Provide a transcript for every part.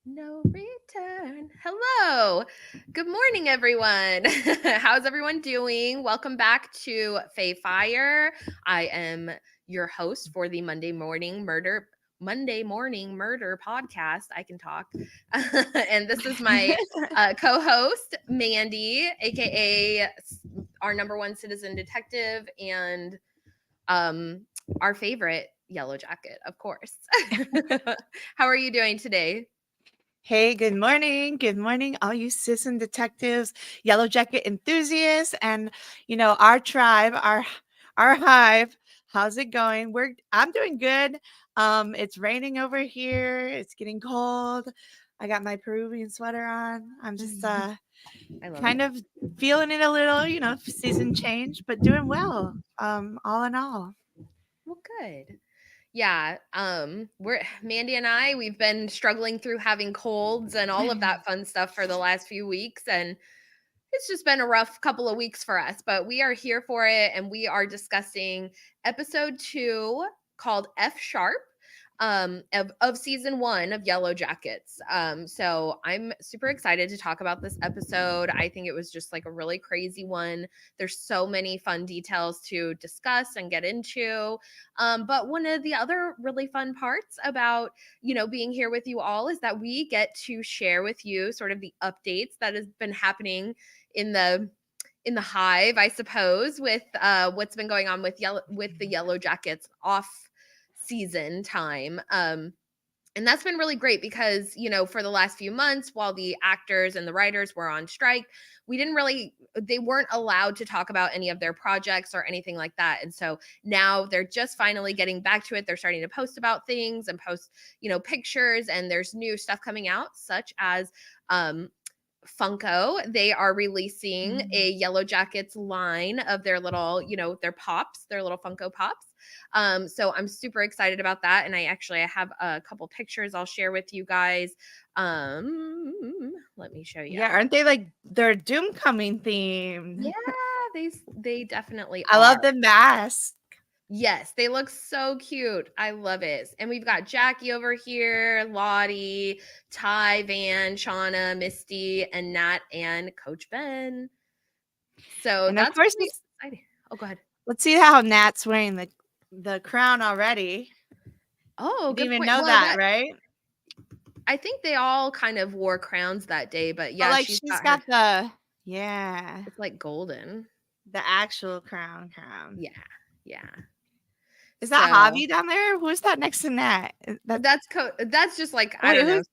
No return. Hello. Good morning, everyone. How's everyone doing? Welcome back to Fey Fire. I am your host for the Monday morning murder podcast. I can talk. And this is my co-host, Mandy, aka our number one citizen detective and our favorite yellow jacket, of course. How are you doing today? Hey, good morning. Good morning, all you citizen detectives, yellow jacket enthusiasts, and our tribe, our hive. How's it going? I'm doing good. It's raining over here. It's getting cold. I got my Peruvian sweater on. I'm just I love kind it. of feeling it a little, season change, but doing well. All in all. Well, good. Yeah, we're Mandy and we've been struggling through having colds and all of that fun stuff for the last few weeks, and it's just been a rough couple of weeks for us, but we are here for it, and we are discussing episode 2 called F Sharp. Of season 1 of Yellowjackets. So I'm super excited to talk about this episode. I think it was just like a really crazy one. There's so many fun details to discuss and get into. But one of the other really fun parts about, being here with you all is that we get to share with you sort of the updates that has been happening in the hive, I suppose, with what's been going on with the Yellowjackets off season time. And that's been really great because, for the last few months, while the actors and the writers were on strike, they weren't allowed to talk about any of their projects or anything like that. And so now they're just finally getting back to it. They're starting to post about things and post, pictures, and there's new stuff coming out, such as, Funko. They are releasing a Yellow Jackets line of their little, their pops, their little Funko Pops. So I'm super excited about that. And I have a couple pictures I'll share with you guys. Let me show you. Yeah, aren't they like they're Doom coming themed? Yeah, they definitely I are. love the mask. Yes, they look so cute. I love it. And we've got Jackie over here, Lottie, Ty, Van, Shauna, Misty, and Nat and Coach Ben. So And of that's course, pretty exciting. Oh, go ahead. let's see how Nat's wearing the crown already. Oh, You good didn't even point. know Well, that, right? I think they all kind of wore crowns that day, but But yeah, like she's she's got her. got the It's like golden. the actual crown. Yeah, yeah. Is that So Javi down there? Who's that next to Nat? That that's just like, I wait, don't know,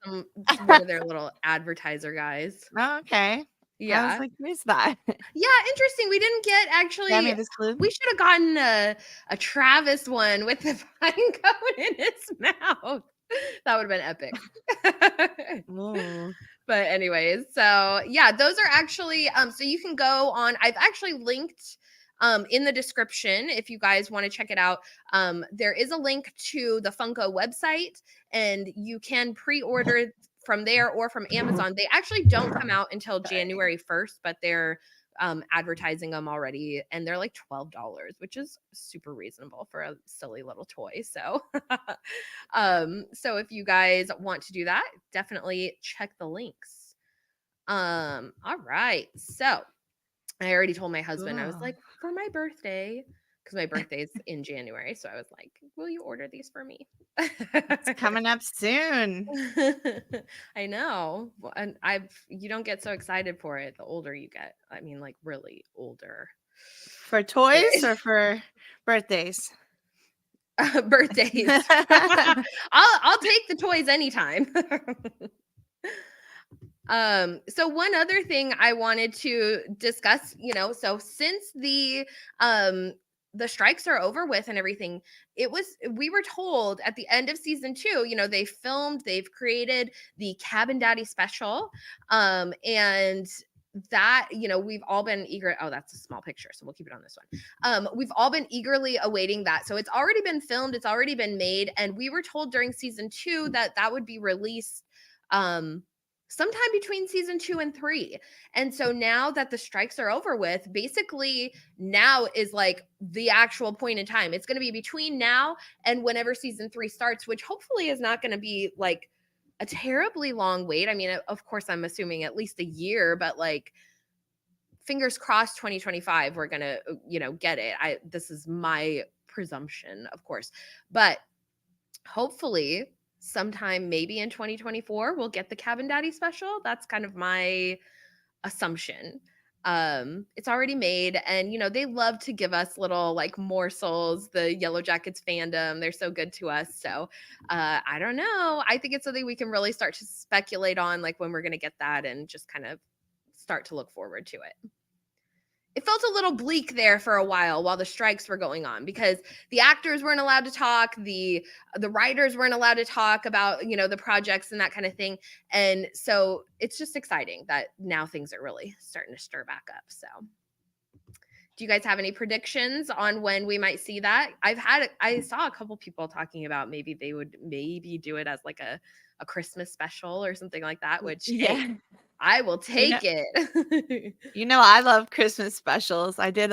who's one of their little advertiser guys. oh, okay. I was Yeah. like, who's that? Yeah, interesting. We didn't get actually. Sammy this clue. We should have gotten a Travis one with the pine cone in his mouth. That would have been epic. Ooh. But anyways, so yeah, those are actually so you can go on. I've actually linked in the description if you guys want to check it out. There is a link to the Funko website, and you can pre-order from there or from Amazon. They actually don't come out until Sorry. January 1st, but they're advertising them already, and they're like $12, which is super reasonable for a silly little toy. So so if you guys want to do that, definitely check the links. All right. So I already told my husband, I was Cool. like, for my birthday, because my birthday's in January. So I was like, will you order these for me? It's coming up soon. I know. And you don't get so excited for it the older you get. I mean, like really older. For toys or for birthdays? Birthdays. I'll take the toys anytime. So one other thing I wanted to discuss, so since the strikes are over with and everything, we were told at the end of season 2, they've created the Cabin Daddy special. And that, we've all been eager. Oh, that's a small picture, so we'll keep it on this one. We've all been eagerly awaiting that. So it's already been filmed, it's already been made, and we were told during season 2 that would be released sometime between season 2 and 3. And so now that the strikes are over with, basically now is like the actual point in time. It's going to be between now and whenever season 3 starts, which hopefully is not going to be like a terribly long wait. I mean, of course, I'm assuming at least a year, but like, fingers crossed 2025 we're gonna get it. This is my presumption, of course, but hopefully sometime maybe in 2024 we'll get the Cabin Daddy special. That's kind of my assumption. It's already made, and they love to give us little like morsels. The Yellowjackets fandom, they're so good to us. So I don't know, I think it's something we can really start to speculate on, like when we're gonna get that, and just kind of start to look forward to it. It felt a little bleak there for a while the strikes were going on, because the actors weren't allowed to talk, the writers weren't allowed to talk about the projects and that kind of thing. And so it's just exciting that now things are really starting to stir back up. So do you guys have any predictions on when we might see that? I saw a couple people talking about maybe they would do it as like a Christmas special or something like that, which hey, I will take it. I love Christmas specials. I did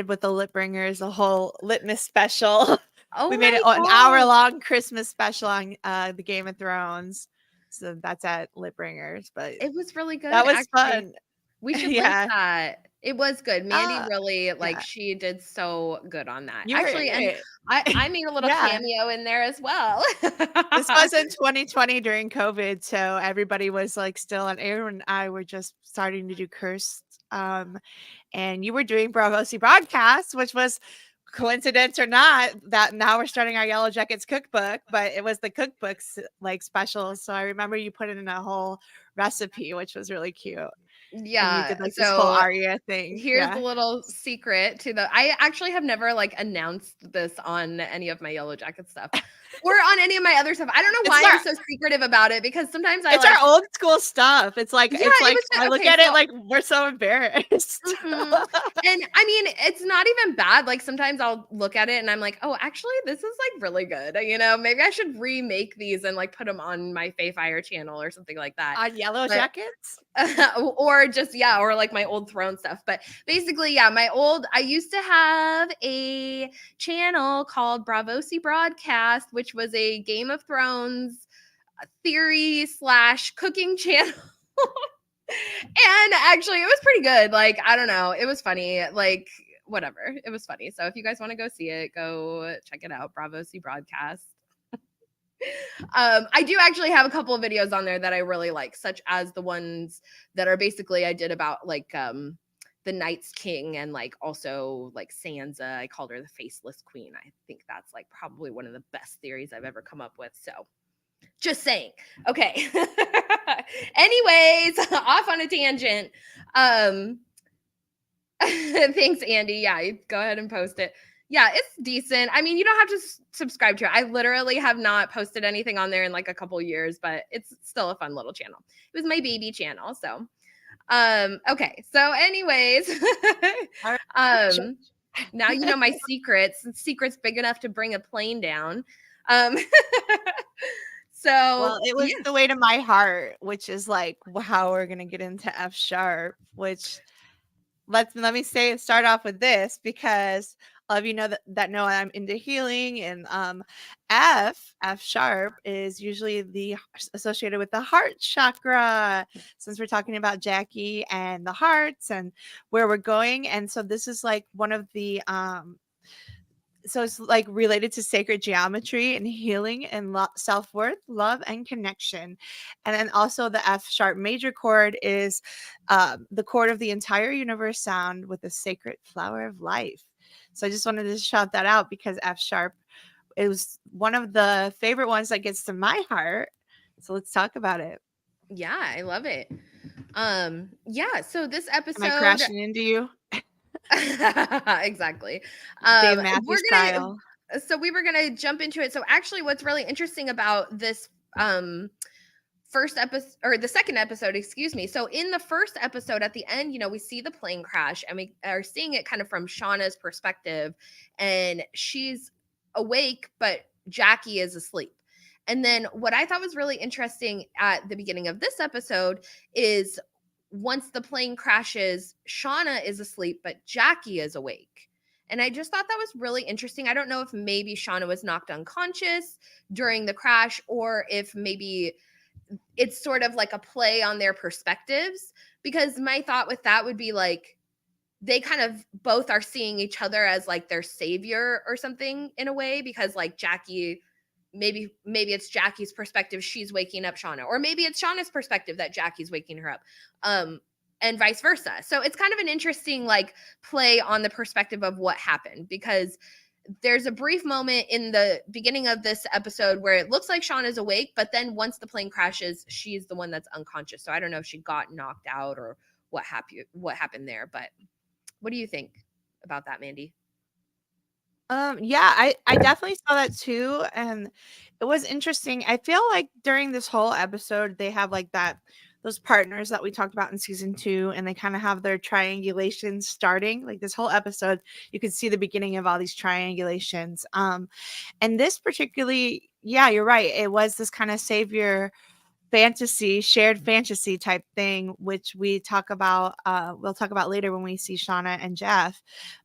with the Lip Bringers a whole litmus special. Oh, we made it an hour-long Christmas special on the Game of Thrones. So that's at Lip Bringers, but it was really good. That was fun. We should link that. It was good. Mandy really she did so good on that. Actually, and I made a little cameo in there as well. This was in 2020 during COVID, so everybody was like still on air, and I were just starting to do Cursed. And you were doing Bravosi broadcast, which was, coincidence or not, that now we're starting our Yellowjackets cookbook, but it was the cookbooks like special. So I remember you put it in a whole recipe, which was really cute. Yeah. And you did like this whole aria thing. Here's the little secret to I actually have never like announced this on any of my Yellowjacket stuff or on any of my other stuff. I don't know why I'm so secretive about it, because sometimes it's our old school stuff. It's like, I look at it like we're so embarrassed. Mm-hmm. And I mean, it's not even bad. Like sometimes I'll look at it and I'm like, oh, actually, this is like really good. Maybe I should remake these and like put them on my Fey Fire channel or something like that. On Yellowjackets? Or just, or like my old Throne stuff. But basically, I used to have a channel called Bravosi Broadcast, which was a Game of Thrones theory / cooking channel. And actually it was pretty good. Like, I don't know, it was funny, like whatever, it was funny. So if you guys want to go see it, go check it out. Bravosi Broadcast. I do actually have a couple of videos on there that I really like, such as the ones that are basically I did about like the Night's King, and like also like Sansa. I called her the Faceless Queen. I think that's like probably one of the best theories I've ever come up with. So just saying. Okay. Anyways, off on a tangent. Thanks, Andy. Yeah, go ahead and post it. Yeah, it's decent. I mean, you don't have to subscribe to it. I literally have not posted anything on there in like a couple years, but it's still a fun little channel. It was my baby channel. So, okay. So anyways, now you know my secrets. Secrets big enough to bring a plane down. So well, it was The Way to My Heart, which is like how we're gonna get into F sharp, which let me start off with this, because all of you know that know I'm into healing, and F sharp is usually associated with the heart chakra, since we're talking about Jackie and the hearts and where we're going. And so this is like one of the so it's like related to sacred geometry and healing and self-worth, love, and connection. And then also the F sharp major chord is the chord of the entire universe sound with the sacred flower of life. So I just wanted to shout that out, because F sharp is one of the favorite ones that gets to my heart. So let's talk about it. Yeah, I love it. So this episode, am I crashing into you? Exactly. So we were gonna jump into it. So actually, what's really interesting about this first episode, or the second episode, excuse me. So in the first episode, at the end, we see the plane crash, and we are seeing it kind of from Shauna's perspective, and she's awake, but Jackie is asleep. And then what I thought was really interesting at the beginning of this episode is, once the plane crashes, Shauna is asleep, but Jackie is awake. And I just thought that was really interesting. I don't know if maybe Shauna was knocked unconscious during the crash, or if maybe it's sort of like a play on their perspectives. Because my thought with that would be like, they kind of both are seeing each other as like their savior or something in a way, because like Jackie, maybe it's Jackie's perspective, she's waking up Shauna, or maybe it's Shauna's perspective that Jackie's waking her up, and vice versa. So it's kind of an interesting like play on the perspective of what happened, because there's a brief moment in the beginning of this episode where it looks like Shauna's awake, but then once the plane crashes, she's the one that's unconscious. So I don't know if she got knocked out or what happened there. But what do you think about that, Mandy? Yeah, I definitely saw that too, and it was interesting. I feel like during this whole episode, they have like those partners that we talked about in season 2, and they kind of have their triangulations starting. Like this whole episode, you could see the beginning of all these triangulations. And this particularly, yeah, you're right. It was this kind of savior fantasy, shared fantasy type thing, which we talk about. We'll talk about later when we see Shauna and Jeff.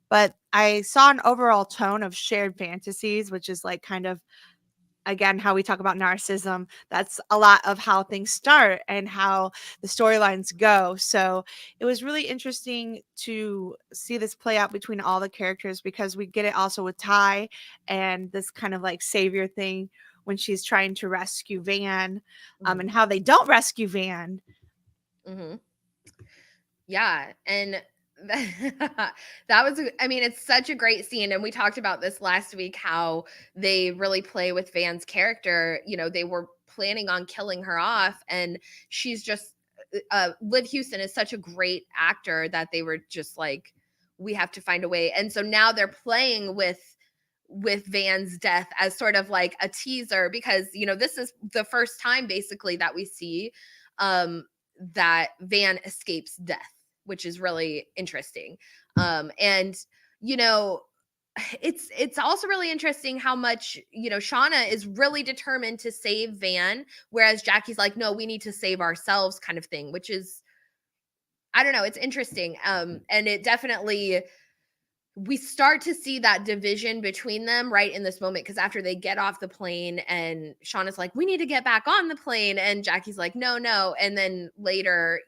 But I saw an overall tone of shared fantasies, which is like kind of again how we talk about narcissism. That's a lot of how things start and how the storylines go. So it was really interesting to see this play out between all the characters, because we get it also with Ty and this kind of like savior thing when she's trying to rescue Van, Mm-hmm. and how they don't rescue Van. Mm-hmm. Yeah, and that was I mean, it's such a great scene, and we talked about this last week, how they really play with Van's character. They were planning on killing her off, and she's just Liv Houston is such a great actor that they were just like, we have to find a way. And so now they're playing with Van's death as sort of like a teaser, because this is the first time basically that we see that Van escapes death, which is really interesting. And you know, it's also really interesting how much Shauna is really determined to save Van, whereas Jackie's like, no, we need to save ourselves, kind of thing, which is, I don't know, it's interesting. And it definitely, we start to see that division between them right in this moment, because after they get off the plane and Shauna's like, we need to get back on the plane, and Jackie's like, no, no. And then later,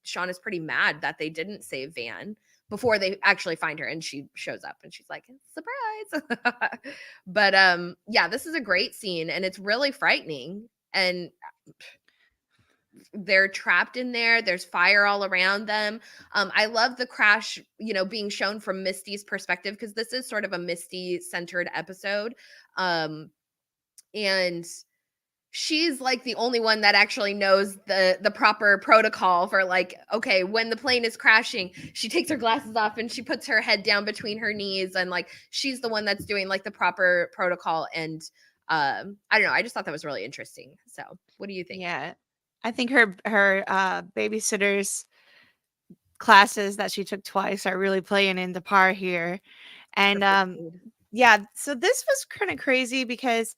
Shauna's pretty mad that they didn't save Van before they actually find her, and she shows up and she's like, surprise. But yeah, this is a great scene, and it's really frightening. And they're trapped in there. There's fire all around them. I love the crash, being shown from Misty's perspective, because this is sort of a Misty centered episode. And she's like the only one that actually knows the proper protocol for like, okay, when the plane is crashing, she takes her glasses off and she puts her head down between her knees, and like she's the one that's doing like the proper protocol. And I don't know, I just thought that was really interesting. So what do you think? Yeah, I think her babysitter's classes that she took twice are really playing into par here. For And first aid. yeah, so this was kind of crazy because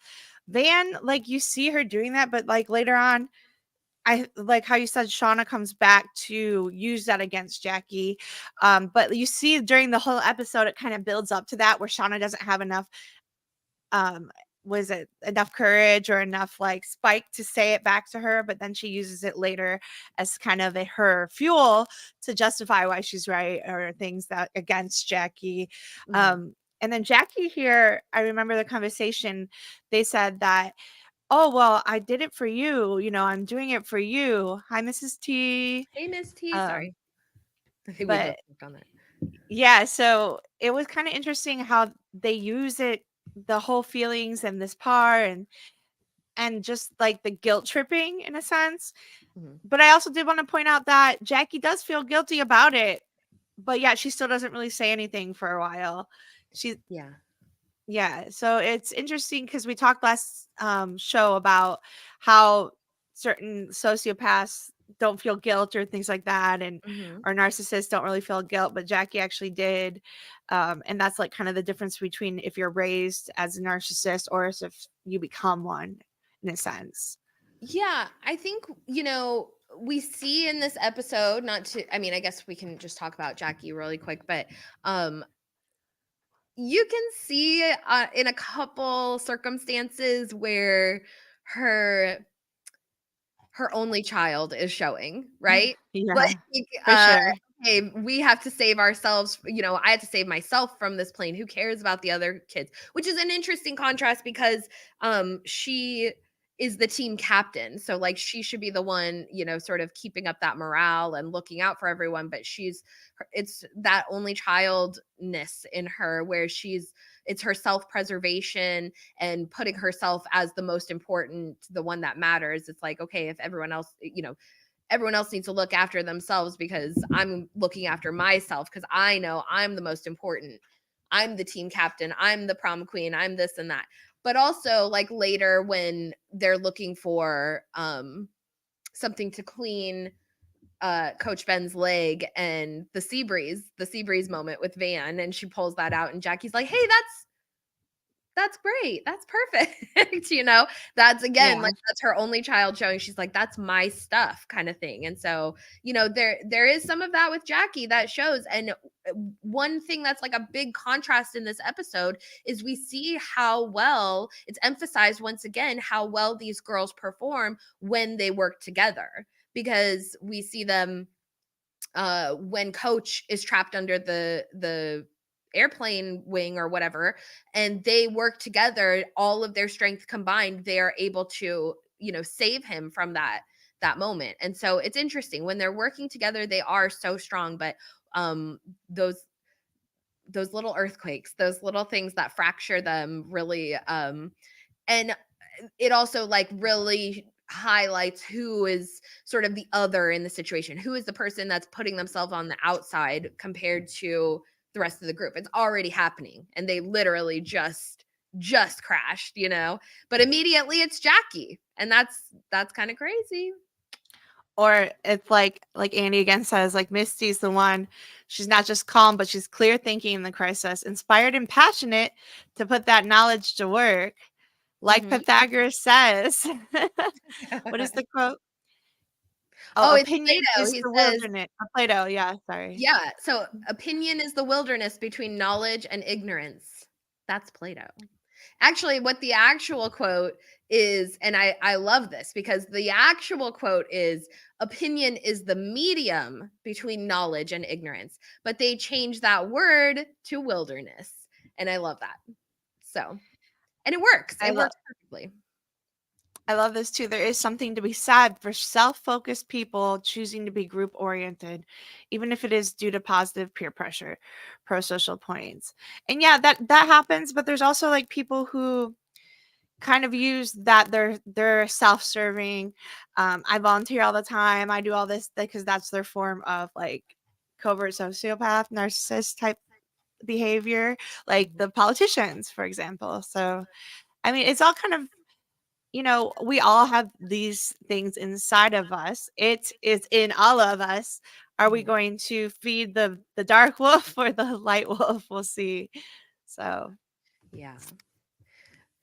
Van, like you see her doing that, but like later on, I like how you said Shauna comes back to use that against Jackie. But you see during the whole episode, it kind of builds up to that where Shauna doesn't have enough um was it enough courage or enough like spike to say it back to her, but then she uses it later as kind of her fuel to justify why she's right or things that against Jackie. Mhm. And then Jackie here, I remember the conversation. They said that, oh well, I did it for you, I'm doing it for you. Hi, Mrs. T. Hey, Miss T. um Sorry. I think we both but worked on that. yeah, so it was kind of interesting how they use it, the whole feelings and this part, and just like the guilt tripping in a sense. Mhm. But I also did want to point out that Jackie does feel guilty about it, but yeah, she still doesn't really say anything for a while. She Yeah. Yeah, so it's interesting because we talked last show about how certain sociopaths don't feel guilt or things like that, and Mhm. or narcissists don't really feel guilt, but Jackie actually did. And that's like kind of the difference between if you're raised as a narcissist or as if you become one, in a sense. Yeah, I think, we see in this episode, not to, I mean, I guess we can just talk about Jackie really quick, but um you can see in a couple circumstances where her her only child is showing, right? Like, Yeah, for sure. "Hey, we have to save ourselves, I had to save myself from this plane. Who cares about the other kids?" Which is an interesting contrast because, she is the team captain, so, like, she should be the one, sort of keeping up that morale and looking out for everyone, but it's that only childness in her where it's her self-preservation and putting herself as the most important, the one that matters. It's like, okay, if everyone else needs to look after themselves because I'm looking after myself because I know I'm the most important. I'm the team captain. I'm the prom queen. I'm this and that. But also, like, later when they're looking for something to clean Coach Ben's leg and the sea breeze moment with Van, and she pulls that out, and Jackie's like, "Hey, that's great. That's perfect." That's again, Yeah. like, that's her only child showing. She's like, "That's my stuff," kind of thing. And so, there is some of that with Jackie that shows. And one thing that's like a big contrast in this episode is we see how well it's emphasized once again how well these girls perform when they work together, because we see them when Coach is trapped under the airplane wing or whatever, and they work together, all of their strength combined, they are able to, save him from that moment. And so it's interesting when they're working together, they are so strong. But um those those little earthquakes, those little things that fracture them really, and it also, like, really highlights who is sort of the other in the situation. Who is the person that's putting themselves on the outside compared to the rest of the group? It's already happening and they literally just crashed. But immediately it's Jackie, and that's kind of crazy. Or it's like Andy again says, like Misty's the one. She's not just calm, but she's clear thinking in the crisis, inspired and passionate to put that knowledge to work. Like Mhm. Pythagoras says. What is the quote? Oh, Oh, it's opinion Plato. is He the says, wilderness. Oh, Plato, yeah, sorry. yeah, so opinion is the wilderness between knowledge and ignorance. That's Plato. Actually, what the actual quote is, and I love this because the actual quote is, opinion is the medium between knowledge and ignorance, but they change that word to wilderness. And I love that. So, and it works. I It love works perfectly. I love this too. There is something to be said for self-focused people choosing to be group-oriented, even if it is due to positive peer pressure, pro-social points. And yeah, that happens, but there's also like people who kind of use that they're self-serving. I volunteer all the time. I do all this because that's their form of like covert sociopath, narcissist type behavior, like the politicians, for example. So, I mean, it's all kind of we all have these things inside of us. It is in all of us. Are we Mhm. going to feed the dark wolf or the light wolf? We'll see. So, Yeah.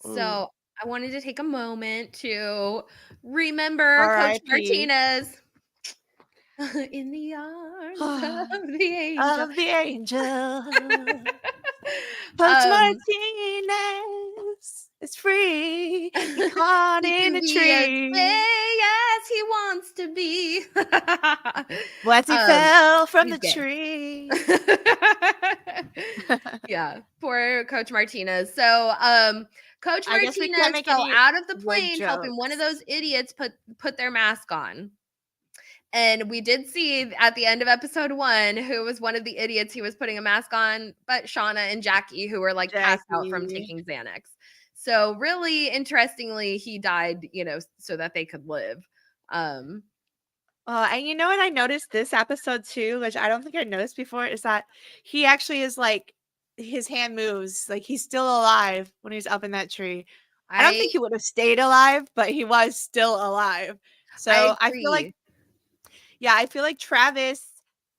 ooh, So I wanted to take a moment to remember Coach R.I.P. Martinez. In the arms of the angel. Of the angel. Coach um Martinez is free. He caught he in can a be as tree. gay as he wants to be. Once he fell from He's the gay. tree. Yeah, poor Coach Martinez. So Coach I guess we can't Martinez make fell any out of the word plane helping one of jokes. those idiots put their mask on. And we did see at the end of episode 1 who was one of the idiots he was putting a mask on, but Shauna and Jackie, who were like passed out from Jackie. taking Xanax. So really interestingly, he died, so that they could live. Um And you know what I noticed this episode too, which I don't think I noticed before, is that he actually is like his hand moves, like he's still alive when he's up in that tree. I don't I think he would have stayed alive, but he was still alive. I So I feel like, agree. yeah, I feel like Travis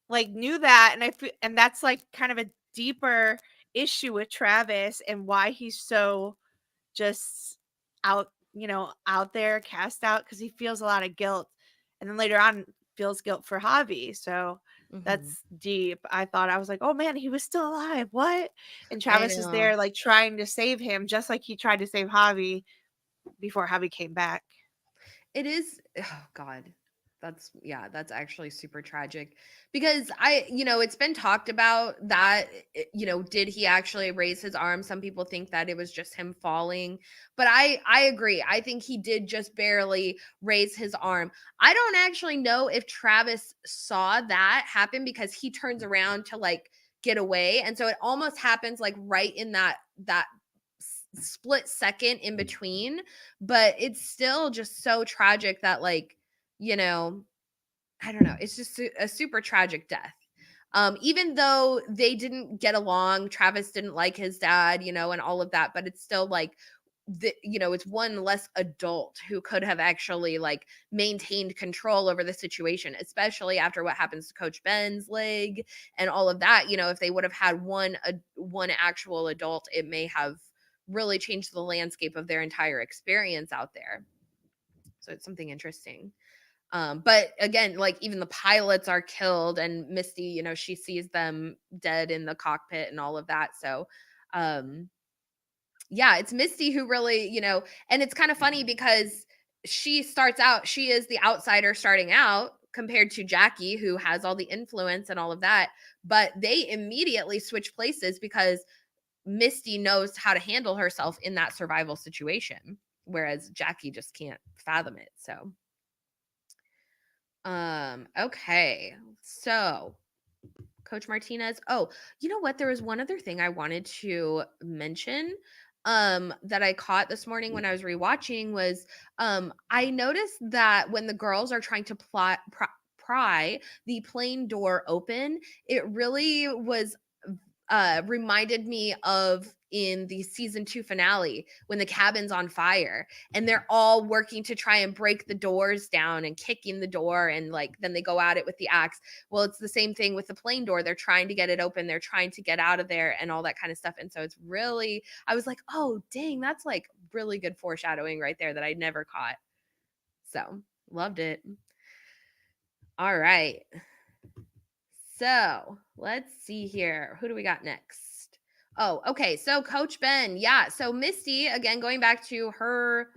like knew that, and and that's like kind of a deeper issue with Travis and why he's so just out, out there, cast out because he feels a lot of guilt. And then later on, feels guilt for Javi. So Mhm. that's deep. I was like, oh man, he was still alive. What? And I Travis is know. there like trying to save him, just like he tried to save Javi before Javi came back. It is, oh god. That's actually super tragic because it's been talked about that did he actually raise his arm? Some people think that it was just him falling, but I agree. I think he did just barely raise his arm. I don't actually know if Travis saw that happen because he turns around to like get away, and so it almost happens like right in that split second in between, but it's still just so tragic that like, you know, I don't know, it's just a super tragic death. Even though they didn't get along, Travis didn't like his dad, and all of that, but it's still like it's one less adult who could have actually like maintained control over the situation, especially after what happens to Coach Ben's leg and all of that. If they would have had one actual adult, it may have really changed the landscape of their entire experience out there. So it's something interesting. But again, like even the pilots are killed, and Misty, she sees them dead in the cockpit and all of that. So, um, yeah, it's Misty who really, and it's kind of funny because she is the outsider starting out compared to Jackie, who has all the influence and all of that. But they immediately switch places because Misty knows how to handle herself in that survival situation, whereas Jackie just can't fathom it. So, okay. So, Coach Martinez. Oh, you know what? There was one other thing I wanted to mention that I caught this morning when I was rewatching was I noticed that when the girls are trying to pry the plane door open, it really was reminded me of in the season 2 finale when the cabin's on fire and they're all working to try and break the doors down and kicking the door, and like then they go at it with the axe. Well, it's the same thing with the plane door. They're trying to get it open, they're trying to get out of there and all that kind of stuff. And so it's really, I was like, oh dang, that's like really good foreshadowing right there that I never caught. So loved it. All right, so let's see here. Who do we got next? Oh, okay. So Coach Ben. Yeah. So Misty, again, going back to her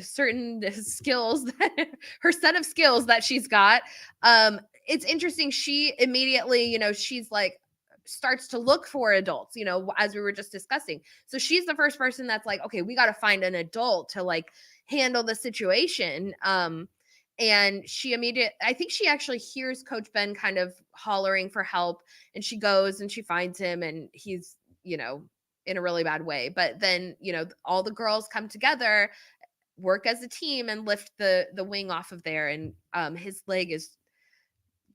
certain skills, her set of skills that she's got. It's interesting. She immediately, she's like, starts to look for adults, as we were just discussing. So she's the first person that's like, okay, we got to find an adult to like handle the situation. And I think she actually hears Coach Ben kind of hollering for help, and she goes and she finds him, and he's, in a really bad way. But then, all the girls come together, work as a team, and lift the wing off of there. And his leg is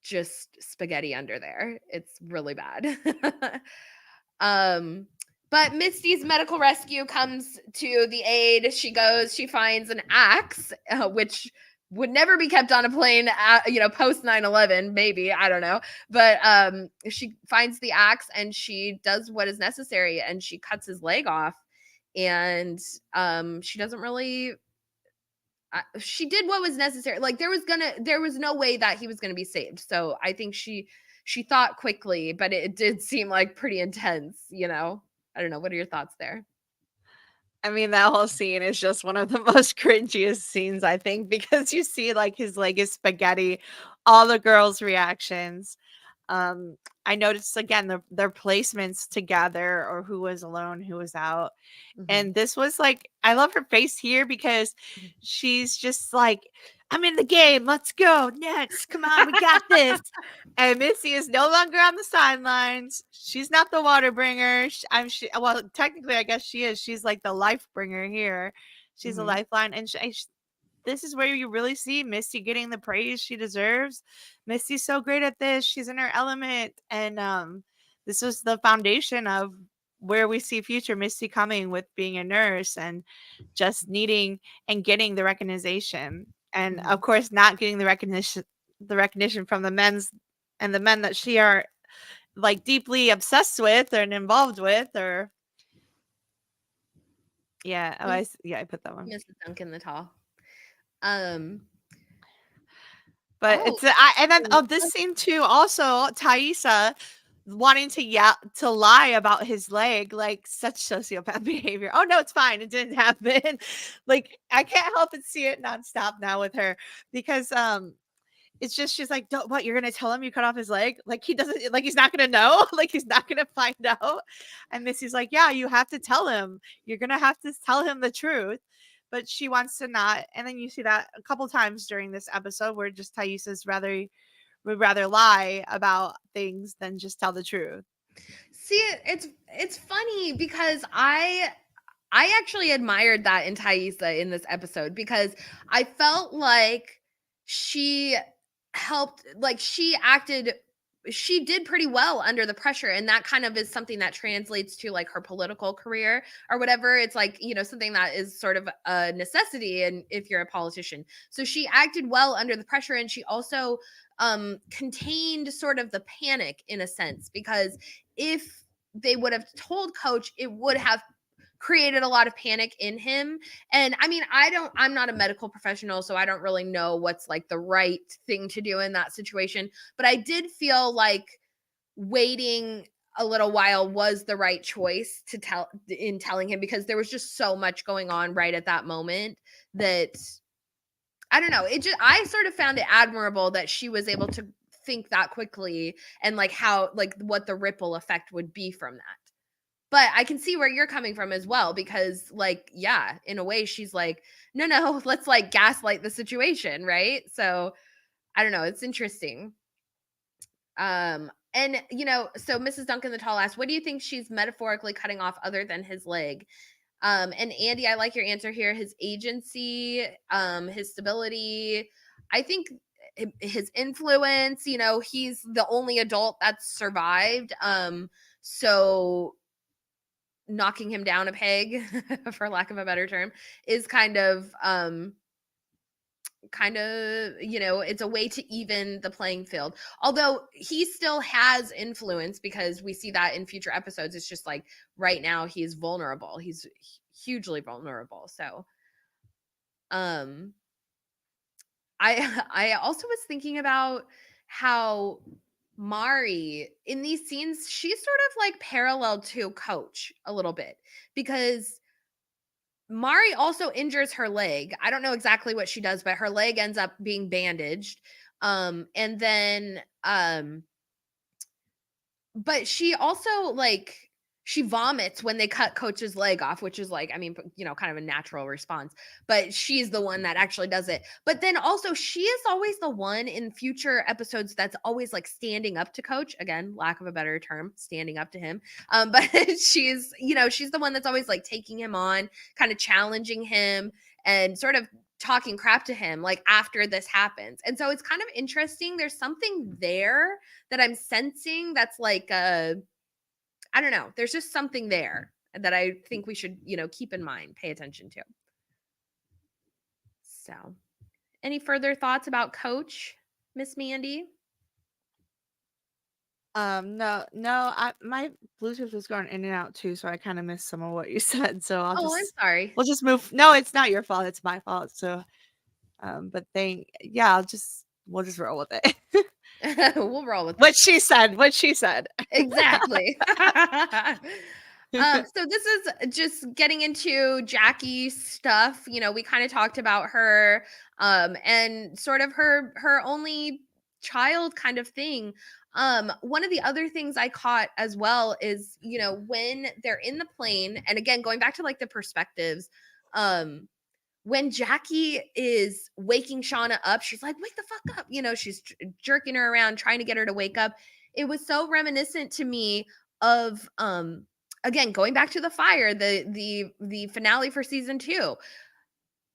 just spaghetti under there. It's really bad. um but Misty's medical rescue comes to the aid. She goes, she finds an axe, which would never be kept on a plane, post 9/11, maybe, I don't know. But she finds the axe and she does what is necessary, and she cuts his leg off. And she doesn't really she did what was necessary. Like there was no way that he was gonna be saved. So I think she thought quickly, but it did seem like pretty intense. I don't know. What are your thoughts there? I mean, that whole scene is just one of the most cringiest scenes, I think, because you see like his leg is spaghetti, all the girls' reactions. Um, I noticed again their placements together, or who was alone, who was out. Mm-hmm. And this was like, I love her face here because she's just like, I'm in the game. Let's go. Next. Come on. We got this. And Missy is no longer on the sidelines. She's not the water bringer. Well, technically, I guess she is. She's like the life bringer here. She's a Mm-hmm. lifeline. And this is where you really see Misty getting the praise she deserves. Misty's so great at this. She's in her element. And this was the foundation of where we see future Misty coming with being a nurse and just needing and getting the recognition. And Mm-hmm. of course not getting the recognition from the men that she are like deeply obsessed with and involved with, or yeah, I put that one. Mrs. Duncan the Tall. Um, But Oh, it's and then of this scene too, also Thaisa wanting to lie about his leg, like such sociopath behavior. Oh no, it's fine. It didn't happen. Like I can't help but see it nonstop now with her because it's just she's like, "Don't what, you're gonna tell him you cut off his leg? Like he doesn't like he's not gonna know? Like he's not gonna find out." And Missy's like, "Yeah, you have to tell him. You're gonna have to tell him the truth." But she wants to not. And then you see that a couple times during this episode where just Thaisa's would rather lie about things than just tell the truth. see, it's funny because I actually admired that in Thaisa in this episode because I felt like she helped, like she did pretty well under the pressure, and that kind of is something that translates to like her political career or whatever. It's like, something that is sort of a necessity and if you're a politician. So she acted well under the pressure, and she also contained sort of the panic in a sense, because if they would have told Coach, it would have created a lot of panic in him. And I mean, I'm not a medical professional, so I don't really know what's like the right thing to do in that situation. But I did feel like waiting a little while was the right choice to telling him, because there was just so much going on right at that moment that I don't know. I sort of found it admirable that she was able to think that quickly and like how, like what the ripple effect would be from that. But I can see where you're coming from as well, because like, yeah, in a way she's like, no, let's like gaslight the situation, right? So I don't know, it's interesting. And so Mrs. Duncan the Tall asked, what do you think she's metaphorically cutting off other than his leg? And Andy, I like your answer here. His agency, his stability. I think his influence, he's the only adult that's survived. So knocking him down a peg for lack of a better term is it's a way to even the playing field, although he still has influence, because we see that in future episodes. It's just like right now he's vulnerable, he's hugely vulnerable. So um I also was thinking about how Mari in these scenes, she's sort of like parallel to Coach a little bit, because Mari also injures her leg. I don't know exactly what she does, but her leg ends up being bandaged. And then but she also like she vomits when they cut Coach's leg off, which is like, I mean, kind of a natural response, but she's the one that actually does it. But then also she is always the one in future episodes that's always like standing up to Coach. Again, lack of a better term, standing up to him. But she's the one that's always like taking him on, kind of challenging him and sort of talking crap to him like after this happens. And so it's kind of interesting. There's something there that I'm sensing that's like I don't know. There's just something there that I think we should, keep in mind, pay attention to. So, any further thoughts about Coach, Miss Mandy? No, my Bluetooth was going in and out too, so I kind of missed some of what you said. So Oh, I'm sorry. we'll just move. No, it's not your fault. It's my fault. So, but we'll just roll with it. We'll roll with What she said. What she said. exactly. So this is just getting into Jackie's stuff. We kind of talked about her, and sort of her only child kind of thing. One of the other things I caught as well is, when they're in the plane, and again, going back to like the perspectives, when Jackie is waking Shauna up, she's like, wake the fuck up. She's jerking her around, trying to get her to wake up. It was so reminiscent to me of, again, going back to the fire, the finale for season 2.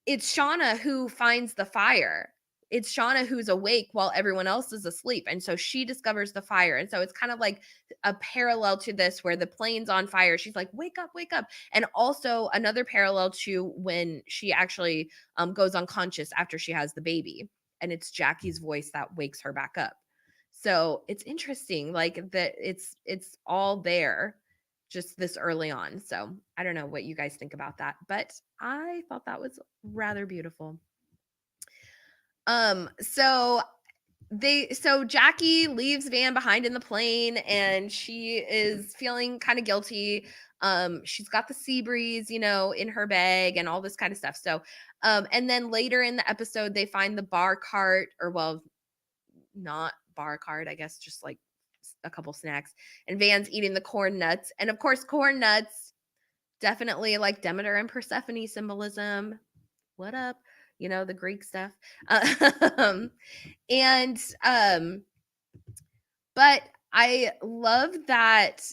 It's Shauna who finds the fire. It's Shauna who's awake while everyone else is asleep. And so she discovers the fire. And so it's kind of like a parallel to this, where the plane's on fire. She's like, wake up, wake up. And also another parallel to when she actually goes unconscious after she has the baby. And it's Jackie's voice that wakes her back up. So it's interesting, like that it's all there just this early on. So I don't know what you guys think about that, but I thought that was rather beautiful. So So Jackie leaves Van behind in the plane, and she is feeling kind of guilty. She's got the sea breeze, in her bag and all this kind of stuff. So and then later in the episode they find the bar cart, or well, not bar cart, I guess, just like a couple snacks, and Van's eating the corn nuts. And of course, corn nuts, definitely like Demeter and Persephone symbolism. What up? The Greek stuff. And but I love that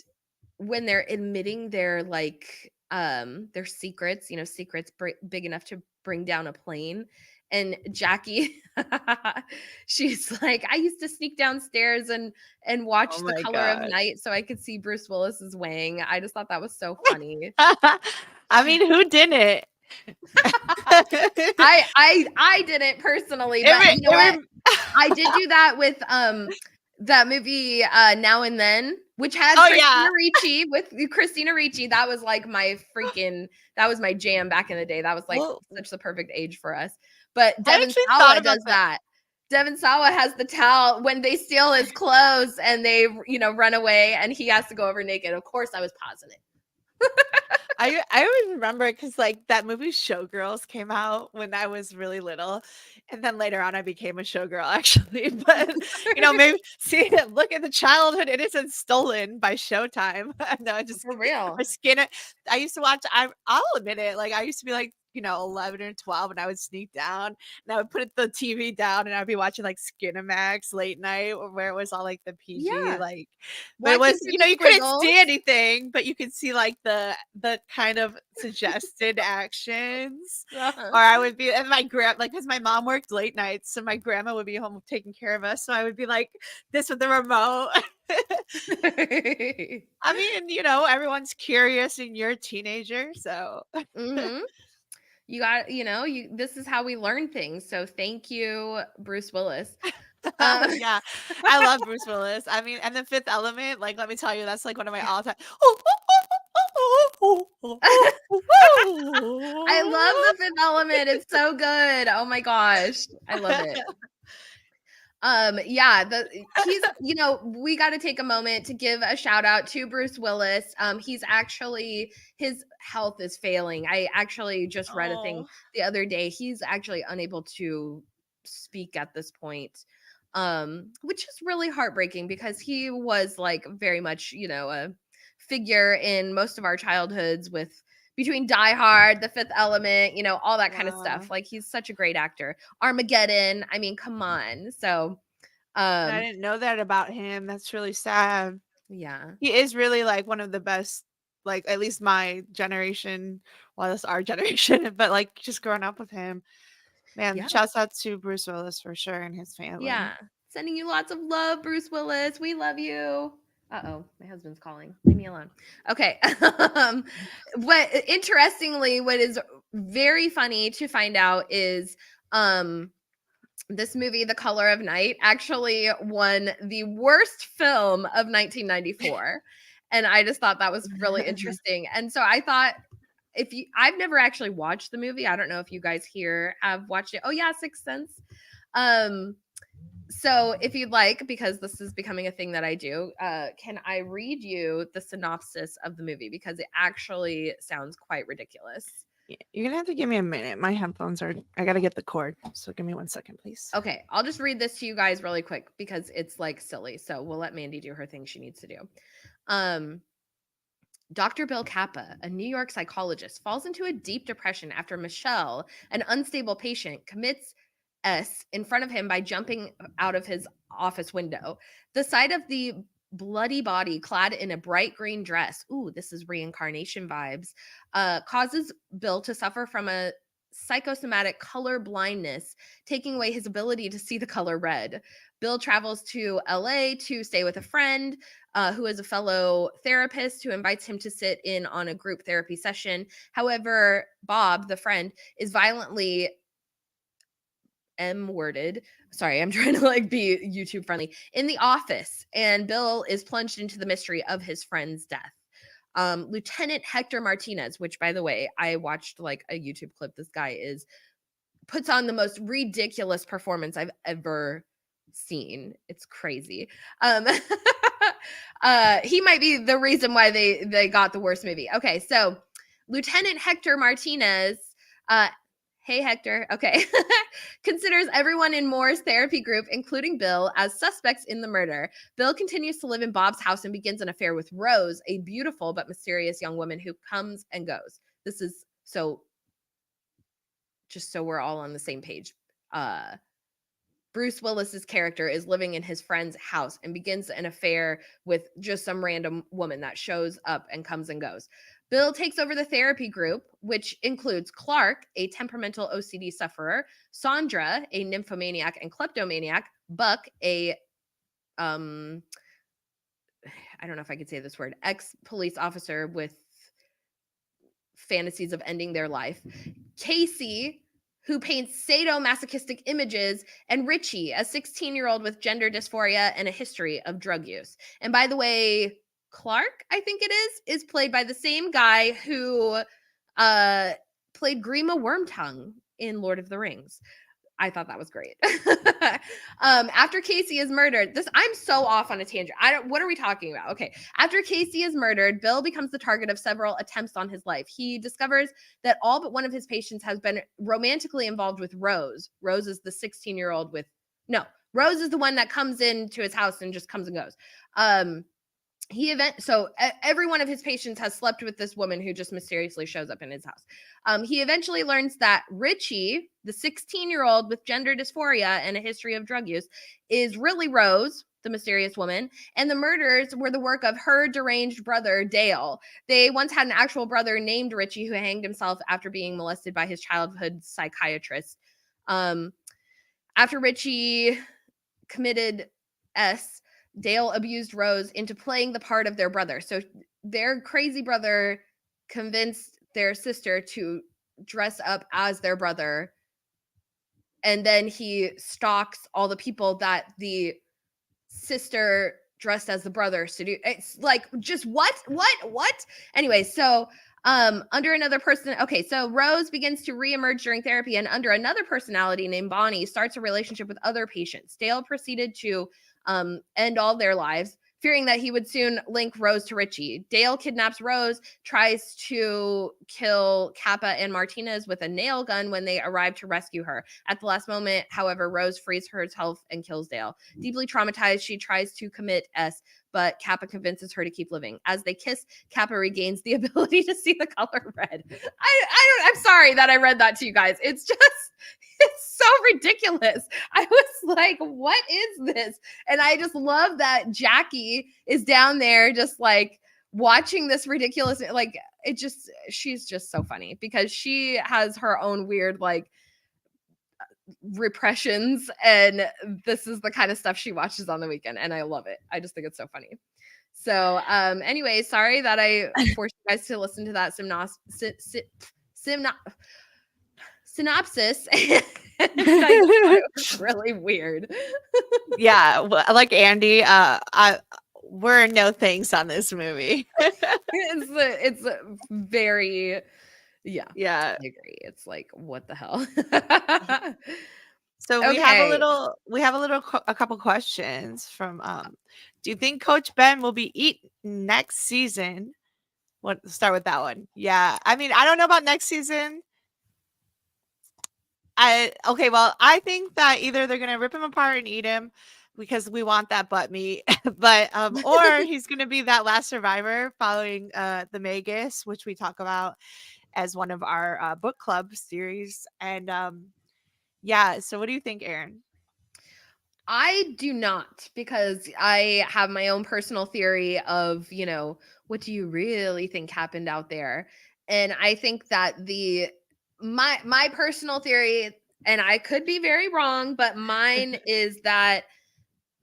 when they're admitting their their secrets, secrets big enough to bring down a plane. And Jackie, she's like, I used to sneak downstairs and Oh watch The my Color of gosh. Night so I could see Bruce Willis's wang. I just thought that was so funny. I mean, who didn't? I didn't personally, but you know what? I did do that with that movie Now and Then, which had Christina Ricci. That was like that was my jam back in the day. That was like such the perfect age for us. But Devon Sawa does that. Devon Sawa has the towel when they steal his clothes and they run away, and he has to go over naked. Of course, I was positive. I always remember it because like that movie Showgirls came out when I was really little, and then later on I became a showgirl actually. But maybe see, look at the childhood innocence stolen by Showtime. No, just for real. Or Skinner. I used to watch. I'll admit it. Like I used to be like 11 or 12, and I would sneak down and I would put the TV down and I'd be watching like Skinamax late night, where it was all like the PG like. But it was, you couldn't see anything, but you could see like the kind of suggested actions. Or I would be, and my because my mom worked late nights, so my grandma would be home taking care of us. So I would be like this with the remote. I mean, everyone's curious and you're a teenager, so. You got, this is how we learn things. So thank you, Bruce Willis. Yeah, I love Bruce Willis. I mean, and The Fifth Element, like, let me tell you, that's like one of my all-time. I love The Fifth Element. It's so good. Oh my gosh, I love it. He's, we got to take a moment to give a shout out to Bruce Willis. He's actually, his health is failing. I actually just read a thing the other day. He's actually unable to speak at this point, which is really heartbreaking because he was like very much, a figure in most of our childhoods between Die Hard, The Fifth Element, all that kind of stuff. Like, he's such a great actor. Armageddon, I mean, come on. So, I didn't know that about him. That's really sad. Yeah. He is really like one of the best, like at least my generation. Well, that's our generation, but like just growing up with him. Man, shouts out to Bruce Willis for sure and his family. Yeah. Sending you lots of love, Bruce Willis. We love you. Uh-oh, my husband's calling. Leave me alone. Okay. But interestingly, what is very funny to find out is this movie, The Color of Night, actually won the worst film of 1994. And I just thought that was really interesting. And so I thought, I've never actually watched the movie. I don't know if you guys here have watched it. Oh yeah, Sixth Sense. So if you'd like, because this is becoming a thing that I do, can I read you the synopsis of the movie? Because it actually sounds quite ridiculous. Yeah, you're going to have to give me a minute. My headphones I got to get the cord. So give me 1 second, please. Okay. I'll just read this to you guys really quick because it's like silly. So we'll let Mandy do her thing she needs to do. Dr. Bill Kappa, a New York psychologist, falls into a deep depression after Michelle, an unstable patient, commits S in front of him by jumping out of his office window. The sight of the bloody body clad in a bright green dress, ooh, this is reincarnation vibes, causes Bill to suffer from a psychosomatic color blindness, taking away his ability to see the color red. Bill travels to LA to stay with a friend who is a fellow therapist who invites him to sit in on a group therapy session. However, Bob, the friend, is violently M-worded. Sorry, I'm trying to like be YouTube friendly. In the office, and Bill is plunged into the mystery of his friend's death. Lieutenant Hector Martinez, which by the way, I watched like a YouTube clip. This guy puts on the most ridiculous performance I've ever scene. It's crazy. Um, he might be the reason why they got the worst movie. Okay, so Lieutenant Hector Martinez, hey Hector, okay, considers everyone in Moore's therapy group, including Bill, as suspects in the murder. Bill continues to live in Bob's house and begins an affair with Rose, a beautiful but mysterious young woman who comes and goes. This is so, just so we're all on the same page. Bruce Willis's character is living in his friend's house and begins an affair with just some random woman that shows up and comes and goes. Bill takes over the therapy group, which includes Clark, a temperamental OCD sufferer, Sandra, a nymphomaniac and kleptomaniac, Buck, a I don't know if I could say this word, ex-police officer with fantasies of ending their life, Casey, who paints sadomasochistic images, and Richie, a 16-year-old with gender dysphoria and a history of drug use. And by the way, Clark, I think it is played by the same guy who played Grima Wormtongue in Lord of the Rings. I thought that was great. After Casey is murdered, I'm so off on a tangent. What are we talking about? Okay. After Casey is murdered, Bill becomes the target of several attempts on his life. He discovers that all but one of his patients has been romantically involved with Rose. Rose is the 16-year-old Rose is the one that comes into his house and just comes and goes. So every one of his patients has slept with this woman who just mysteriously shows up in his house. He eventually learns that Richie, the 16-year-old with gender dysphoria and a history of drug use, is really Rose, the mysterious woman, and the murders were the work of her deranged brother, Dale. They once had an actual brother named Richie who hanged himself after being molested by his childhood psychiatrist. After Richie committed Dale abused Rose into playing the part of their brother. So their crazy brother convinced their sister to dress up as their brother. And then he stalks all the people that the sister dressed as the brother to do. It's like, just what? Anyway, so under another person. Okay, so Rose begins to reemerge during therapy, and under another personality named Bonnie starts a relationship with other patients. Dale proceeded to end all their lives, fearing that he would soon link Rose to Richie. Dale kidnaps Rose, tries to kill Kappa and Martinez with a nail gun when they arrive to rescue her. At the last moment, however, Rose frees herself and kills Dale. Deeply traumatized, she tries to commit but Kappa convinces her to keep living. As they kiss, Kappa regains the ability to see the color red. I'm sorry that I read that to you guys. It's so ridiculous. I was like, what is this? And I just love that Jackie is down there just like watching this ridiculous, like she's just so funny because she has her own weird like repressions, and this is the kind of stuff she watches on the weekend, and I love it. I just think it's so funny. So anyway, sorry that I forced you guys to listen to that synopsis. It was really weird. Yeah, like Andy, we're no thanks on this movie. It's very, yeah, yeah. I agree. It's like, what the hell? So we have a couple questions from do you think Coach Ben will be eaten next season? Start with that one. Yeah. I mean, I don't know about next season. I think that either they're gonna rip him apart and eat him because we want that butt meat, but or he's gonna be that last survivor following the Magus, which we talk about as one of our book club series. And yeah, so what do you think, Erin? I do not, because I have my own personal theory of, what do you really think happened out there? And I think that my personal theory, and I could be very wrong, but mine is that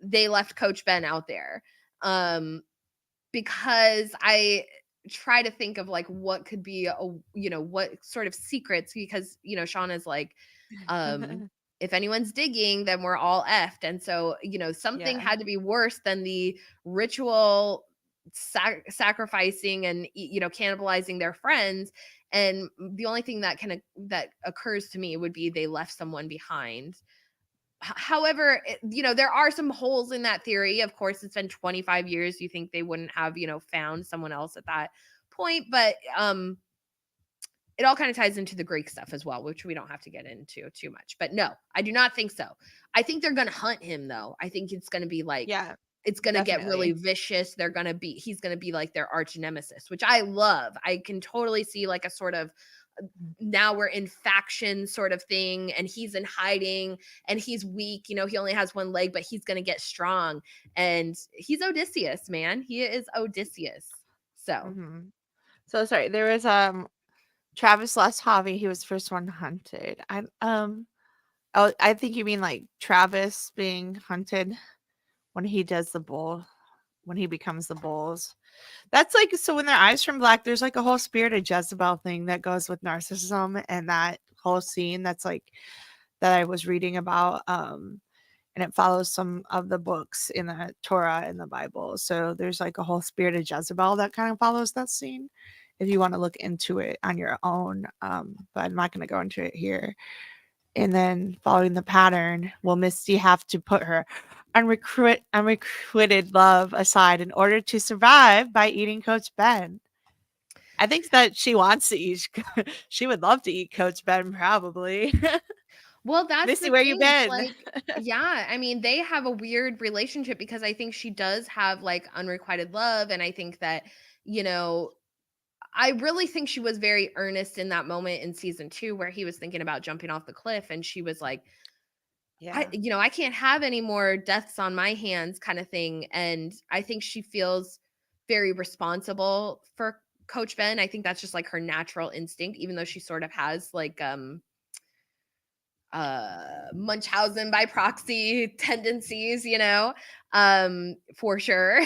they left Coach Ben out there. Because I try to think of like what could be what sort of secrets, because Shauna's like, if anyone's digging, then we're all effed. And so something had to be worse than the ritual sacrificing and cannibalizing their friends. And the only thing that occurs to me would be they left someone behind. however, there are some holes in that theory. Of course, it's been 25 years. You think they wouldn't have, found someone else at that point, but it all kind of ties into the Greek stuff as well, which we don't have to get into too much. But no, I do not think so. I think they're going to hunt him, though. I think it's going to be like, Yeah, it's going to get really definitely. vicious. He's going to be like their arch nemesis, which I love. I can totally see like a sort of, now we're in faction sort of thing, and he's in hiding and he's weak. He only has one leg, but he's going to get strong. And he's Odysseus, man. He is Odysseus. So Mhm. So sorry, there was Travis lost Javi. He was the first one hunted. Oh, I think you mean like Travis being hunted when he does the bull, when he becomes the bulls. That's like, so when their eyes turn black, there's like a whole spirit of Jezebel thing that goes with narcissism, and that whole scene that's like that I was reading about. And it follows some of the books in the Torah in the Bible. So there's like a whole spirit of Jezebel that kind of follows that scene. If you want to look into it on your own, but I'm not going to go into it here. And then following the pattern, will Misty have to put her unrequited love aside in order to survive by eating Coach Ben? I think that she wants to eat. She would love to eat Coach Ben, probably. well, that's Misty, the where you thing. It's been? like, yeah, I mean, they have a weird relationship because I think she does have like unrequited love. And I think that, you know, I really think she was very earnest in that moment in season 2 where he was thinking about jumping off the cliff. And she was like, Yeah. I can't have any more deaths on my hands kind of thing. And I think she feels very responsible for Coach Ben. I think that's just like her natural instinct, even though she sort of has like, Munchausen by proxy tendencies, for sure.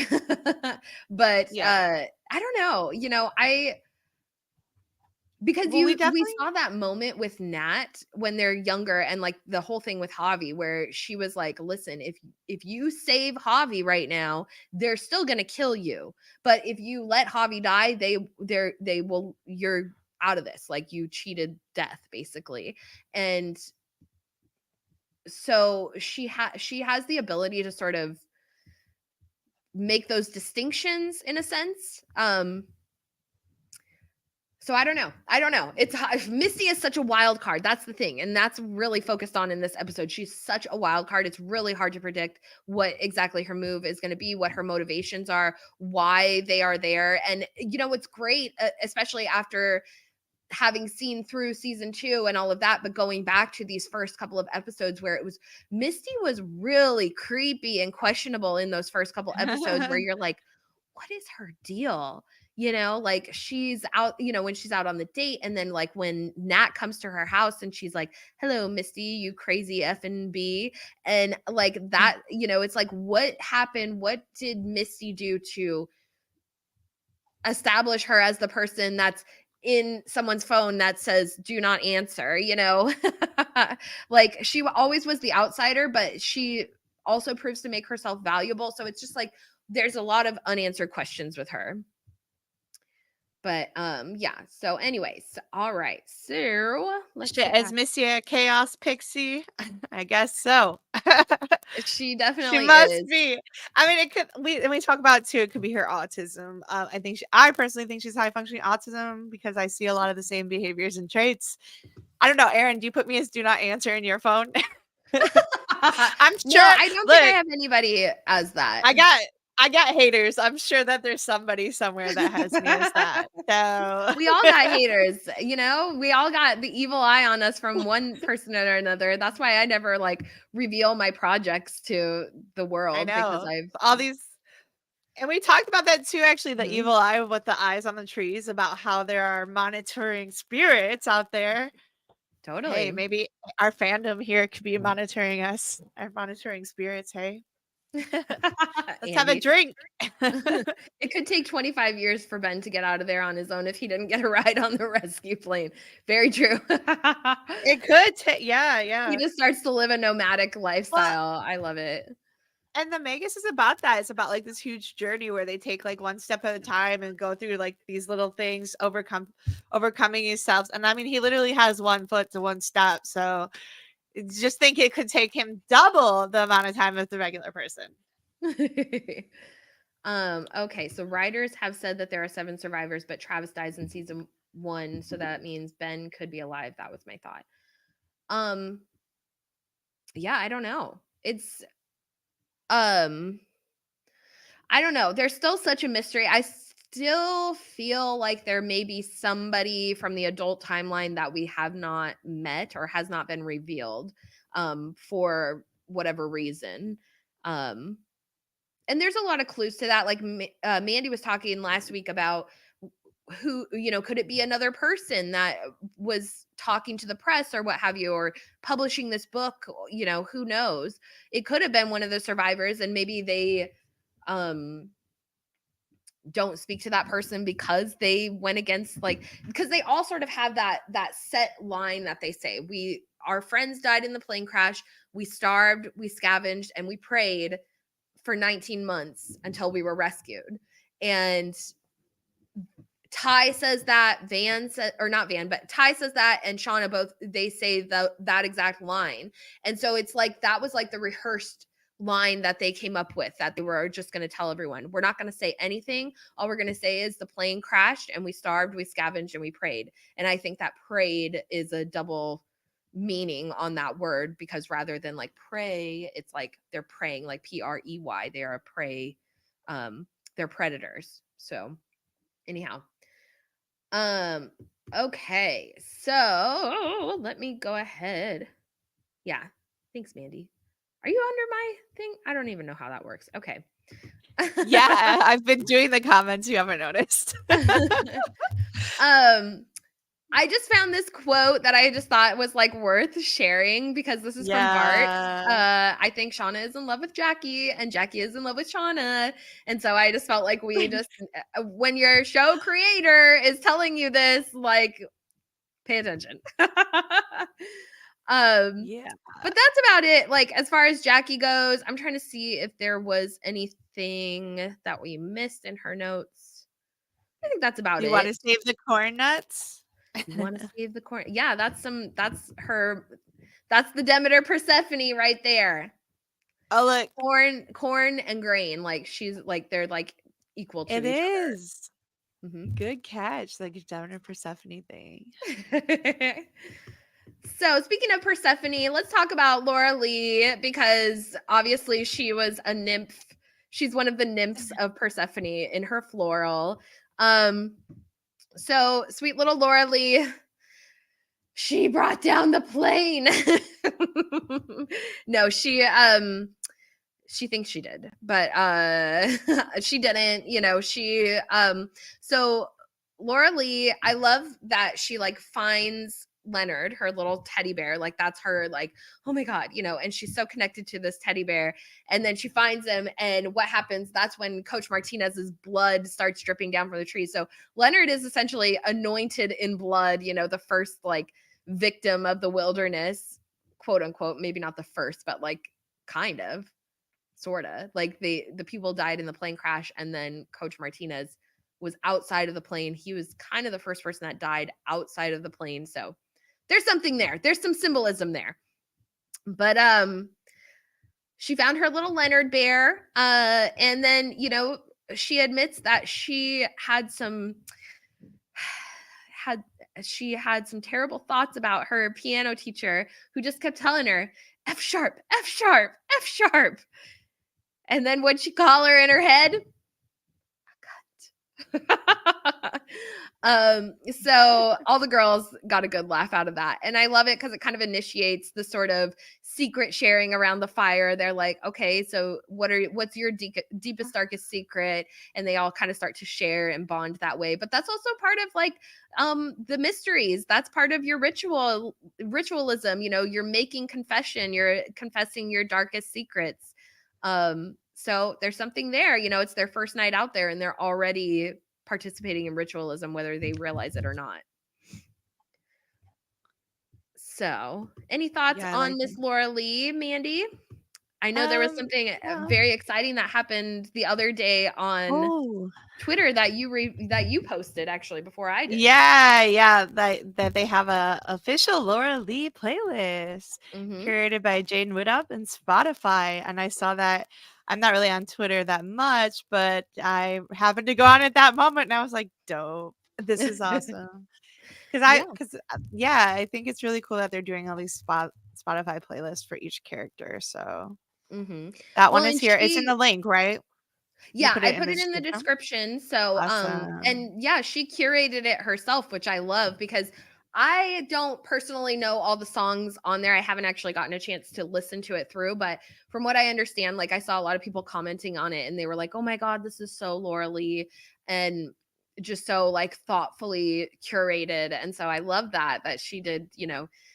But Yeah. I don't know, because Well, we we definitely. saw that moment with Nat when they're younger, and like the whole thing with Javi where she was like, listen, if you save Javi right now, they're still gonna kill you. But if you let Javi die, they will, you're out of this. Like, you cheated death, basically. And so she has the ability to sort of make those distinctions in a sense. So I don't know. It's Misty is such a wild card. That's the thing, and that's really focused on in this episode. She's such a wild card. It's really hard to predict what exactly her move is going to be, what her motivations are, why they are there. And what's great, especially after having seen through season 2 and all of that, but going back to these first couple of episodes where it was, Misty was really creepy and questionable in those first couple episodes where you're like, what is her deal? Like, she's out, when she's out on the date, and then like when Nat comes to her house and she's like, hello, Misty, you crazy effing bee. And like that, it's like, what happened? What did Misty do to establish her as the person that's in someone's phone that says do not answer? Like, she always was the outsider, but she also proves to make herself valuable. So it's just like there's a lot of unanswered questions with her. But yeah, so anyways, all right, so let's Shit, get is back. Missy a chaos pixie? I guess so. She She definitely must is. be. I mean, it could. We talk about it too. It could be her autism. I personally think she's high functioning autism because I see a lot of the same behaviors and traits. I don't know, Aaron. Do you put me as do not answer in your phone? I'm No, sure. I don't think I Look, have anybody as that. I got haters. I'm sure that there's somebody somewhere that has me as that. So We all got haters, we all got the evil eye on us from one person or another. That's why I never like reveal my projects to the I world, because know I've all these. And we talked about that too, actually, the Mhm. evil eye with the eyes on the trees, about how there are monitoring spirits out there. Hey, Totally. maybe our fandom here could be monitoring us, our monitoring spirits. Hey, let's have a Andy. drink. It could take 25 years for Ben to get out of there on his own if he didn't get a ride on the rescue plane. Very true. It could take, yeah, He yeah. just starts to live a nomadic Well, lifestyle. I love it. and the Magus is about that. It's about like this huge journey where they take like one step at a time and go through like these little things, overcoming yourselves. And I mean, he literally has one foot to one step. So Just think it could take him double the amount of time of the regular person. Okay, so writers have said that there are 7 survivors, but Travis dies in season 1, so that means Ben could be alive. That was my thought. Yeah, I don't know. It's I don't know. There's still such a mystery. I still feel like there may be somebody from the adult timeline that we have not met or has not been revealed for whatever reason. And there's a lot of clues to that. Like Mandy was talking last week about who, could it be another person that was talking to the press or what have you, or publishing this book, who knows? It could have been one of the survivors, and maybe they don't speak to that person because they went against, because they all sort of have that set line that they say. Our friends died in the plane crash, we starved, we scavenged, and we prayed for 19 months until we were rescued. And Ty says that, Ty says that, and Shauna both, they say that exact line. And so it's like that was like the rehearsed line that they came up with, that they were just going to tell everyone, we're not going to say anything. All we're going to say is the plane crashed and we starved, we scavenged, and we prayed. And I think that prayed is a double meaning on that word, because rather than like pray, it's like they're praying, like Prey. They are a prey. They're predators. So anyhow. Okay, so let me go ahead. Yeah, thanks, Mandy. Are you under my thing? I don't even know how that works. Okay. Yeah, I've been doing the comments. You haven't noticed. I just found this quote that I just thought was like worth sharing, because this is from Bart. I think Shauna is in love with Jackie and Jackie is in love with Shauna. And so I just felt like we just, when your show creator is telling you this, like, pay attention. Yeah. But that's about it. Like, as far as Jackie goes, I'm trying to see if there was anything that we missed in her notes. I think that's about You it. want to save the corn nuts? You want to save the corn? Yeah, that's the Demeter Persephone right there. Oh, look. Corn and grain. Like, she's like, they're like equal to It each is. other. Mm-hmm. Good catch. Like a Demeter Persephone thing. So, speaking of Persephone, let's talk about Laura Lee, because obviously she was a nymph. She's one of the nymphs of Persephone in her floral. So sweet little Laura Lee, she brought down the plane. No, she thinks she did, but she didn't. So Laura Lee, I love that she like finds Leonard, her little teddy bear. Like, that's her, like, oh my God, and she's so connected to this teddy bear. And then she finds him, and what happens? That's when Coach Martinez's blood starts dripping down from the tree. So Leonard is essentially anointed in blood, the first like victim of the wilderness, quote unquote. Maybe not the first, but like kind of, sort of. Like, the people died in the plane crash, and then Coach Martinez was outside of the plane. He was kind of the first person that died outside of the plane. So there's something there. There's some symbolism there. But she found her little Leonard bear, and then she admits that she had some terrible thoughts about her piano teacher, who just kept telling her F sharp, F sharp, F sharp. And then what'd she call her in her head? A cut. So all the girls got a good laugh out of that. And I love it because it kind of initiates the sort of secret sharing around the fire. They're like, okay, so what's your deepest, darkest secret? And they all kind of start to share and bond that way. But that's also part of like the mysteries. That's part of your ritualism. You're making confession, you're confessing your darkest secrets. So there's something there. It's their first night out there, and they're already participating in ritualism, whether they realize it or not. So, any thoughts on Miss Laura Lee, Mandy? I know there was Um, something yeah. very exciting that happened the other day on Oh. Twitter that you posted actually before I did. Yeah, that they have a official Laura Lee playlist Mhm. curated by Jane Woodop and Spotify, and I saw that. I'm not really on Twitter that much, but I happened to go on at that moment, and I was like, "Dope! This is awesome." Yeah. Yeah, I think it's really cool that they're doing all these Spotify playlists for each character. So Mhm. that Well, one is and here. It's in the she link, right? You yeah, put I it in put the it in the description. description. So, Awesome. and yeah, she curated it herself, which I love because I don't personally know all the songs on there. I haven't actually gotten a chance to listen to it through, but from what I understand, like I saw a lot of people commenting on it and they were like, "Oh my god, this is so Laura Lee," and just so like thoughtfully curated. And so I love that she did,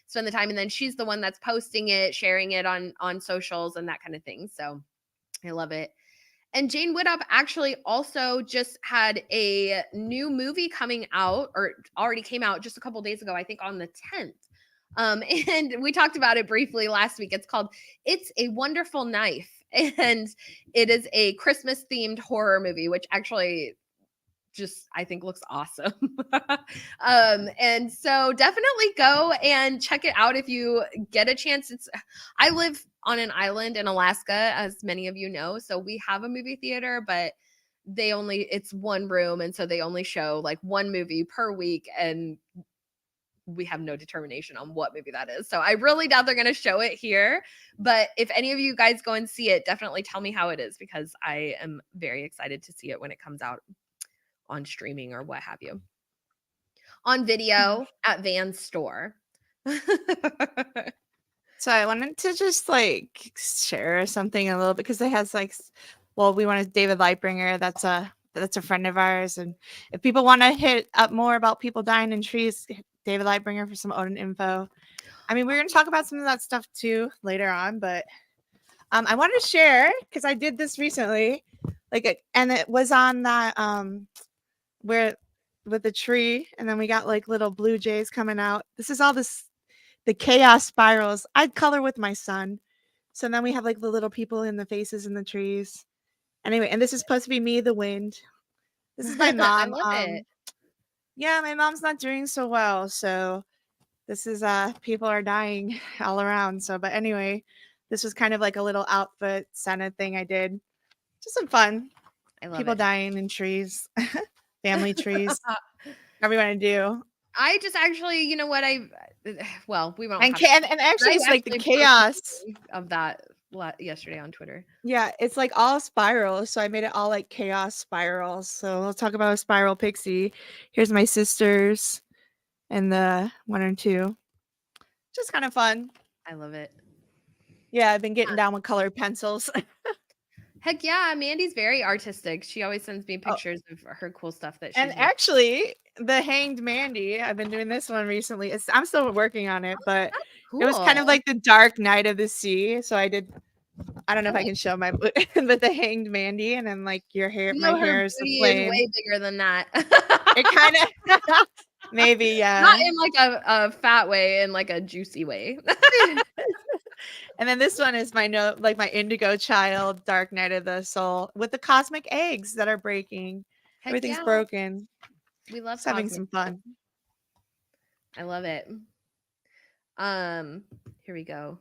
spend the time, and then she's the one that's posting it, sharing it on socials and that kind of thing. So, I love it. And Jane Widdop actually also just had a new movie coming out, or already came out just a couple days ago, I think on the 10th. And we talked about it briefly last week. It's called It's a Wonderful Knife. And it is a Christmas themed horror movie, which actually just I think looks awesome. And so definitely go and check it out if you get a chance. I live on an island in Alaska, as many of you know, so we have a movie theater, but it's one room, and so they only show like one movie per week, and we have no determination on what movie that is. So I really doubt they're going to show it here. But if any of you guys go and see it, definitely tell me how it is because I am very excited to see it when it comes out on streaming or what have you. On video at Van's store. So I wanted to just like share something a little bit because it has like, well, we wanted David Lightbringer. That's a friend of ours, and if people want to hit up more about people dying in trees, David Lightbringer for some Odin info. I mean, we're gonna talk about some of that stuff too later on, but I wanted to share because I did this recently, and it was on that where with the tree, and then we got like little blue jays coming out. This is all the chaos spirals. I'd color with my son. So then we have like the little people in the faces in the trees. Anyway, and this is supposed to be me, the wind. This is my I mom. love it. Yeah, my mom's not doing so well. So this is people are dying all around. So but anyway, this was kind of like a little outfit Santa thing I did. Just some fun. I love People it. dying in trees. Family trees. Whatever you want to do. I just actually, you know what? Well, we won't And have to. and actually I it's like the actually posted chaos. of that yesterday on Twitter. Yeah, it's like all spirals, so I made it all like chaos spirals. So we'll talk about a spiral pixie. Here's my sisters and the 1 and 2. Just kind of fun. I love it. Yeah, I've been getting down with colored pencils. Heck yeah, Mandy's very artistic. She always sends me Oh, pictures of her cool stuff that and she's working. actually, the Hanged Mandy, I've been doing this one recently. I'm still working on it, but it was kind of Cool. like the dark night of the sea. So I don't know I if I like can show my but the Hanged Mandy, and then like you my know her hair is the booty is flame. way bigger than that. It kind of maybe, Not yeah. in like a fat way, in like a juicy way. And then this one is my note, like my indigo child, dark night of the soul, with the cosmic eggs that are breaking. Heck Everything's yeah. broken. We love Just having cosmic. some fun. I love it. Here we go.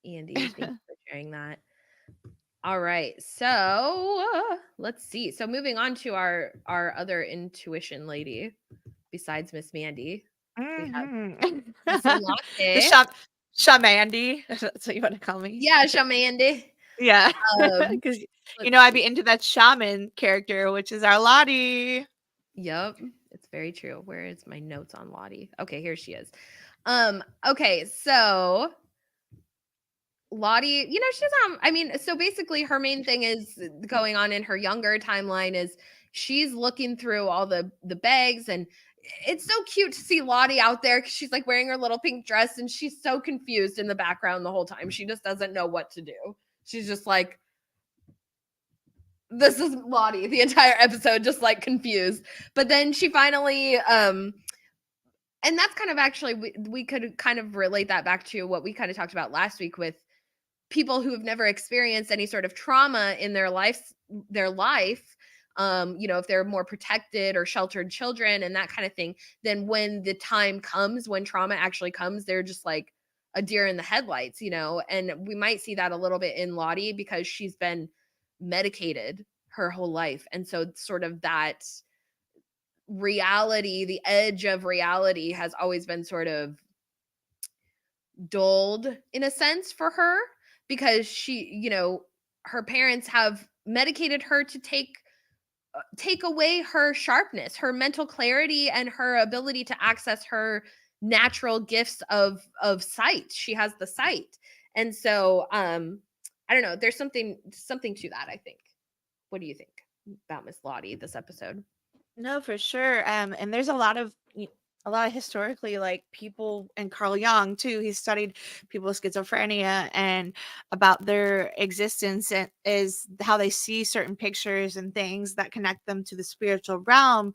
Andy, thank you for sharing that. All right. So let's see. So moving on to our other intuition lady besides Miss Mandy. We have Mhm. Miss The Elane. shamandy. That's what you want to call me. Yeah, Shamandy. Yeah. Um, Because let's I'd see. be into that shaman character, which is our Lottie. Yep, it's very true. Where is my notes on Lottie? Okay, here she is. Okay, so Lottie, she's I mean, so basically her main thing is going on in her younger timeline is she's looking through all the bags, and it's so cute to see Lottie out there because she's like wearing her little pink dress and she's so confused in the background the whole time. She just doesn't know what to do. She's just like, this is Lottie the entire episode, just like confused. But then she finally and that's kind of actually we could kind of relate that back to what we kind of talked about last week with people who have never experienced any sort of trauma in their life, if they're more protected or sheltered children and that kind of thing, then when the time comes, when trauma actually comes, they're just like a deer in the headlights, and we might see that a little bit in Lottie because she's been medicated her whole life. And so sort of that reality, the edge of reality has always been sort of dulled in a sense for her because her parents have medicated her to take away her sharpness, her mental clarity, and her ability to access her natural gifts of sight. She has the sight. And so I don't know, there's something to that, I think. What do you think about Miss Lottie this episode? No, for sure. And there's a lot of historically like people, and Carl Jung too. He studied people with schizophrenia and about their existence, and is how they see certain pictures and things that connect them to the spiritual realm.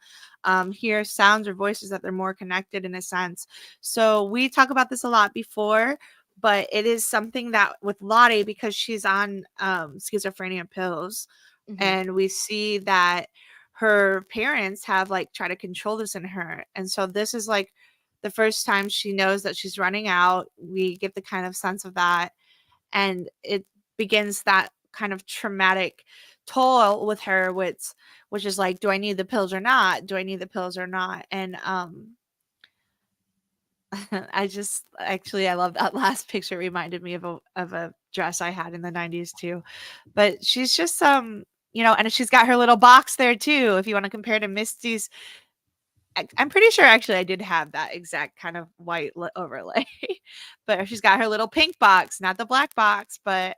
Hear sounds or voices that they're more connected in a sense. So we talk about this a lot before, but it is something that with Lottie, because she's on schizophrenia pills, Mm-hmm. and we see that her parents have like tried to control this in her. And so this is like the first time she knows that she's running out. We get the kind of sense of that. And it begins that kind of traumatic toll with her, which is like, do I need the pills or not? Do I need the pills or not? And I love that last picture. It reminded me of a dress I had in the 90s too. But she's just and she's got her little box there too. If you want to compare to Misty's, I'm pretty sure actually I did have that exact kind of white overlay. But she's got her little pink box, not the black box, but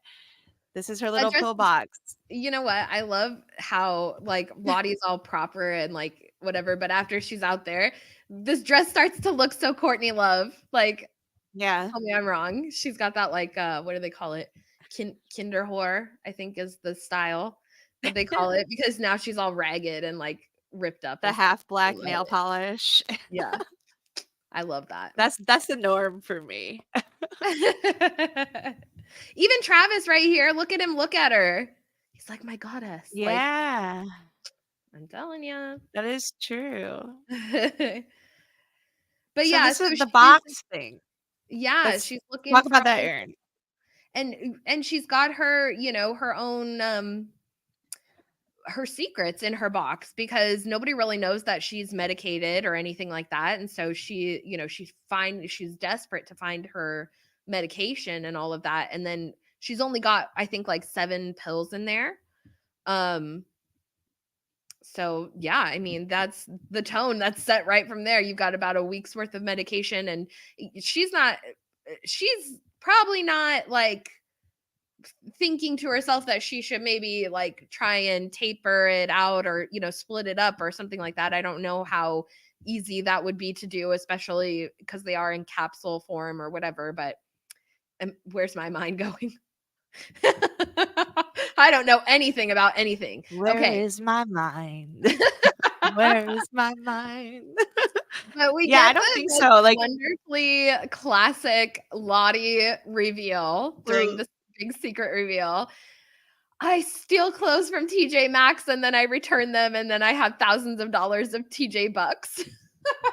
this is her That little dress, pill box. you know what? I love how like Lottie's all proper and like whatever, but after she's out there, this dress starts to look so Courtney Love. Like, Yeah, tell me I'm wrong. She's got that like what do they call it? Kinder whore, I think is the style that they call it, because now she's all ragged and like ripped up the and stuff. half I black love nail it. polish. Yeah, I love that. That's the norm for me. Even Travis right here, look at him, look at her. He's like my goddess. Like, Yeah, I'm telling you. that is true. But So yeah, this so is the she's box thing. yeah, Let's she's looking talk for about that, all of Aaron. and she's got her, her own her secrets in her box because nobody really knows that she's medicated or anything like that. And so she, she's desperate to find her medication and all of that. And then she's only got, I think, like 7 pills in there. Um, so yeah, I mean, that's the tone that's set right from there. You've got about a week's worth of medication, and she's probably not like thinking to herself that she should maybe like try and taper it out or split it up or something like that. I don't know how easy that would be to do, especially because they are in capsule form or whatever. But where's my mind going? I don't know anything about anything. Where Okay. is my mind? Where is my mind? But we Yeah, I get don't think the so. Like, wonderfully classic Lottie reveal during ugh, this big secret reveal. I steal clothes from TJ Maxx and then I return them, and then I have thousands of dollars of TJ bucks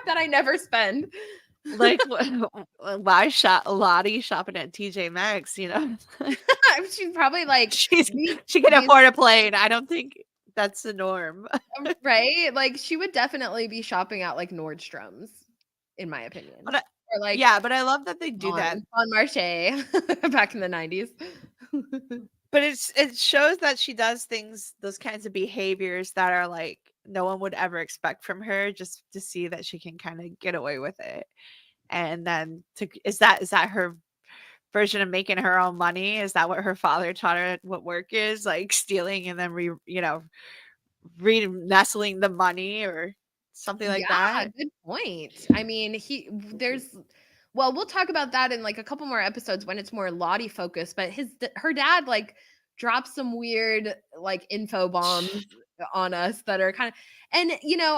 that I never spend. like why shop Lottie shopping at TJ Maxx? She's probably like She's these she can these afford a plane. I don't think that's the norm. right? Like she would definitely be shopping at like Nordstrom's, in my But opinion. I, Or like yeah, but I love that they do that. Bon Marché back in the 90s. But it shows that she does things, those kinds of behaviors that are like no one would ever expect from her, just to see that she can kind of get away with it. And then is that her version of making her own money? Is that what her father taught her what work is? Like stealing and then nestling the money or something like Yeah, that? good point. I mean, we'll talk about that in like a couple more episodes when it's more Lottie focused, but her dad like drops some weird like info bombs on us that are kind of, and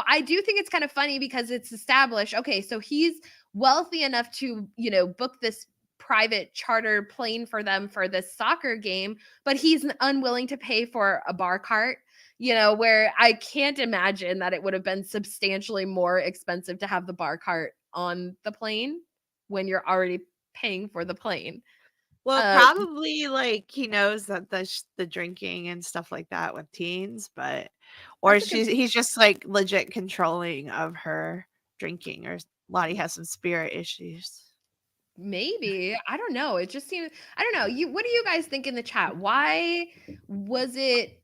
I do think it's kind of funny because it's established, okay, so he's wealthy enough to, book this private charter plane for them for this soccer game, but he's unwilling to pay for a bar cart, where I can't imagine that it would have been substantially more expensive to have the bar cart on the plane when you're already paying for the plane. Well, Uh, probably, like, he knows that the drinking and stuff like that with teens, but or that's a good he's just, like, legit controlling of her drinking, or Lottie has some spirit issues. Maybe. I don't know. It just seems I don't know. What do you guys think in the chat? Why was it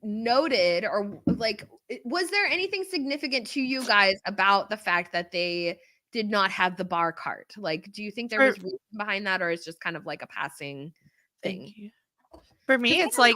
noted, or like was there anything significant to you guys about the fact that they did not have the bar cart? Like, do you think there For was reason behind that, or it's just kind of like a passing thing? Thank you. For me, Because I it's don't like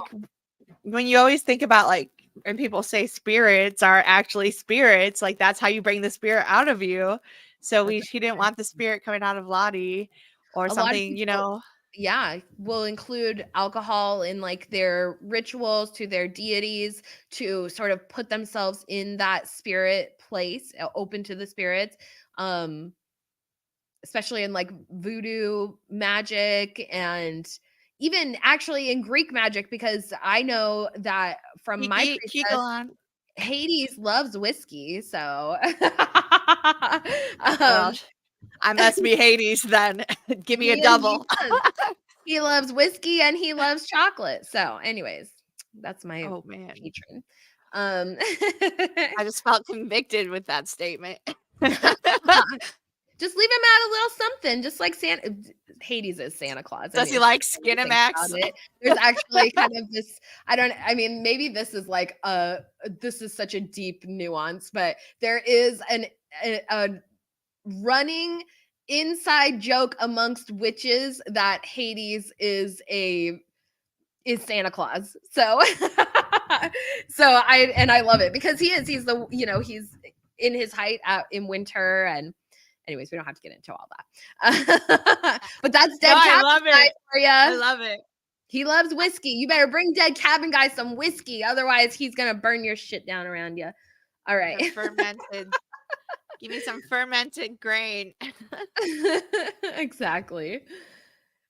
when you always think about, like, when people say spirits are actually spirits, like, that's how you bring the spirit out of you. So know. he didn't want the spirit coming out of Lottie or A lot of something, you people, know? yeah, will include alcohol in like their rituals to their deities to sort of put themselves in that spirit place, open to the spirits. Um, Especially in like voodoo magic and even actually in Greek magic, because I know that from my Kiki priestess, on. Hades loves whiskey. So, Well, um, I must be Hades then. Give me a he double. does. He loves whiskey and he loves chocolate. So, anyways, that's my Oh, man. patron. Um, I just felt convicted with that statement. just leave him out a little something, just like Santa. Hades is Santa Claus. I Does he mean, like when you think about Skinamax? it, there's actually kind of this. I mean, maybe this is like this is such a deep nuance, but there is a running inside joke amongst witches that Hades is Santa Claus. So I love it because he's the he's in his height out in winter. And anyways, we don't have to get into all that. But that's No, Dead I Cabin love Guy it. for I you. love it. He loves whiskey. You better bring Dead Cabin Guy some whiskey, otherwise he's gonna burn your shit down around you. All right. The fermented. Give me some fermented grain. Exactly.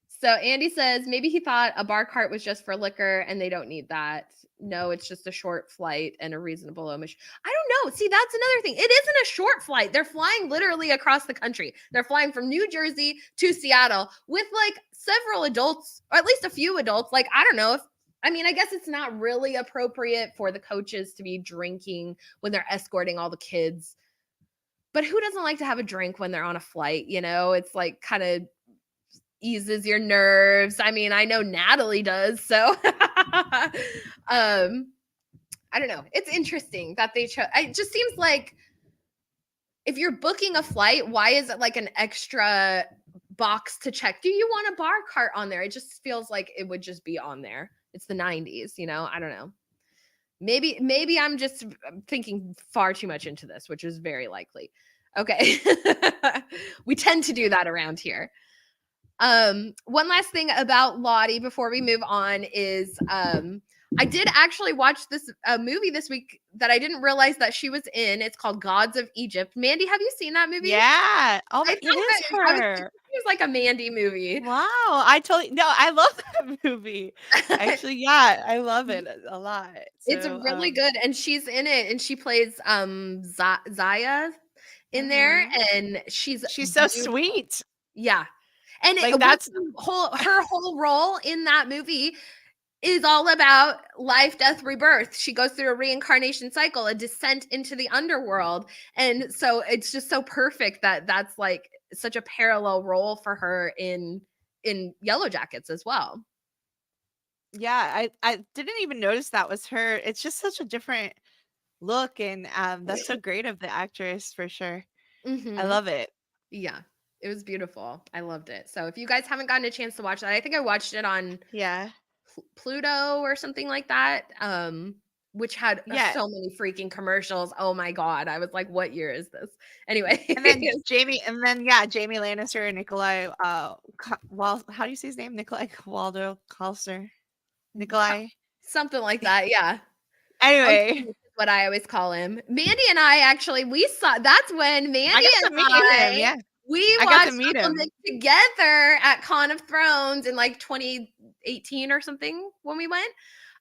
So Andy says maybe he thought a bar cart was just for liquor and they don't need that. No, it's just a short flight and a reasonable omission. I don't know. See, that's another thing. It isn't a short flight. They're flying literally across the country. They're flying from New Jersey to Seattle with like several adults, or at least a few adults. Like, I don't know if I guess it's not really appropriate for the coaches to be drinking when they're escorting all the kids. But who doesn't like to have a drink when they're on a flight? It's like kind of eases your nerves. I mean, I know Natalie does. So, I don't know. It's interesting that they chose. It just seems like if you're booking a flight, why is it like an extra box to check? Do you want a bar cart on there? It just feels like it would just be on there. It's the 90s, I don't know. Maybe I'm just thinking far too much into this, which is very likely. Okay. We tend to do that around here. One last thing about Lottie before we move on is I did actually watch this movie this week that I didn't realize that she was in. It's called Gods of Egypt. Mandy, have you seen that movie? Yeah. Oh, I it thought is I was thinking her. it was like a Mandy movie. Wow. I love that movie. Actually, yeah, I love it a lot. It's So, really good, and she's in it, and she plays Zaya in there, mhm. and she's She's so beautiful. sweet. Yeah. And Like, what's that's her whole role in that movie is all about life, death, rebirth. She goes through a reincarnation cycle, a descent into the underworld. And so it's just so perfect that that's like such a parallel role for her in Yellowjackets as well. yeah, I didn't even notice that was her. It's just such a different look, and, that's so great of the actress for sure. I Mhm. love it. Yeah. It was beautiful. I loved it. So if you guys haven't gotten a chance to watch that, I think I watched it on Yeah. Pluto or something like that, which had Yeah, so many freaking commercials. Oh my god, I was like, "What year is this?" Anyway, yeah, Jamie Lannister and Nikolai, how do you say his name? Nikolai Waldo Calcer? Nikolai? something like that. Yeah, Anyway, Ocean is what I always call him. Mandy and I actually we saw. That's when I Mandy got and to meet him, I yeah. We I got to watched meet all of him. it together at Con of Thrones in like 2018 or something when we went.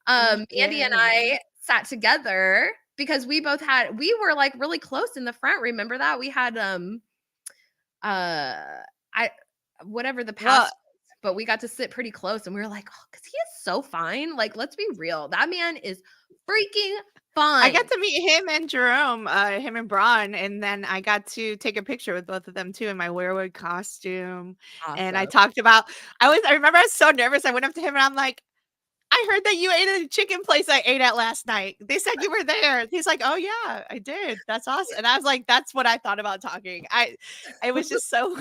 Andy and Yeah. I sat together because we were like really close in the front. Remember that? We had I whatever the Well, past, but we got to sit pretty close and we were like, oh, because he is so fine. Like, let's be real. That man is freaking I got fine. to meet him and Jerome, him and Braun, and then I got to take a picture with both of them too in my werewood costume. And I Awesome. talked about I remember I was so nervous. I went up to him and I'm like, I heard that you ate at a chicken place I ate at last night. They said you were there. He's like, oh yeah, I did. That's awesome. And I was like, that's what I thought about talking. I was just so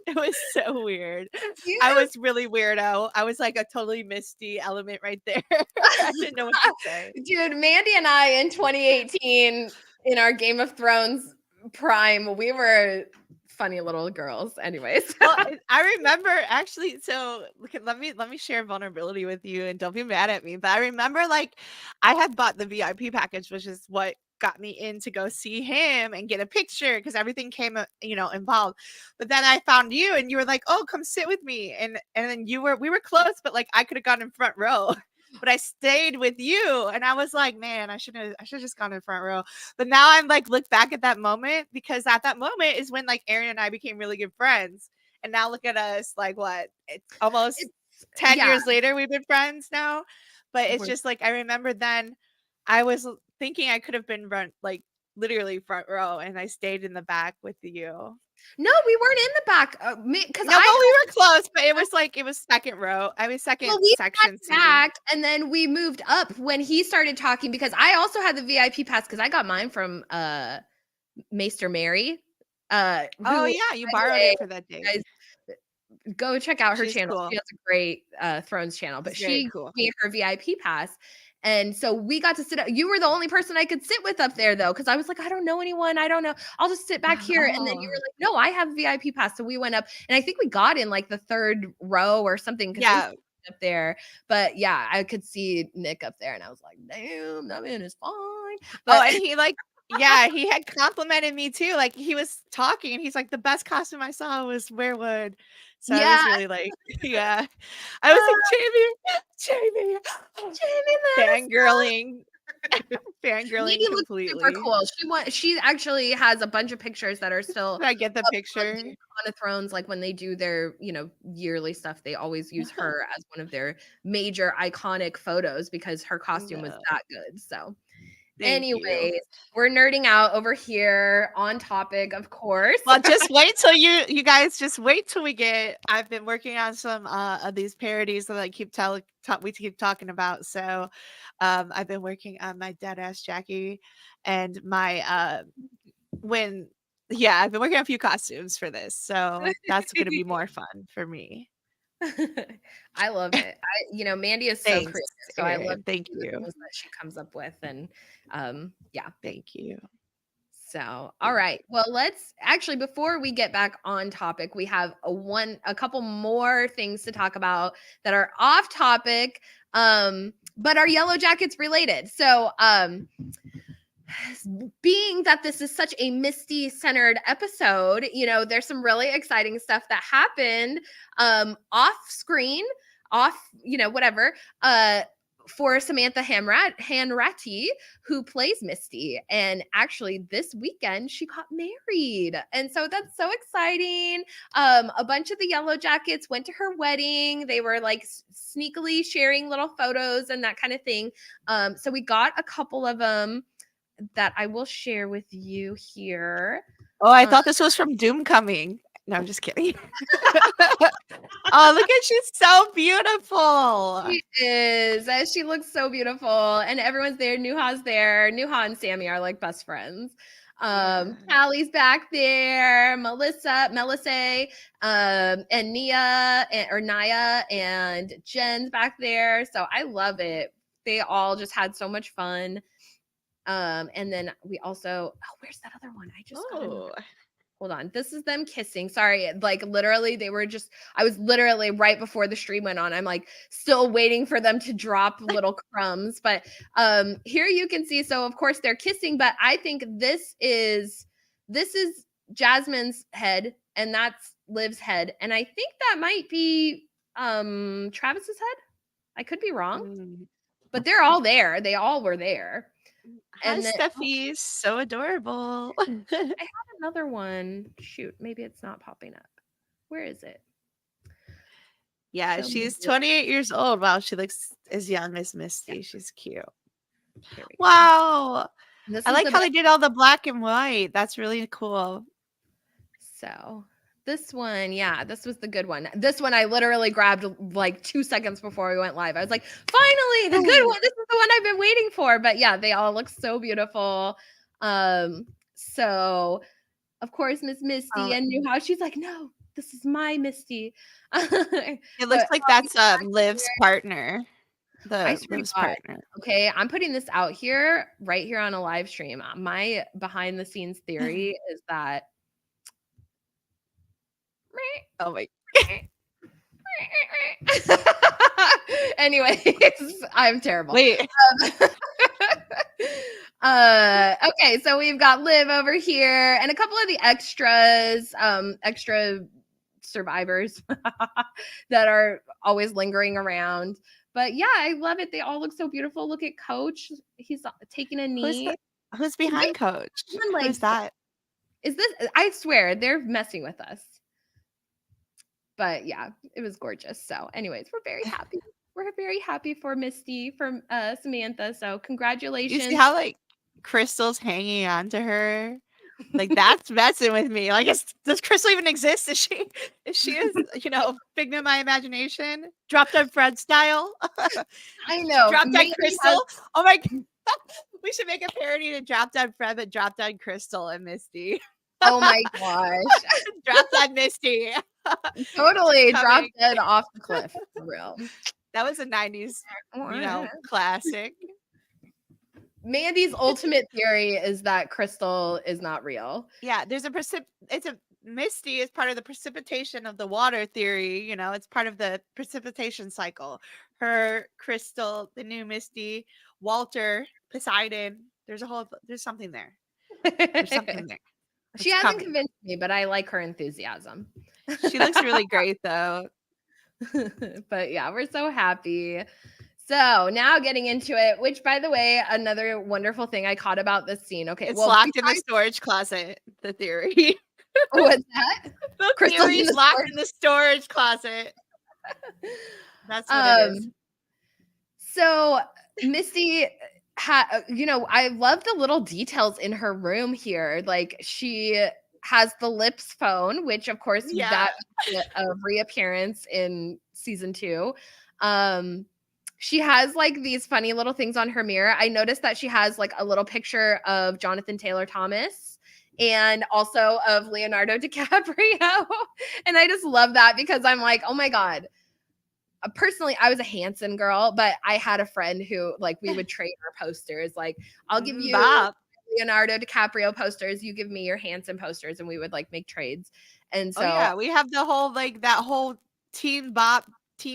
it was so weird. I Yes. was really weirdo. I was like a totally misty element right there. I didn't know what to say. Dude, Mandy and I in 2018 in our Game of Thrones prime, we were funny little girls. Anyways. Well, I remember actually. So let me share vulnerability with you, and don't be mad at me. But I remember, like, I had bought the VIP package, which is what got me in to go see him and get a picture because everything came, involved. But then I found you, and you were like, "Oh, come sit with me," and then we were close, but like I could have gone in front row. But I stayed with you, and I was like, man, I should have just gone in front row. But now I'm like, look back at that moment because at that moment is when like Aaron and I became really good friends. And now look at us, like what? It's almost It's 10 yeah. years later, we've been friends now. But it's we're- just like I remember then I was thinking I could have been like literally front row, and I stayed in the back with you. No, we weren't in the back because No, but we were close, but it was second row. I mean, second well, we section sat seating. back and then we moved up when he started talking because I also had the VIP pass because I got mine from Maester Mary. Oh Who, yeah, you by the borrowed way, it for that day. guys, go check out her She's channel. cool. She has a great Thrones channel, but She's very she cool. gave me her VIP pass. And so we got to sit up. You were the only person I could sit with up there though, because I was like, I don't know anyone. I don't know. I'll just sit back here. And then you Oh. were like, no, I have VIP pass. So we went up and I think we got in like the third row or something because Yeah. up there. But yeah, I could see Nick up there and I was like, damn, that man is fine. But And he like yeah, he had complimented me too. Like he was talking and he's like, the best costume I saw was werewood. So I yeah, was really like, yeah. I was like, Jamie, Jamie, fangirling, Nene fangirling looks super completely. cool. She actually has a bunch of pictures that are still Did I get the up on picture? the Con of Thrones. Like when they do their, yearly stuff, they always use her as one of their major iconic photos because her costume was No, that good. So thank you. anyways, we're nerding out over here on topic, of course. Well, just wait till you guys just wait till we get. I've been working on some of these parodies that I we keep talking about. So, I've been working on my dead ass Jackie and my when yeah, I've been working on a few costumes for this. So that's going to be more fun for me. I love it. Mandy is so Thanks, creative, so I love Erin. Thank the you. things that she comes up with, and yeah. Thank you. So, all right. Well, let's actually before we get back on topic, we have a couple more things to talk about that are off topic, but are Yellowjackets related. So, being that this is such a Misty centered episode, there's some really exciting stuff that happened off screen, whatever, for Samantha Hanratty, who plays Misty. And actually this weekend she got married. And so that's so exciting. A bunch of the Yellowjackets went to her wedding. They were like sneakily sharing little photos and that kind of thing. So we got a couple of them that I will share with you here. Oh, I thought this was from Doom Coming. No, I'm just kidding. Oh, look at she's so beautiful. She is. She looks so beautiful. And everyone's there. Nuha's there. Nuha and Sammy are like best friends. Callie's back there. Melissa, and Naya and Jen's back there. So I love it. They all just had so much fun. And then we also, where's that other one? I just hold on. This is them kissing. Sorry. Like literally I was literally right before the stream went on. I'm like still waiting for them to drop little crumbs. But here you can see, so of course they're kissing, but I think this is Jasmine's head, and that's Liv's head, and I think that might be Travis's head. I could be wrong, Mm. but they're all there. They all were there. Hi, And then Steffi. So adorable. I have another one. Shoot, maybe it's not popping up. Where is it? Yeah, Show me she's Liv. 28 years old. Wow, she looks as young as Yeah, Misty. She's cute. here we go. Wow. This I is like the how best. they did all the black and white. That's really cool. So this one, yeah, this was the good one. This one I literally grabbed like 2 seconds before we went live. I was like, finally, the good one. This is the one I've been waiting for. But yeah, they all look so beautiful. So of course, Miss Misty Oh, and Newhouse, she's like, no, this is my Misty. it looks But like that's Liv's partner. I The swear to Liv's God. partner. Okay, I'm putting this out here right here on a live stream. My behind the scenes theory is that Oh my. anyways, I'm terrible. Wait. Okay, so we've got Liv over here and a couple of the extras, extra survivors that are always lingering around. But yeah, I love it. They all look so beautiful. Look at Coach. He's taking a knee. Who's behind Coach? Who's that? Is this? I swear they're messing with us. But yeah, it was gorgeous. So, anyways, we're very happy. We're very happy for Misty, for Samantha. So, congratulations. You see how like Crystal's hanging on to her? Like that's messing with me. Like, does Crystal even exist? Is she figment of my imagination? Drop Dead Fred style. I know. Drop Dead Crystal. Oh my God. We should make a parody to Drop Dead Fred, but Drop Dead Crystal and Misty. Oh my gosh. Drop Dead Misty. Totally drop dead off the cliff. For real. That was a 90s, classic. Mandy's ultimate theory is that Crystal is not real. Yeah, there's Misty is part of the precipitation of the water theory. It's part of the precipitation cycle. Her, Crystal, the new Misty, Walter, Poseidon. There's something there. There's something there. She hasn't convinced me, but I like her enthusiasm. She looks really great though. But yeah, we're so happy. So now getting into it, which by the way, another wonderful thing I caught about this scene. Okay, it's locked in the storage closet. The theory. What's that? The theory's locked in the storage closet. That's what it is. So Misty I love the little details in her room here. Like she has the Lips phone, which of course that a reappearance in season 2. She has like these funny little things on her mirror. I noticed that she has like a little picture of Jonathan Taylor Thomas and also of Leonardo DiCaprio. And I just love that because I'm like, oh my God. Personally, I was a Hanson girl, but I had a friend who like we would trade our posters. Like, I'll give you Leonardo DiCaprio posters, you give me your Hanson posters, and we would like make trades. And so we have the whole like that whole Teen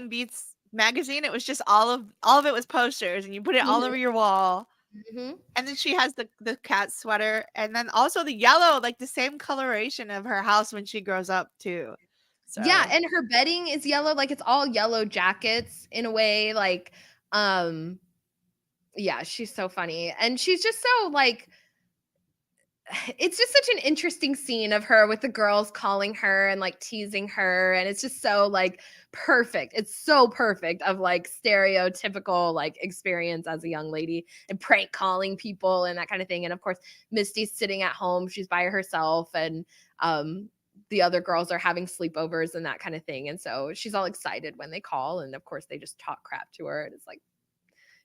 Beats magazine. It was just all of it was posters, and you put it all over your wall. Mm-hmm. And then she has the cat sweater, and then also the yellow, like the same coloration of her house when she grows up too. So. Yeah, and her bedding is yellow, like it's all Yellowjackets in a way. Like, yeah, she's so funny, and she's just so like. It's just such an interesting scene of her with the girls calling her and like teasing her, and it's just so like perfect. It's so perfect of like stereotypical like experience as a young lady and prank calling people and that kind of thing. And of course, Misty's sitting at home; she's by herself, and the other girls are having sleepovers and that kind of thing. And so she's all excited when they call. And of course, they just talk crap to her. And it's like,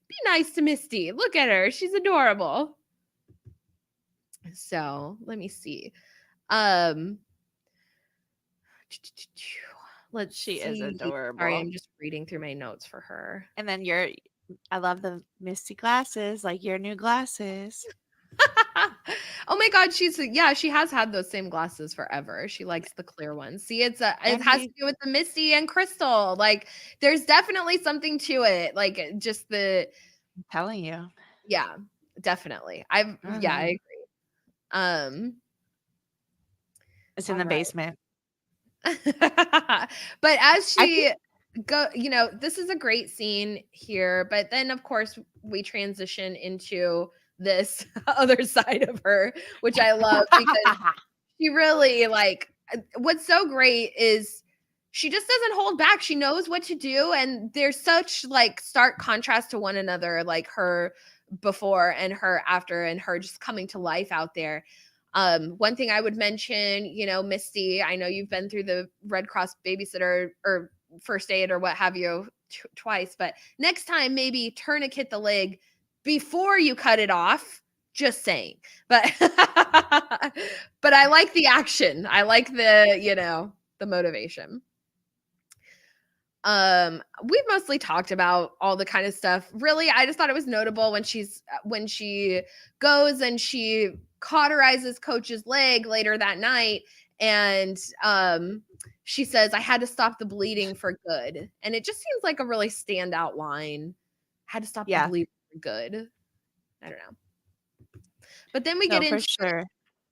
be nice to Misty. Look at her. She's adorable. So let me see. She is adorable. Sorry, I'm just reading through my notes for her. And then I love the Misty glasses, like your new glasses. Oh my God, she has had those same glasses forever. She likes the clear ones. See, it has to do with the Misty and Crystal. Like, there's definitely something to it. Like, just I'm telling you. Yeah, definitely. I agree. It's in All the right. basement. But as I think she this is a great scene here, but then of course we transition into this other side of her, which I love because she really what's so great is she just doesn't hold back. She knows what to do, and there's such stark contrast to one another, like her before and her after, and her just coming to life out there. One thing I would mention, Misty, I know you've been through the Red Cross babysitter or first aid or what have you twice, but next time maybe tourniquet the leg before you cut it off. Just saying. But but I like the action. I like the motivation. We've mostly talked about all the kind of stuff. Really, I just thought it was notable when she goes and she cauterizes Coach's leg later that night, and she says, "I had to stop the bleeding for good." And it just seems like a really standout line. Had to stop the bleeding for good. I don't know. But then we get for into sure.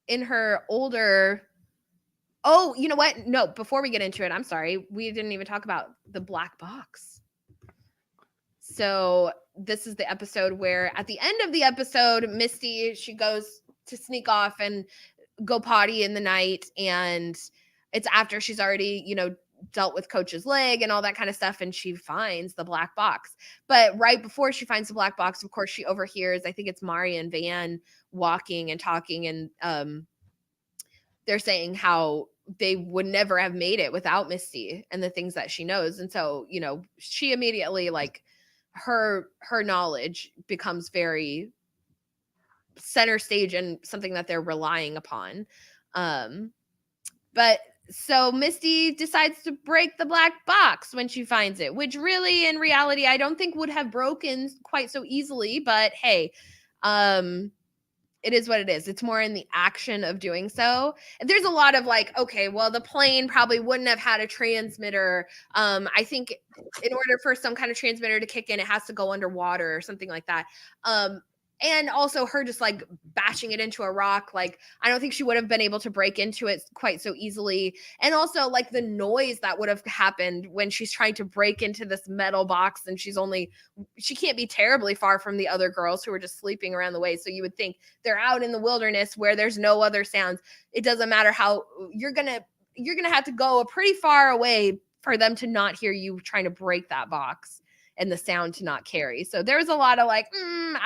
in her older. Oh, you know what? No, before we get into it, I'm sorry. We didn't even talk about the black box. So this is the episode where at the end of the episode, Misty, she goes to sneak off and go potty in the night. And it's after she's already, dealt with Coach's leg and all that kind of stuff. And she finds the black box. But right before she finds the black box, of course, she overhears, I think it's Mari and Van walking and talking. And they're saying how they would never have made it without Misty and the things that she knows. And so, she immediately her knowledge becomes very center stage and something that they're relying upon. But so Misty decides to break the black box when she finds it, which really in reality, I don't think would have broken quite so easily, but hey, it is what it is. It's more in the action of doing so. There's a lot of okay, well, the plane probably wouldn't have had a transmitter. I think in order for some kind of transmitter to kick in, it has to go underwater or something like that. And also her just bashing it into a rock. I don't think she would have been able to break into it quite so easily. And also the noise that would have happened when she's trying to break into this metal box, and she can't be terribly far from the other girls who are just sleeping around the way. So you would think they're out in the wilderness where there's no other sounds. It doesn't matter how you're going to have to go a pretty far away for them to not hear you trying to break that box and the sound to not carry. So there's a lot of I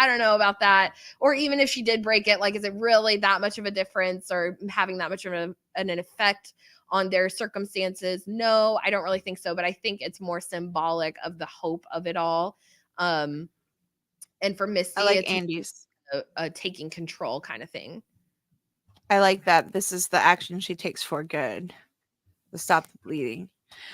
don't know about that. Or even if she did break it, is it really that much of a difference or having that much of an effect on their circumstances? No, I don't really think so. But I think it's more symbolic of the hope of it all. And for Misty, it's Andy's a taking control kind of thing. I like that this is the action she takes for good to stop the bleeding.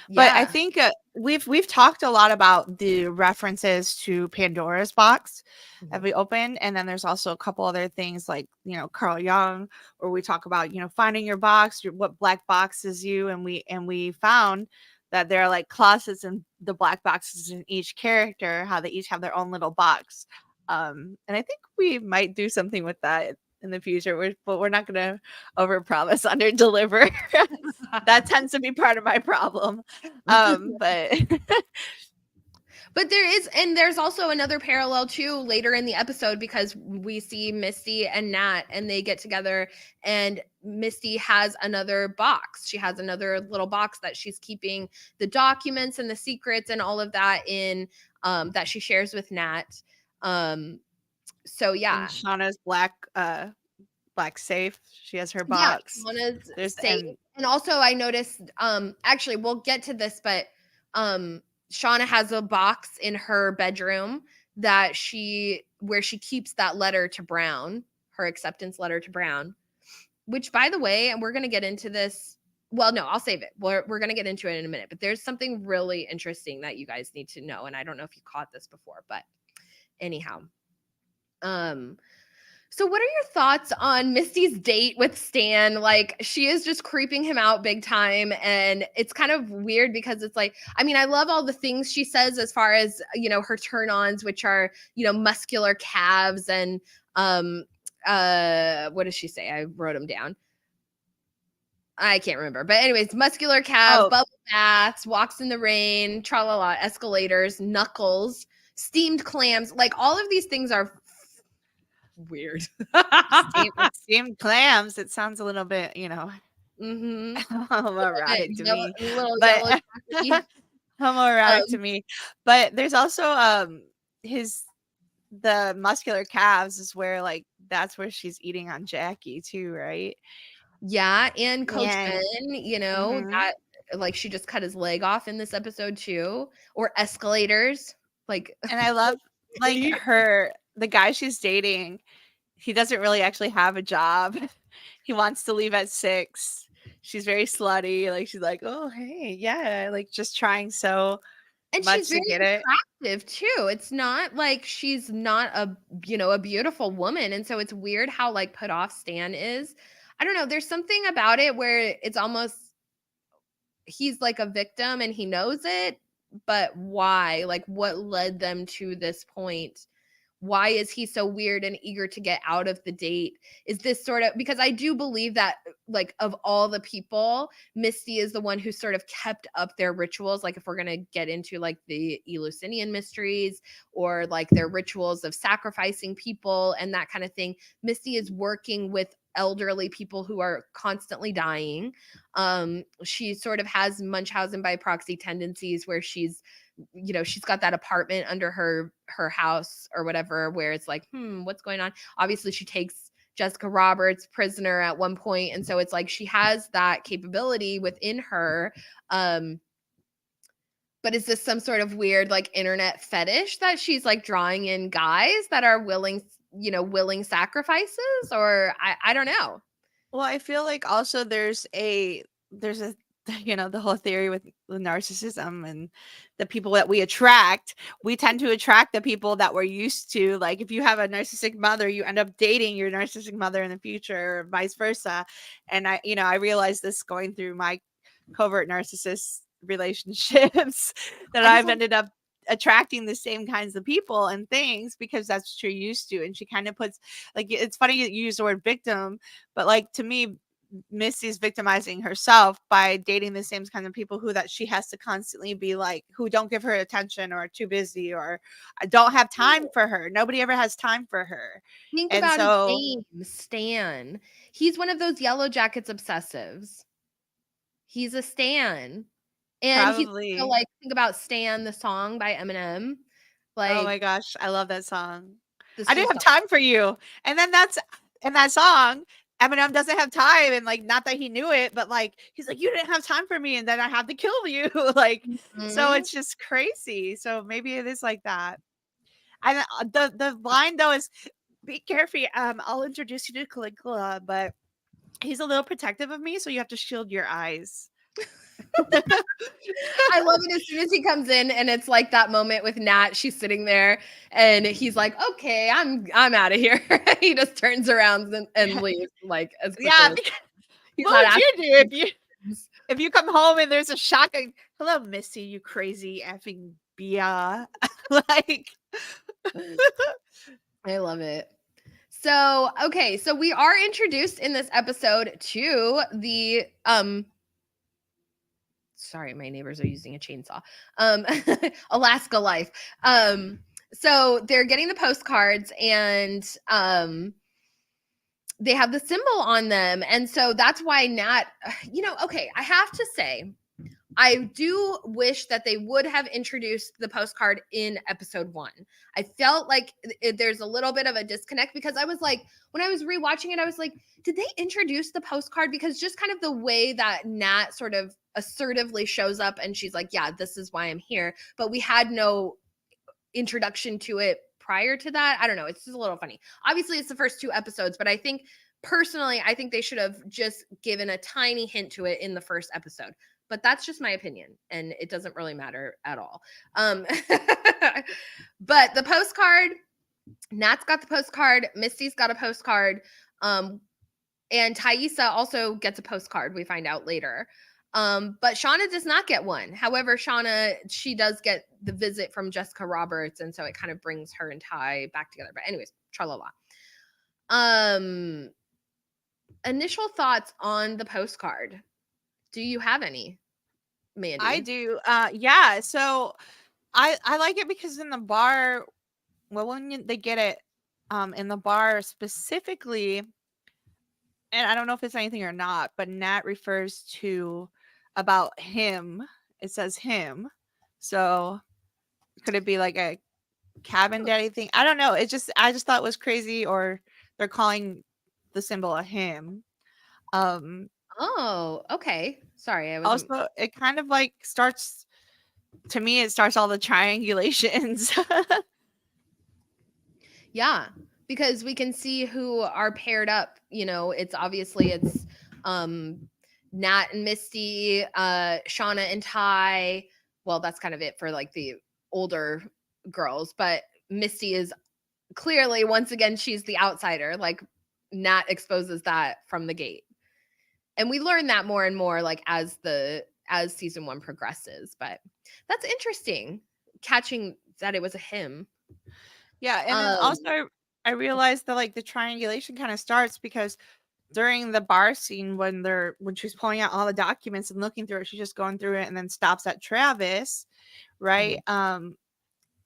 Yeah. But I think we've talked a lot about the references to Pandora's box that we opened, and then there's also a couple other things like Carl Jung, where we talk about finding your box, what black box is you, and we found that there are closets and the black boxes in each character, how they each have their own little box, and I think we might do something with that in the future, but we're not going to overpromise, underdeliver. That tends to be part of my problem. But But there's also another parallel too later in the episode, because we see Misty and Nat and they get together, and Misty has another box. She has another little box that she's keeping the documents and the secrets and all of that in, that she shares with Nat. So yeah. And Shauna's black safe. She has her box. Yeah, Shauna's safe. And also I noticed, actually we'll get to this, but Shauna has a box in her bedroom where she keeps that letter to Brown, her acceptance letter to Brown, which, by the way, and we're going to get into this. Well, no, I'll save it. We're going to get into it in a minute, but there's something really interesting that you guys need to know. And I don't know if you caught this before, but anyhow, so what are your thoughts on Misty's date with Stan? She is just creeping him out big time. And it's kind of weird because it's I love all the things she says as far as, her turn-ons, which are, muscular calves and, what does she say? I wrote them down. I can't remember. But anyways, muscular calves, Oh, bubble baths, walks in the rain, tra la la, escalators, knuckles, steamed clams. Like all of these things are weird. steamed clams. It sounds a little bit, Mm-hmm. homoerotic to me, Little but yellow jacket. homoerotic to Um, me. But there's also his the muscular calves is where like that's where she's eating on Jackie too, right? yeah, and Coach Ben, And mhm. that like she just cut his leg off in this episode too, or escalators. Like And I love like he- the guy she's dating. He doesn't really actually have a job. He wants to leave at 6. She's very slutty. Like she's like, "Oh, hey, yeah," like just trying so and she's much very to get it. attractive too. It's not like she's not a beautiful woman, and so it's weird how like put off Stan is. I don't know. There's something about it where it's almost he's like a victim and he knows it, but why? Like what led them to this point? Why is he so weird and eager to get out of the date? Is this sort of because I do believe that like of all the people, Misty is the one who sort of kept up their rituals. Like if we're gonna get into like the Eleusinian mysteries or like their rituals of sacrificing people and that kind of thing, Misty is working with elderly people who are constantly dying. She sort of has Munchausen by proxy tendencies where she's got that apartment under her house or whatever where it's like what's going on. Obviously she takes Jessica Roberts prisoner at one point, and so it's like she has that capability within her. But is this some sort of weird like internet fetish that she's like drawing in guys that are willing sacrifices, or I don't know. Well, I feel like also there's a the whole theory with the narcissism and the people that we attract. We tend to attract the people that we're used to. Like if you have a narcissistic mother, you end up dating your narcissistic mother in the future, or vice versa. And I realized this going through my covert narcissist relationships that I just I've want ended up attracting the same kinds of people and things because that's what you're used to. And she kind of puts like it's funny you use the word victim, but like to me, Missy's victimizing herself by dating the same kind of people who that she has to constantly be like who don't give her attention or are too busy or don't have time for her. Nobody ever has time for her. think And about his so name, Stan. He's one of those Yellowjackets obsessives. He's a Stan. And he's probably, like think about Stan the song by Eminem. oh Like my gosh, I love that song. this I didn't just have time for you. And then that's in that song, Eminem doesn't have time. And like, not that he knew it, but like, he's like, you didn't have time for me. And then I had to kill you. Like, so Mhm. it's just crazy. So maybe it is like that. And the line though is, be careful. I'll introduce you to Caligula, but he's a little protective of me. So you have to shield your eyes. I love it as soon as he comes in and it's like that moment with Nat. She's sitting there and he's like, okay, I'm out of here. He just turns around and leaves like as quickly Yeah. as he's What not would you do asking if you come home and there's a shotgun? Hello, Missy, you crazy effing Bia. Like, I love it. So, okay, so we are introduced in this episode to the sorry, my neighbors are using a chainsaw. Alaska Life. So they're getting the postcards and they have the symbol on them. And so that's why Nat, okay, I have to say, I do wish that they would have introduced the postcard in episode 1. I felt like there's a little bit of a disconnect because I was like, when I was rewatching it, I was like, did they introduce the postcard? Because just kind of the way that Nat sort of assertively shows up and she's like, yeah, this is why I'm here. But we had no introduction to it prior to that. I don't know. It's just a little funny. Obviously, it's the first 2 episodes, but I think personally, I think they should have just given a tiny hint to it in the first episode. But that's just my opinion, and it doesn't really matter at all. But the postcard, Nat's got the postcard, Misty's got a postcard, and Thaisa also gets a postcard, we find out later. But Shauna does not get one. However, Shauna, she does get the visit from Jessica Roberts, and so it kind of brings her and Ty back together. But anyways, tra la la. initial thoughts on the postcard. Do you have any, I Mandy? do. Yeah. So I like it because in the bar, well, when they get it, in the bar specifically, and I don't know if it's anything or not, but Nat refers to about him. It says him. So could it be like a cabin daddy thing? I don't know. I just thought it was crazy, or they're calling the symbol a him. Um Oh, okay. Sorry, I wasn't. Also it kind of like starts, to me it starts all the triangulations. Yeah, because we can see who are paired up. It's obviously it's Nat and Misty, Shauna and Ty. Well, that's kind of it for like the older girls, but Misty is clearly, once again, she's the outsider. Like Nat exposes that from the gate. And we learn that more and more like as season 1 progresses. But that's interesting, catching that it was a him. Yeah, and then also I realized that like the triangulation kind of starts because during the bar scene when she's pulling out all the documents and looking through it, she's just going through it and then stops at Travis, right? And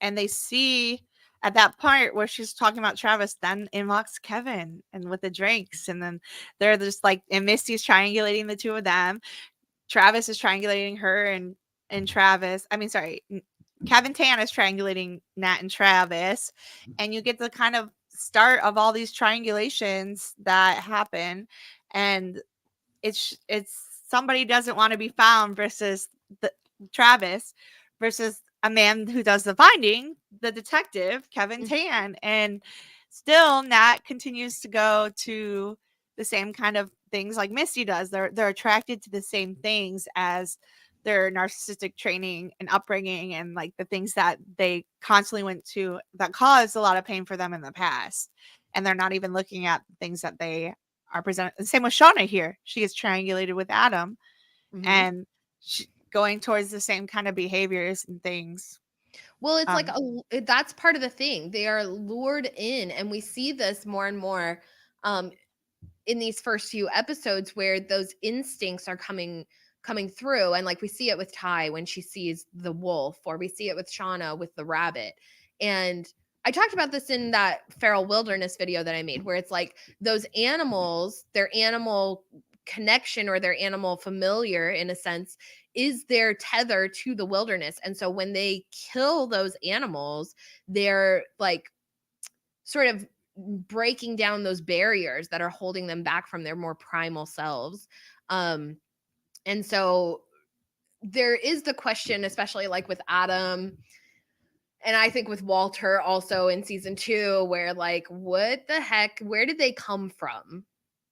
they see at that part where she's talking about Travis, then in walks Kevin and with the drinks, and then they're just like, and Misty's triangulating the two of them. Travis is triangulating her and Travis. I mean, sorry, Kevin Tan is triangulating Nat and Travis, and you get the kind of start of all these triangulations that happen, and it's somebody doesn't want to be found versus Travis versus a man who does the finding, the detective Kevin Tan, and still Nat continues to go to the same kind of things like Misty does. They're attracted to the same things as their narcissistic training and upbringing, and like the things that they constantly went to that caused a lot of pain for them in the past, and they're not even looking at things that they are presented. The same with Shauna here. She is triangulated with Adam, and going towards the same kind of behaviors and things. Well, it's like that's part of the thing. They are lured in, and we see this more and more in these first few episodes where those instincts are coming through, and like we see it with Ty when she sees the wolf, or we see it with Shauna with the rabbit. And I talked about this in that feral wilderness video that I made, where it's like those animals, their animal connection or their animal familiar in a sense is their tether to the wilderness. And so when they kill those animals, they're like sort of breaking down those barriers that are holding them back from their more primal selves. And so there is the question, especially like with Adam, and I think with Walter also in season 2, where like, what the heck, where did they come from?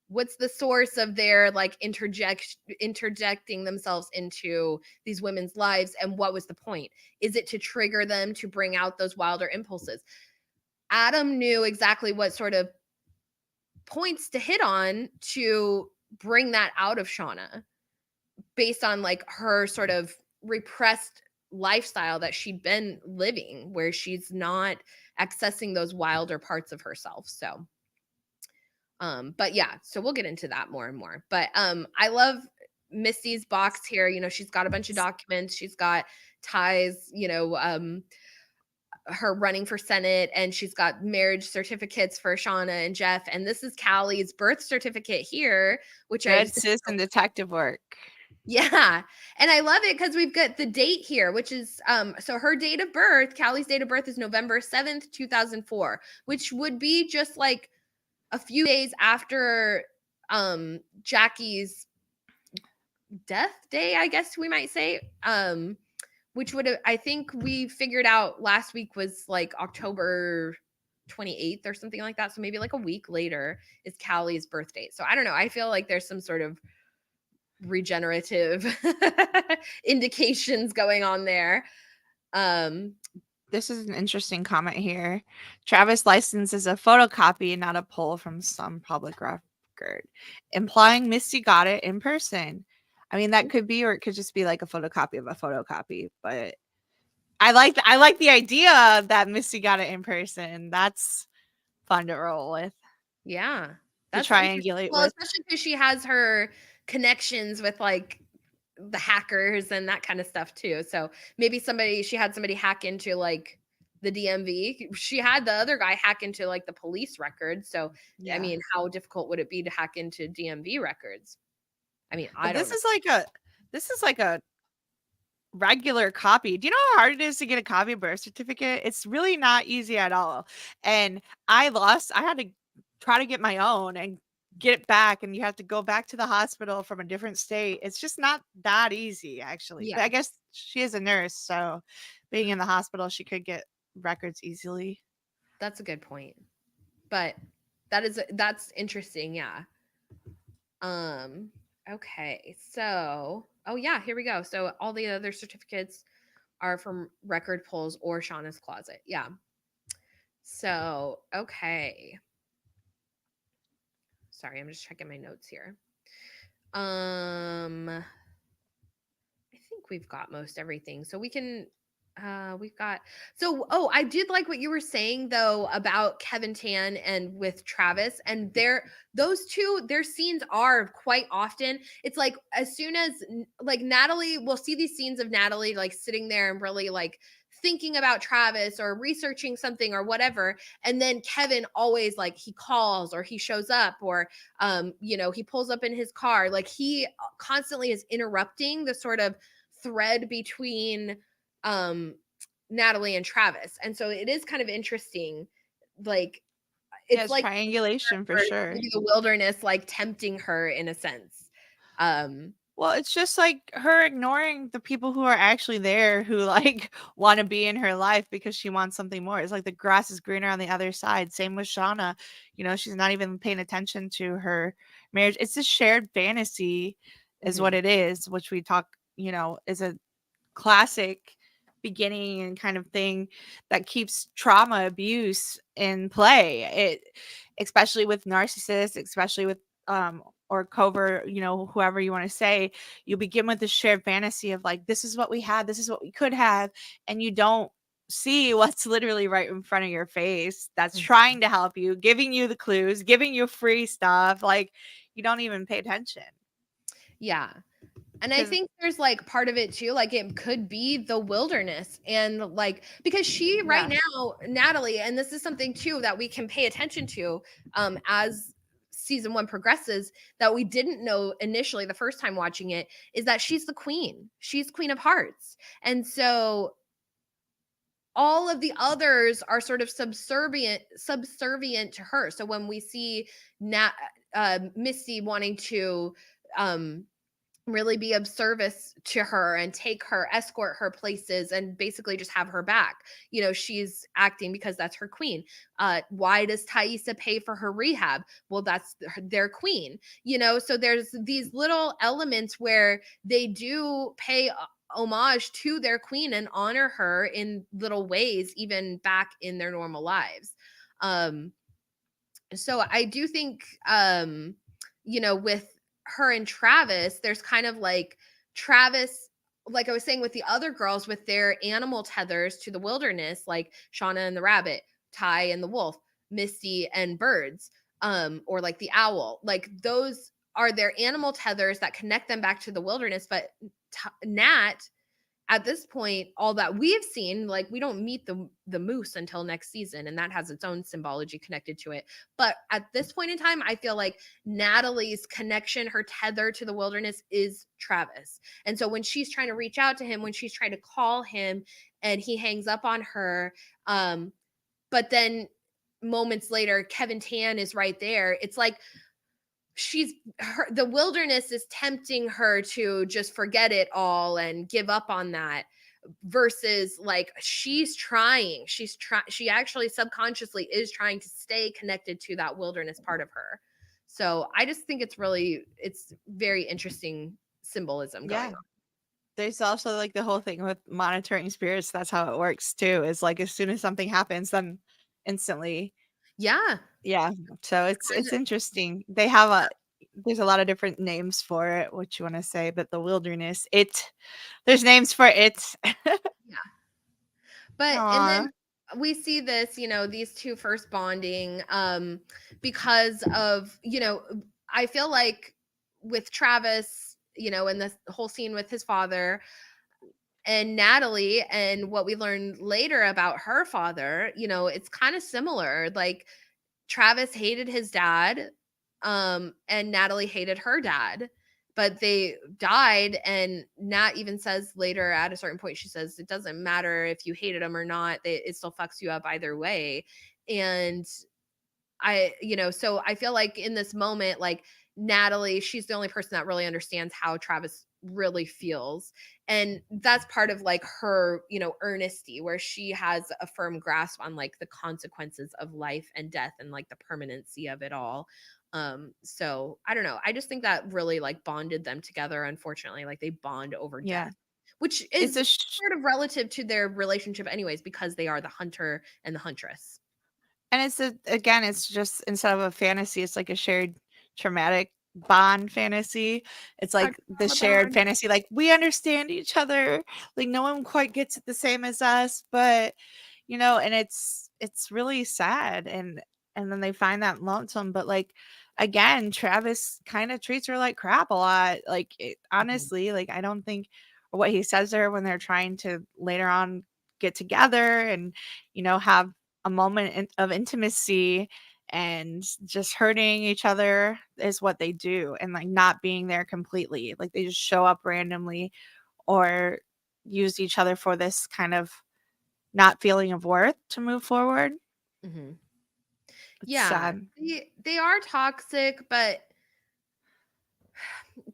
What's the source of their like interjecting themselves into these women's lives, and what was the point? Is it to trigger them to bring out those wilder impulses? Adam knew exactly what sort of points to hit on to bring that out of Shauna, based on like her sort of repressed lifestyle that she'd been living, where she's not accessing those wilder parts of herself. So but yeah, so we'll get into that more and more. But I love Misty's box here. She's got a bunch of documents. She's got Ty's, her running for Senate, and she's got marriage certificates for Shauna and Jeff. And this is Callie's birth certificate here, which Good citizen detective work. Yeah. And I love it because we've got the date here, which is so her date of birth, Callie's date of birth is November 7th, 2004, which would be just like a few days after Jackie's death day, I guess we might say. Which would have, I think we figured out last week was like October 28th or something like that. So maybe like a week later is Callie's birth date. So I don't know. I feel like there's some sort of regenerative indications going on there. This is an interesting comment here. Travis' license is a photocopy, not a pull from some public record, implying Misty got it in person. I mean, that could be, or it could just be like a photocopy of a photocopy. But I like the idea that Misty got it in person. That's fun to roll with. Yeah, to That's interesting. triangulate Well, with. especially because she has her connections with like the hackers and that kind of stuff too. So maybe she had somebody hack into like the DMV. She had the other guy hack into like the police records. So I Yeah. mean, how difficult would it be to hack into DMV records? I mean, I But don't know. this is like a regular copy. Do you know how hard it is to get a copy of birth certificate? It's really not easy at all. And I had to try to get my own and get it back, and you have to go back to the hospital from a different state. It's just not that easy actually. But Yeah, I guess she is a nurse, so being in the hospital, she could get records easily. that's a good point. But that's interesting. Yeah. Um, okay. So, oh yeah, here we go. So all the other certificates are from record pulls or Shauna's closet. Yeah. So, okay. Sorry, I'm just checking my notes here. I think we've got most everything. So we can we've got I did like what you were saying though about Kevin Tan and with Travis, and those two, their scenes are quite often, it's like as soon as like Natalie, we'll see these scenes of Natalie like sitting there and really like thinking about Travis or researching something or whatever, and then Kevin always like he calls or he shows up or he pulls up in his car, like he constantly is interrupting the sort of thread between Natalie and Travis. And so it is kind of interesting. Like Yeah, it's it's like triangulation for sure. maybe the wilderness like tempting her in a sense. Well, it's just like her ignoring the people who are actually there who like want to be in her life because she wants something more. It's like the grass is greener on the other side. Same with Shauna. She's not even paying attention to her marriage. It's a shared fantasy, is what mhm. it is, which we talk, is a classic beginning and kind of thing that keeps trauma abuse in play. It especially with narcissists, especially with or covert, whoever you want to say, you begin with this shared fantasy of like, this is what we had, this is what we could have, and you don't see what's literally right in front of your face that's trying to help you, giving you the clues, giving you free stuff. Like, you don't even pay attention. Yeah. And I think there's like part of it too, like it could be the wilderness and like because she right now, Natalie, and this is something too that we can pay attention to as season 1 progresses that we didn't know initially the first time watching it, is that she's the queen. She's Queen of Hearts. And so all of the others are sort of subservient to her. So when we see Misty wanting to really be of service to her and escort her places and basically just have her back, she's acting because that's her queen. Why does Taissa pay for her rehab? Well, that's their queen. So there's these little elements where they do pay homage to their queen and honor her in little ways, even back in their normal lives. So I do think with her and Travis, there's kind of like Travis, like I was saying with the other girls with their animal tethers to the wilderness, like Shauna and the rabbit, Ty and the wolf, Misty and birds, or like the owl, like those are their animal tethers that connect them back to the wilderness. But Nat, at this point, all that we've seen, like we don't meet the moose until next season, and that has its own symbology connected to it. But at this point in time, I feel like Natalie's connection, her tether to the wilderness, is Travis. And so when she's trying to reach out to him, when she's trying to call him and he hangs up on her, but then moments later Kevin Tan is right there, it's like the wilderness is tempting her to just forget it all and give up on that, versus like she actually subconsciously is trying to stay connected to that wilderness part of her. So I just think it's very interesting symbolism going on. There's also like the whole thing with monitoring spirits. That's how it works too. Is like as soon as something happens, then instantly. Yeah. Yeah. So it's interesting. There's a lot of different names for it, what you want to say, but the wilderness, there's names for it. Yeah. But and Aw. then we see this, these two first bonding because of, I feel like with Travis, in this whole scene with his father and Natalie and what we learned later about her father, it's kind of similar. Like Travis hated his dad, and Natalie hated her dad, but they died. And Nat even says later at a certain point, she says, it doesn't matter if you hated him or not, it still fucks you up either way. And so I feel like in this moment, like Natalie, she's the only person that really understands how Travis really feels. And that's part of like her, earnesty, where she has a firm grasp on like the consequences of life and death and like the permanency of it all. So I don't know. I just think that really like bonded them together. Unfortunately, like they bond over Yeah. death, which It's is a sort of relative to their relationship anyways, because they are the hunter and the huntress. And again, it's just instead of a fantasy, it's like a shared traumatic bond fantasy. It's Our like the trauma shared bond. fantasy, like we understand each other. Like no one quite gets it the same as us, but and it's really sad and then they find that lonesome. But like again, Travis kind of treats her like crap a lot. Like Mhm. honestly, like I don't think or what he says to her when they're trying to later on get together and have a moment of intimacy and just hurting each other is what they do and like not being there completely. Like they just show up randomly or use each other for this kind of not feeling of worth to move forward. Mhm. It's Yeah, sad. they are toxic, but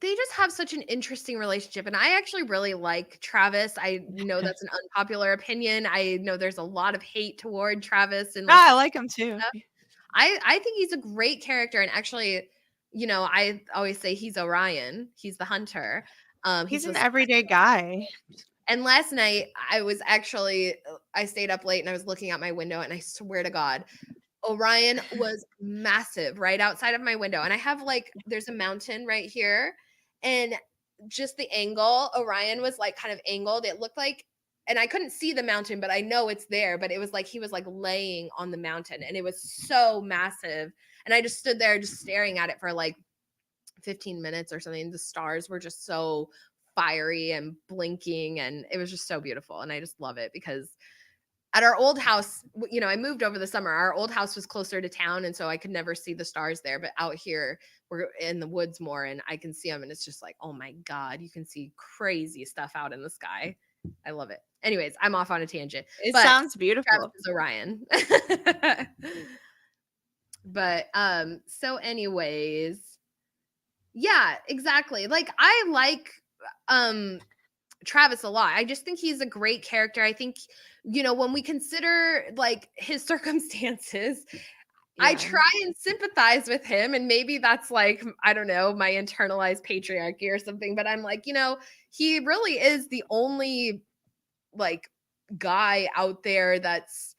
they just have such an interesting relationship. And I actually really like Travis. I know that's an unpopular opinion. I know there's a lot of hate toward Travis and No, like I the like him too. stuff. I think he's a great character. And actually, I always say he's Orion. He's the hunter. He's He's an the everyday guy. And last night I stayed up late and I was looking out my window and I swear to God, Orion was massive right outside of my window. And I have like, there's a mountain right here. And just the angle, Orion was like kind of angled. It looked like, and I couldn't see the mountain, but I know it's there. But it was like he was like laying on the mountain and it was so massive. And I just stood there just staring at it for like 15 minutes or something. The stars were just so fiery and blinking. And it was just so beautiful. And I just love it because at our old house, I moved over the summer. Our old house was closer to town, and so I could never see the stars there. But out here, we're in the woods more, and I can see them, and it's just like, oh my God, you can see crazy stuff out in the sky. I love it. Anyways, I'm off on a tangent, It but sounds Travis beautiful. is Orion. But so anyways, yeah, exactly. Like I like um Travis a lot. I just think he's a great character. I think, when we consider like his circumstances, I Yeah. try and sympathize with him. And maybe that's like, I don't know, my internalized patriarchy or something. But I'm like, he really is the only like guy out there that's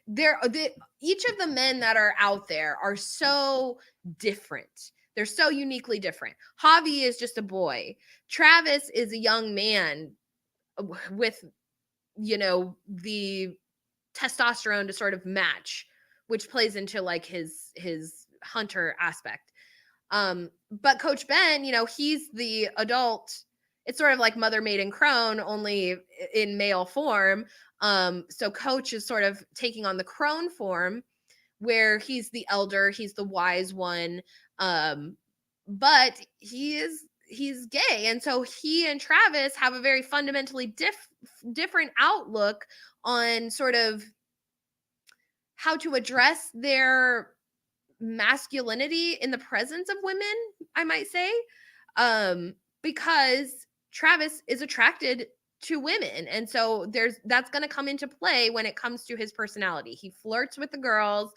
each of the men that are out there are so different. They're so uniquely different. Javi is just a boy. Travis is a young man with the testosterone to sort of match, which plays into like his hunter aspect. But Coach Ben, he's the adult. It's sort of like Mother Maiden Crone, only in male form. So Coach is sort of taking on the crone form, where he's the elder, he's the wise one. But he's gay, and so he and Travis have a very fundamentally different outlook on sort of how to address their masculinity in the presence of women, I might say. Because Travis is attracted to women, and so that's going to come into play when it comes to his personality. He flirts with the girls,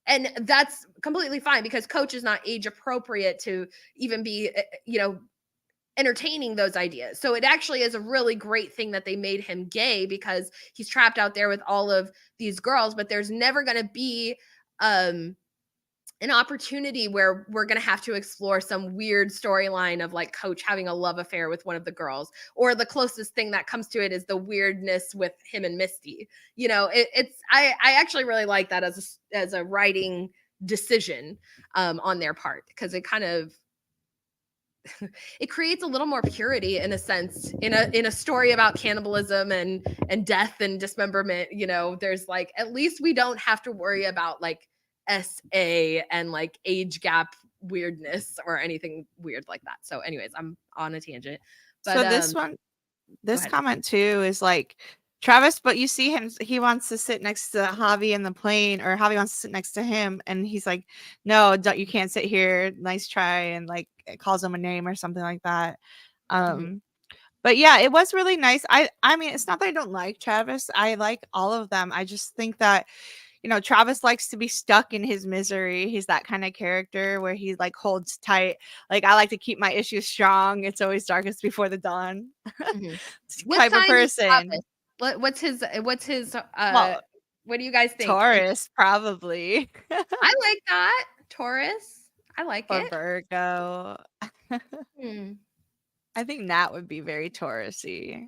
and that's completely fine because Coach is not age appropriate to even be entertaining those ideas. So it actually is a really great thing that they made him gay, because he's trapped out there with all of these girls, but there's never going to be an opportunity where we're going to have to explore some weird storyline of like Coach having a love affair with one of the girls, or the closest thing that comes to it is the weirdness with him and Misty. I actually really like that as a writing decision on their part, because it kind of it creates a little more purity in a sense in a story about cannibalism and death and dismemberment. There's like, at least we don't have to worry about like SA and like age gap weirdness or anything weird like that. So anyways, I'm on a tangent, but So this go this ahead. comment too is like Travis, but you see him, he wants to sit next to Javi in the plane, or Javi wants to sit next to him, and he's like, no, don't, you can't sit here, nice try, and like calls him a name or something like that. Mhm. But yeah, it was really nice. I mean, it's not that I don't like Travis, I like all of them. I just think that, Travis likes to be stuck in his misery. He's that kind of character where he like holds tight. Like, I like to keep my issues strong. It's always darkest before the dawn. Mhm. What Type of sign is Travis? person. What's his Well, what do you guys think? Taurus, probably. I like that. Taurus. I like Or it. Virgo. Hmm. I think Nat would be very Taurusy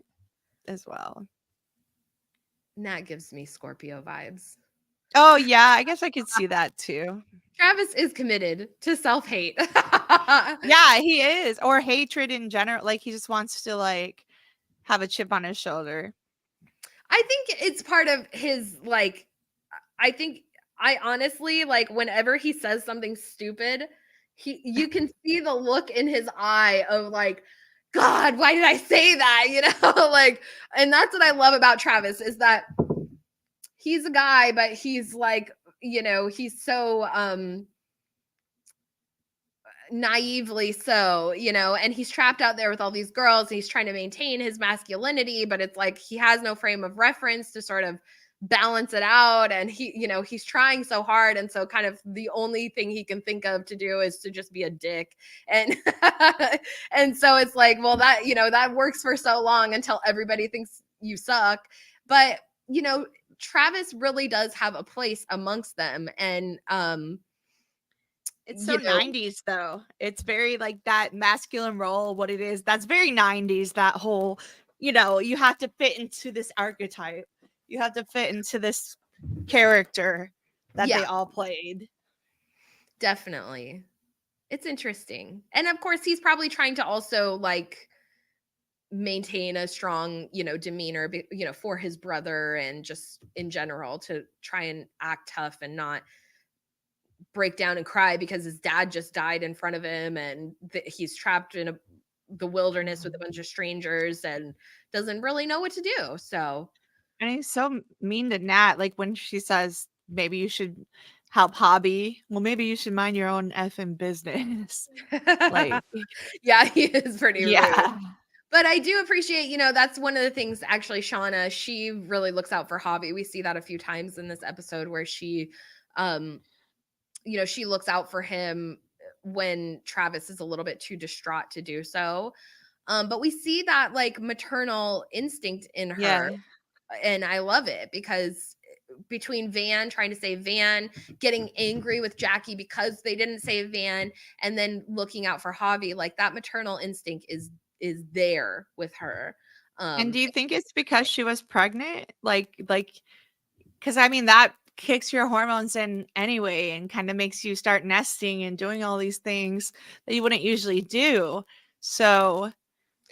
as well. Nat gives me Scorpio vibes. Oh, yeah, I guess I could see that too. Travis is committed to self-hate. Yeah, he is. Or hatred in general. Like, he just wants to, like, have a chip on his shoulder. I think it's part of his, like, I honestly, like, whenever he says something stupid, you can see the look in his eye of like, God, why did I say that? Like, and that's what I love about Travis, is that he's a guy, but he's like, he's so naively so, and he's trapped out there with all these girls, and he's trying to maintain his masculinity, but it's like he has no frame of reference to sort of balance it out, and he's trying so hard, and so kind of the only thing he can think of to do is to just be a dick. And and so it's like, well, that works for so long until everybody thinks you suck. But Travis really does have a place amongst them, and It's so you know 90s, though. It's very like that masculine role, what it is. That's very 90s, that whole, you have to fit into this archetype. You have to fit into this character that yeah, they all played. definitely. It's interesting. And of course, he's probably trying to also like maintain a strong, demeanor, for his brother, and just in general to try and act tough and not break down and cry because his dad just died in front of him, and he's trapped in the wilderness with a bunch of strangers and doesn't really know what to do. So, And he's so mean to Nat. Like, when she says, maybe you should help Hobby. Well, maybe you should mind your own effing business. Like, yeah, he is pretty rude. yeah. But I do appreciate, that's one of the things actually, Shauna, she really looks out for Hobby. We see that a few times in this episode where she, um, she looks out for him when Travis is a little bit too distraught to do so. But we see that like maternal instinct in her, Yeah. and I love it, because between Van trying to save Van, getting angry with Jackie because they didn't save Van, and then looking out for Javi, like that maternal instinct is there with her. And Um do you think it's because she was pregnant? Like, because I mean, that kicks your hormones in anyway and kind of makes you start nesting and doing all these things that you wouldn't usually do. So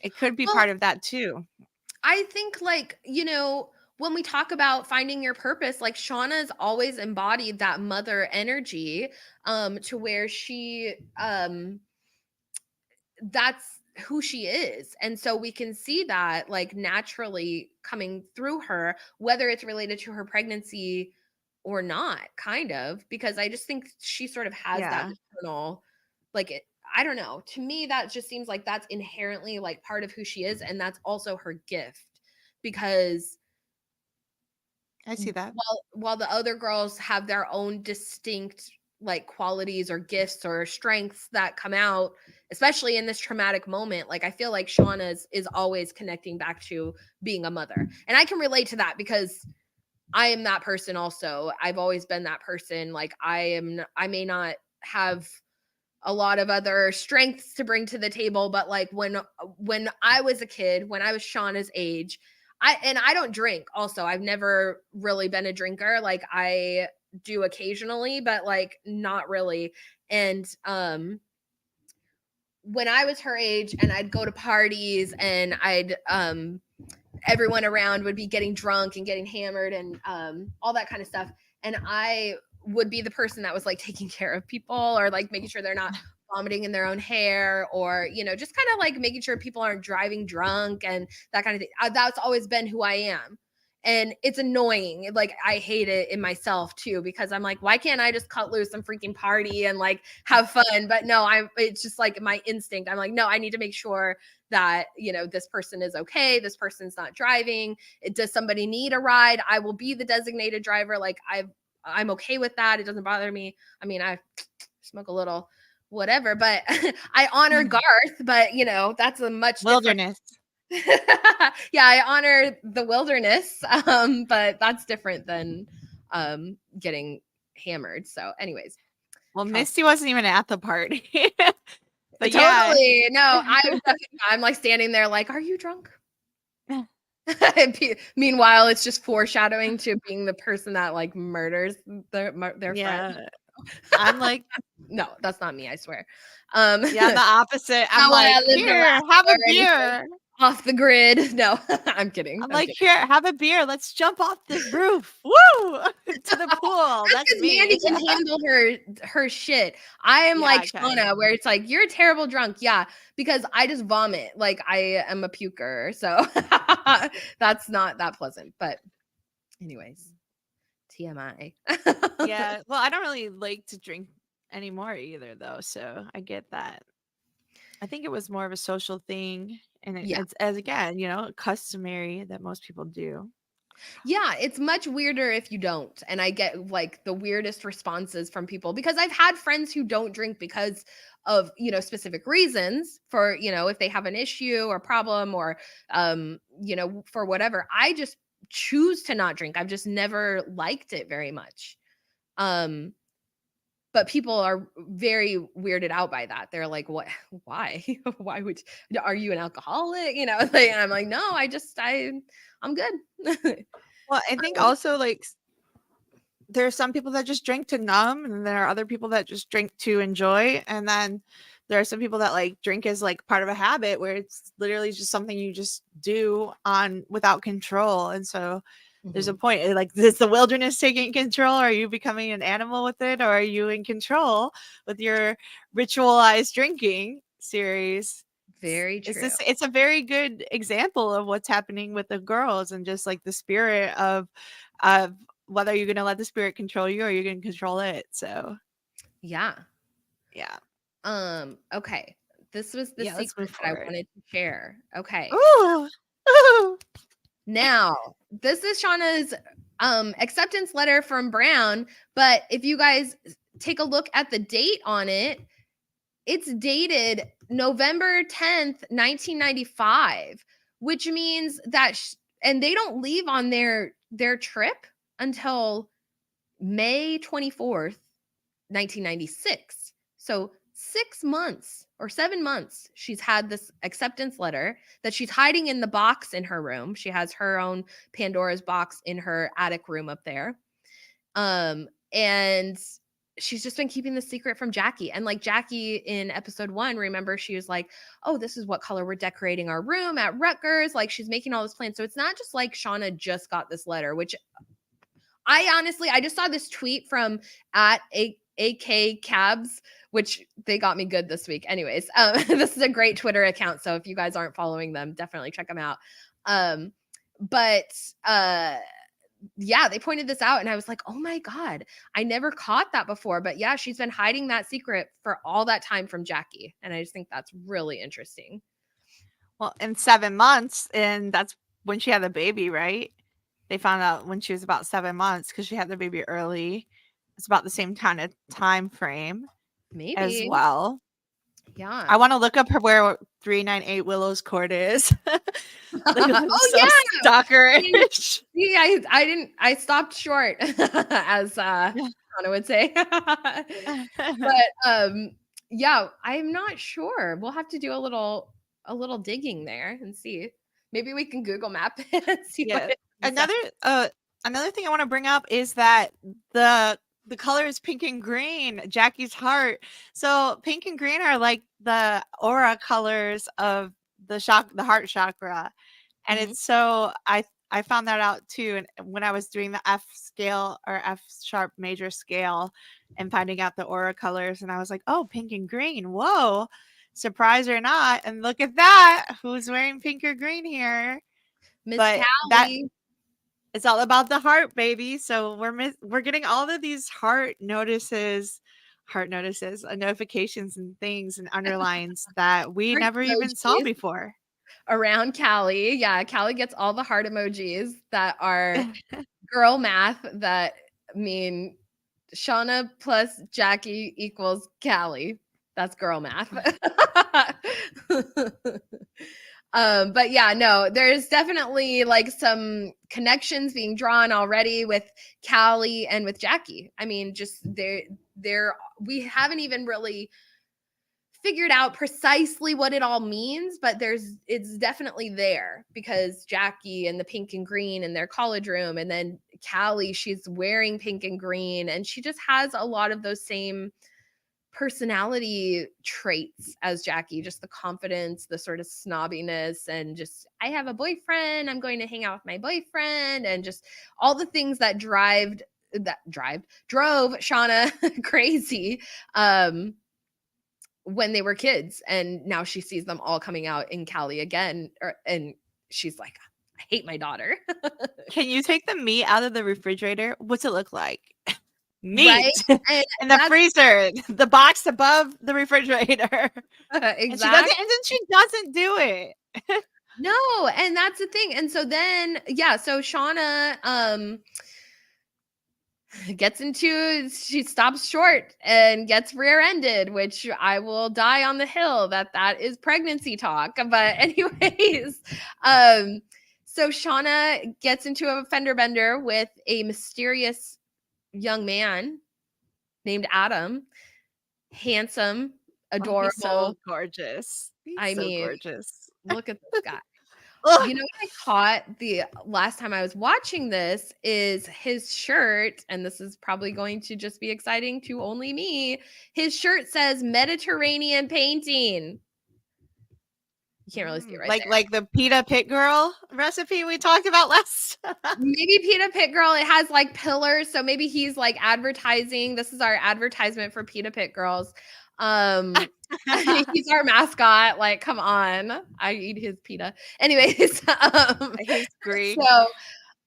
it could be well, part of that too. I think, like, when we talk about finding your purpose, like Shauna's always embodied that mother energy, to where she that's who she is. And so we can see that like naturally coming through her, whether it's related to her pregnancy or not, kind of, because I just think she sort of has that Yeah, maternal, like, I don't know. To me, that just seems like that's inherently like part of who she is. And that's also her gift, because I see that. while the other girls have their own distinct like qualities or gifts or strengths that come out, especially in this traumatic moment, like I feel like Shauna's is always connecting back to being a mother. And I can relate to that because I am that person also. I've always been that person. Like I may not have a lot of other strengths to bring to the table. But like when I was a kid, when I was Shauna's age, I don't drink also. I've never really been a drinker. Like I do occasionally, but like not really. And when I was her age and I'd go to parties and I'd everyone around would be getting drunk and getting hammered and all that kind of stuff. And I would be the person that was like taking care of people or like making sure they're not vomiting in their own hair or, you know, just kind of like making sure people aren't driving drunk and that kind of thing. That's always been who I am. And it's annoying. Like I hate it in myself too, because I'm like, why can't I just cut loose and freaking party and like have fun? But no, it's just like my instinct. I'm like, no, I need to make sure that, you know, this person is okay. This person's not driving. Does somebody need a ride? I will be the designated driver. Like I'm okay with that. It doesn't bother me. I mean, I smoke a little whatever, but I honor Garth, but you know, that's a much wilderness. Yeah, I honor the wilderness, but that's different than getting hammered. So anyways. Well, Misty wasn't even at the party. But totally. Yeah. No, I'm like standing there like, are you drunk? Meanwhile, it's just foreshadowing to being the person that like murders their friend. I'm like, no, that's not me, I swear. Yeah, the opposite. I'm like, here, have a beer. Off the grid. No, I'm kidding. I'm like, here, have a beer. Let's jump off the roof. Woo! To the pool. That's me. Mandy can handle her shit. I am like Shauna, where it's like, you're a terrible drunk. Yeah, because I just vomit. Like I am a puker. So that's not that pleasant. But anyways, TMI. Yeah. Well, I don't really like to drink anymore either, though. So I get that. I think it was more of a social thing. And it's, as again, you know, customary that most people do. Yeah, it's much weirder if you don't. And I get like the weirdest responses from people because I've had friends who don't drink because of, you know, specific reasons for, you know, if they have an issue or problem or, you know, for whatever. I just choose to not drink. I've just never liked it very much. But people are very weirded out by that. They're like, what, why, why would, are you an alcoholic? You know, like, I'm like, no, I'm good. Well, I think also like there are some people that just drink to numb and there are other people that just drink to enjoy. And then there are some people that like drink as like part of a habit where it's literally just something you just do on without control. And so there's a point like, is the wilderness taking control? Are you becoming an animal with it? Or are you in control with your ritualized drinking series? Very true. It's a very good example of what's happening with the girls and just like the spirit of whether you're going to let the spirit control you or you're going to control it. So yeah. Okay. This was the secret that I wanted to share. Okay. Ooh. Now, this is Shauna's acceptance letter from Brown, but if you guys take a look at the date on it, it's dated November 10th, 1995, which means that and they don't leave on their trip until May 24th, 1996. So 6 months or 7 months she's had this acceptance letter that she's hiding in the box in her room. She has her own Pandora's box in her attic room up there. And she's just been keeping the secret from Jackie. And like Jackie in episode 1, remember, she was like, oh, this is what color we're decorating our room at Rutgers. Like she's making all this plans. So it's not just like Shauna just got this letter, which I just saw this tweet from at AK Cabs, which they got me good this week. Anyways, this is a great Twitter account. So if you guys aren't following them, definitely check them out. Yeah, they pointed this out and I was like, oh my God, I never caught that before. But yeah, she's been hiding that secret for all that time from Jackie. And I just think that's really interesting. Well, in 7 months, and that's when she had the baby, right? They found out when she was about 7 months because she had the baby early. It's about the same kind of time frame. Maybe as well. Yeah. I want to look up where 398 Willow's Court is. Stalker-ish. Yeah, I stopped short as Shauna would say. But yeah, I'm not sure. We'll have to do a little digging there and see. Maybe we can Google map it and see what Yeah. it comes up. Another thing I want to bring up is that the color is pink and green, Jackie's heart. So pink and green are like the aura colors of the heart chakra. And Mhm. it's so I found that out too, and when I was doing the F scale or F sharp major scale and finding out the aura colors, and I was like, oh, pink and green. Whoa. Surprise or not. And look at that. Who's wearing pink or green here? Miss But that Callie. it's all about the heart, baby. So we're getting all of these notifications and things and underlines that we Heart never even saw emojis before. around Callie. Yeah, Callie gets all the heart emojis that are girl math that mean Shauna plus Jackie equals Callie. That's girl math. But yeah, no, there's definitely like some connections being drawn already with Callie and with Jackie. I mean, just we haven't even really figured out precisely what it all means, but it's definitely there because Jackie and the pink and green in their college room, and then Callie, she's wearing pink and green, and she just has a lot of those same personality traits as Jackie, just the confidence, the sort of snobbiness, and just I have a boyfriend, I'm going to hang out with my boyfriend, and just all the things that drove Shauna crazy when they were kids, and now she sees them all coming out in Callie again, and she's like, I hate my daughter. Can you take the meat out of the refrigerator? What's it look like? Right? Meat And in the freezer, the box above the refrigerator. exactly. And then she doesn't do it. No, and that's the thing. And so then, yeah, so Shauna she stops short and gets rear-ended, which I will die on the hill that is pregnancy talk. But anyways, so Shauna gets into a fender bender with a mysterious young man named Adam, handsome, Oh, he's so adorable. gorgeous. He's I so mean, gorgeous. look at this guy. Ugh. You know what I caught the last time I was watching this is his shirt, and this is probably going to just be exciting to only me. His shirt says Mediterranean painting. You can't really see it right there. Like the pita pit girl recipe we talked about last. Maybe Pita Pit Girl, it has like pillars, so maybe he's like advertising. This is our advertisement for Pita Pit Girls. He's our mascot. Like, come on, I eat his pita. Anyways, He's Greek. so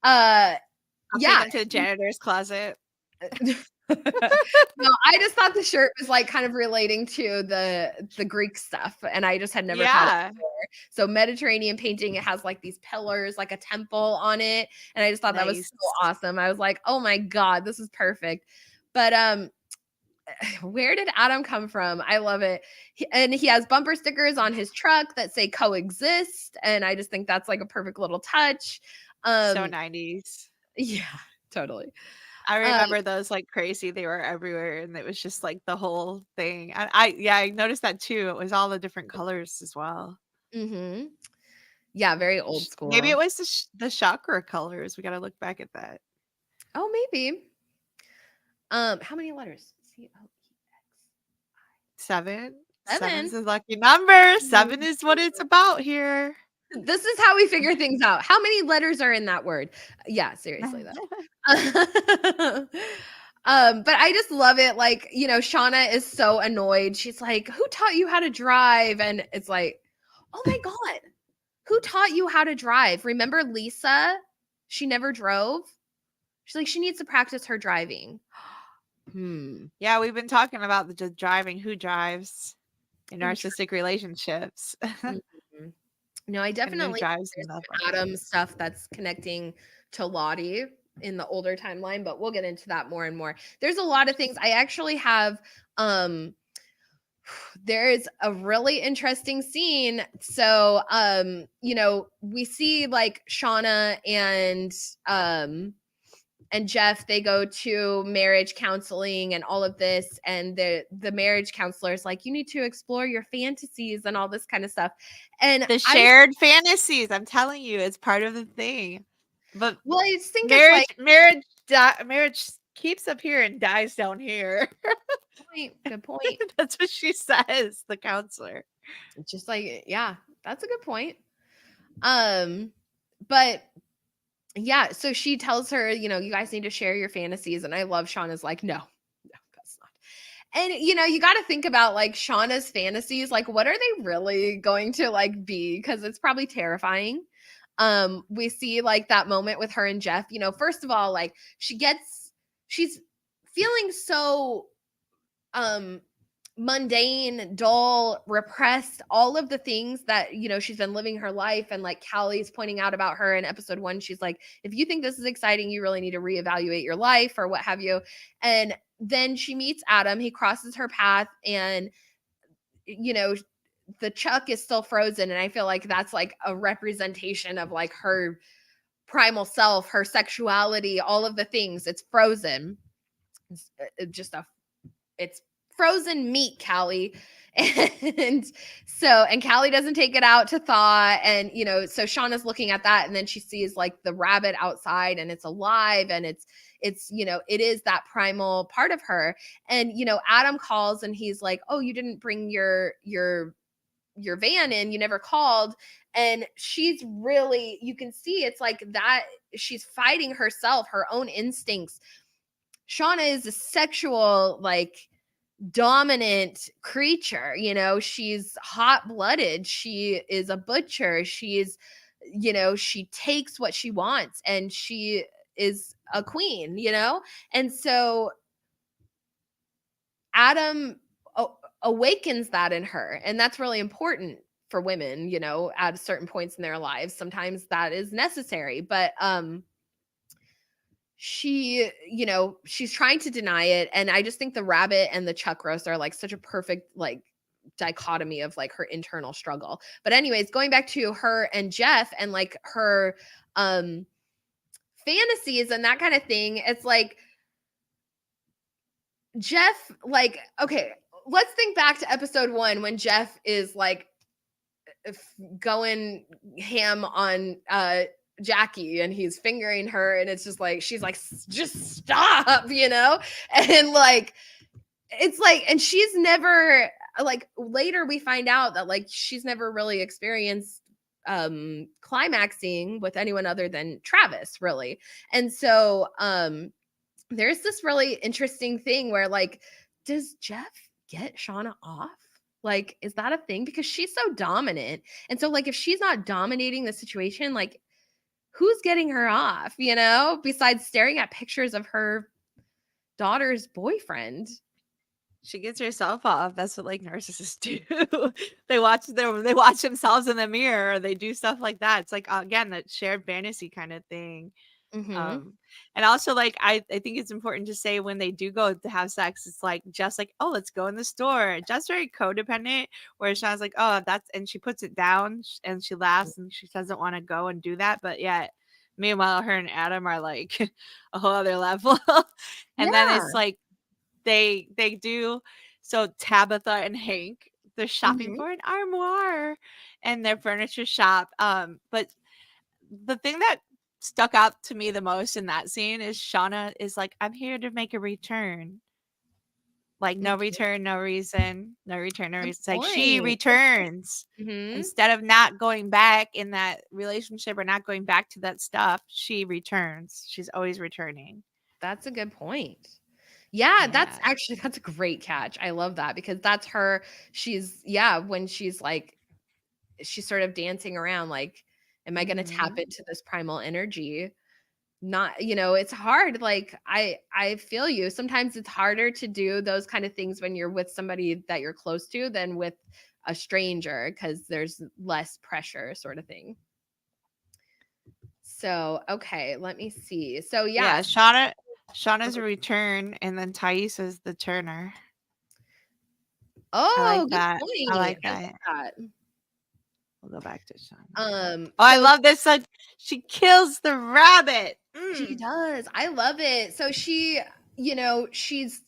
I'll yeah, take him to the janitor's closet. no, I just thought the shirt was like kind of relating to the Greek stuff, and I just had never caught it before. So Mediterranean painting, it has like these pillars, like a temple on it, and I just thought that was so awesome. I was like, oh my god, this is perfect. But where did Adam come from? I love it. And he has bumper stickers on his truck that say coexist, and I just think that's like a perfect little touch. So 90s. Yeah, totally. I remember those like crazy. They were everywhere, and it was just like the whole thing. I noticed that too. It was all the different colors as well. Mm-hmm. Yeah, very old school. Maybe it was the chakra colors. We got to look back at that. Oh, maybe. How many letters? C-O-E-X. 7. 7. 7's a lucky number. 7 is what it's about here. This is how we figure things out. How many letters are in that word? Yeah, seriously though. But I just love it. Like, you know, Shauna is so annoyed. She's like, who taught you how to drive? And it's like, oh my God, who taught you how to drive? Remember Lisa? She never drove. She's like, she needs to practice her driving. Yeah, we've been talking about the driving, who drives in narcissistic relationships. Mm-hmm. No, I definitely Adam stuff that's connecting to Lottie in the older timeline, but we'll get into that more and more. There's a lot of things. I actually have there's a really interesting scene. So you know, we see like Shauna and and Jeff, they go to marriage counseling and all of this, and the marriage counselor is like, you need to explore your fantasies and all this kind of stuff. And The shared fantasies, I'm telling you, it's part of the thing. But I think it's like marriage keeps up here and dies down here. good point. That's what she says, the counselor. Just like, yeah, that's a good point. But yeah, so she tells her, you guys need to share your fantasies. And I love Shauna's like, no, that's not. And, you got to think about like Shauna's fantasies. Like, what are they really going to like be? Because it's probably terrifying. We see like that moment with her and Jeff, first of all, like she's feeling so, mundane, dull, repressed, all of the things that, she's been living her life. And like Callie's pointing out about her in episode 1, she's like, if you think this is exciting, you really need to reevaluate your life or what have you. And then she meets Adam, he crosses her path, and, the Chuck is still frozen. And I feel like that's like a representation of like her primal self, her sexuality, all of the things. It's frozen. It's frozen meat, Callie. And Callie doesn't take it out to thaw. And, so Shauna's looking at that, and then she sees like the rabbit outside, and it's alive, and it's, it is that primal part of her. And, Adam calls, and he's like, oh, you didn't bring your van in, you never called. And she's really, you can see it's like that she's fighting herself, her own instincts. Shauna is a sexual, like, dominant creature. She's hot-blooded, she is a butcher, she's, she takes what she wants, and she is a queen. And so Adam awakens that in her, and that's really important for women, at certain points in their lives. Sometimes that is necessary, but she, she's trying to deny it. And I just think the rabbit and the chuck roast are like such a perfect like dichotomy of like her internal struggle. But anyways, going back to her and Jeff and like her fantasies and that kind of thing, it's like Jeff, like, okay, let's think back to episode 1 when Jeff is like going ham on Jackie, and he's fingering her, and it's just like, she's like, just stop, and like, it's like, and she's never, like, later we find out that like she's never really experienced climaxing with anyone other than Travis, really. And so there's this really interesting thing where like, does Jeff get Shauna off? Like, is that a thing? Because she's so dominant. And so like, if she's not dominating the situation, like, who's getting her off, besides staring at pictures of her daughter's boyfriend? She gets herself off. That's what like narcissists do. They watch themselves in the mirror, or they do stuff like that. It's like, again, that shared fantasy kind of thing. Mm-hmm. And also like I think it's important to say when they do go to have sex, it's like just like, oh, let's go in the store. Just very codependent, where Shauna's like, oh, that's, and she puts it down and she laughs and she doesn't want to go and do that. But yet meanwhile her and Adam are like a whole other level. And then it's like they do. So Tabitha and Hank, they're shopping for an armoire and their furniture shop. But the thing that stuck out to me the most in that scene is Shauna is like, I'm here to make a return. Like, no return, no reason, no return, no reason. It's like she returns instead of not going back in that relationship or not going back to that stuff. She returns. She's always returning. That's a good point. Yeah, that's a great catch. I love that, because that's her. She's, when she's like, she's sort of dancing around like, am I going to tap into this primal energy? Not, it's hard. Like, I feel you. Sometimes it's harder to do those kind of things when you're with somebody that you're close to than with a stranger, because there's less pressure, sort of thing. So, okay, let me see. So Shauna's a return, and then Thais is the turner. Oh, I like good that. point. I like that. We'll go back to Shauna. I love this. She kills the rabbit. She does. I love it. So she, she's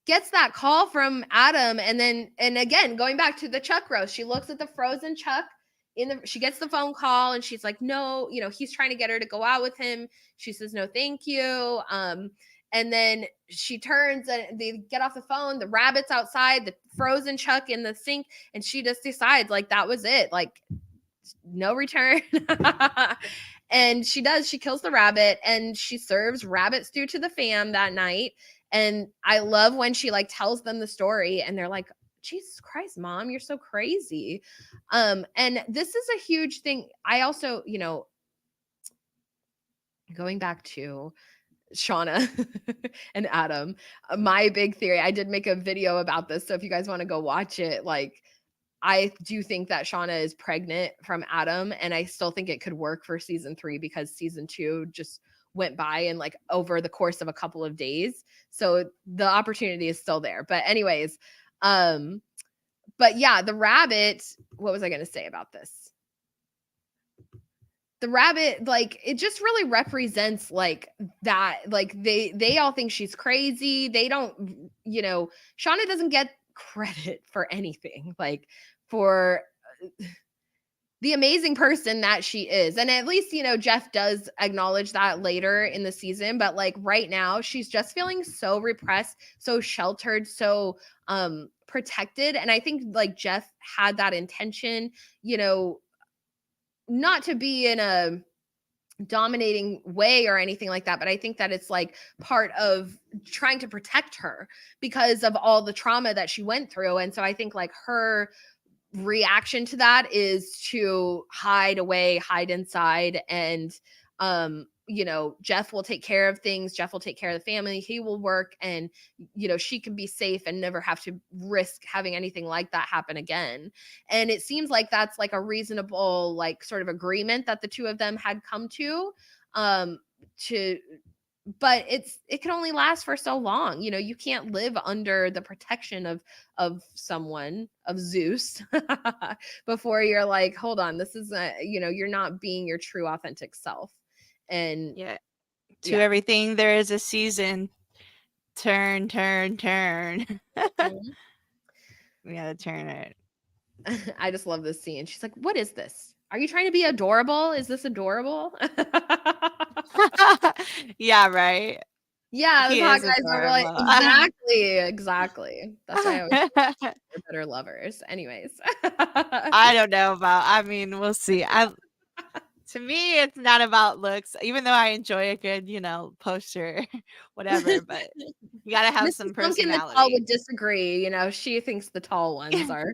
gets that call from Adam, and again, going back to the chuck roast, she looks at the frozen chuck she gets the phone call, and she's like, no, he's trying to get her to go out with him. She says, no, thank you. And then she turns and they get off the phone. The rabbit's outside, the frozen chuck in the sink, and she just decides like that was it. Like, no return. And she kills the rabbit, and she serves rabbit stew to the fam that night. And I love when she like tells them the story, and they're like, Jesus Christ, Mom, you're so crazy. And this is a huge thing. I also, going back to Shauna and Adam, my big theory, I did make a video about this, so if you guys want to go watch it, like, I do think that Shauna is pregnant from Adam, and I still think it could work for season 3 because season 2 just went by and like over the course of a couple of days. So the opportunity is still there. But anyways, but yeah, the rabbit, what was I going to say about this? The rabbit, like, it just really represents like that. Like they all think she's crazy. They don't, Shauna doesn't get credit for anything, like for the amazing person that she is. And at least, Jeff does acknowledge that later in the season, but like right now she's just feeling so repressed, so sheltered, so protected. And I think like Jeff had that intention, not to be in a dominating way or anything like that, but I think that it's like part of trying to protect her because of all the trauma that she went through. And so I think like her reaction to that is to hide away, hide inside, and Jeff will take care of things. Jeff will take care of the family. He will work, and she can be safe and never have to risk having anything like that happen again. And it seems like that's like a reasonable, like, sort of agreement that the two of them had come to but it can only last for so long. You can't live under the protection of someone, of Zeus, before you're like, hold on, this is you're not being your true authentic self. And everything there is a season. Turn. Mm-hmm. We gotta turn it. I just love this scene. She's like, what is this? Are you trying to be adorable? Is this adorable? Yeah, right. Yeah, the hot guys are like, exactly. That's why I always they're better lovers. Anyways. I don't know about, we'll see. To me, it's not about looks, even though I enjoy a good, poster, whatever, but you gotta have some personality. Duncan would disagree. She thinks the tall ones are.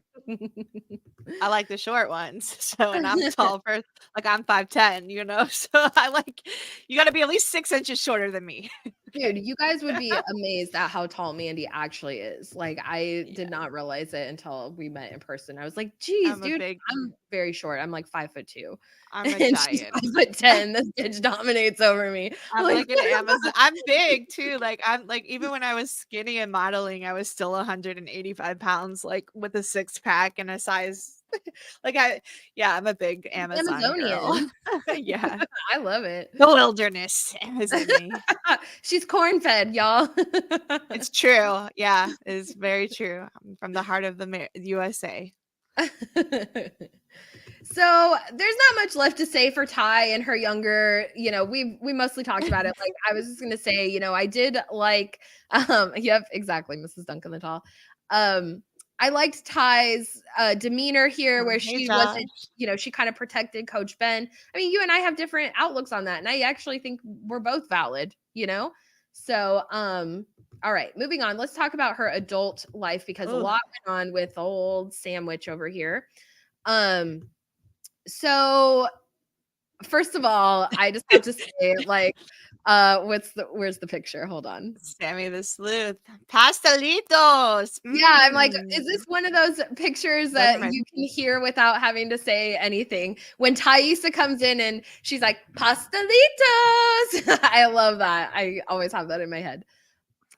I like the short ones. So, and I'm tall for, like, I'm 5'10", so I like, you gotta be at least 6 inches shorter than me. Dude, you guys would be amazed at how tall Mandy actually is. Like, I did not realize it until we met in person. I was like, geez, dude, I'm very short. I'm like 5'2". I'm a giant. 5'10". This bitch dominates over me. I'm like an Amazon. I'm big too. Like, I'm like, even when I was skinny and modeling, I was still 185 pounds, like with a 6-pack and a size. Like I'm a big Amazonian girl. Yeah. I love it. The wilderness is in me. She's corn-fed, y'all. It's true. Yeah, it's very true. I'm from the heart of the USA. So there's not much left to say for Ty and her younger, we mostly talked about it. Like, I was just going to say, I did like, yep, exactly. Mrs. Duncan the Tall. I liked Ty's demeanor here, where she wasn't, she kind of protected Coach Ben. I mean, you and I have different outlooks on that, and I actually think we're both valid, So, all right, moving on. Let's talk about her adult life, because a lot went on with old Sandwich over here. So first of all, I just have to say, like, where's the picture? Hold on. Sammy the Sleuth. Pastelitos. Yeah, I'm like, is this one of those pictures that you can hear without having to say anything? When Thaisa comes in and she's like, pastelitos. I love that. I always have that in my head.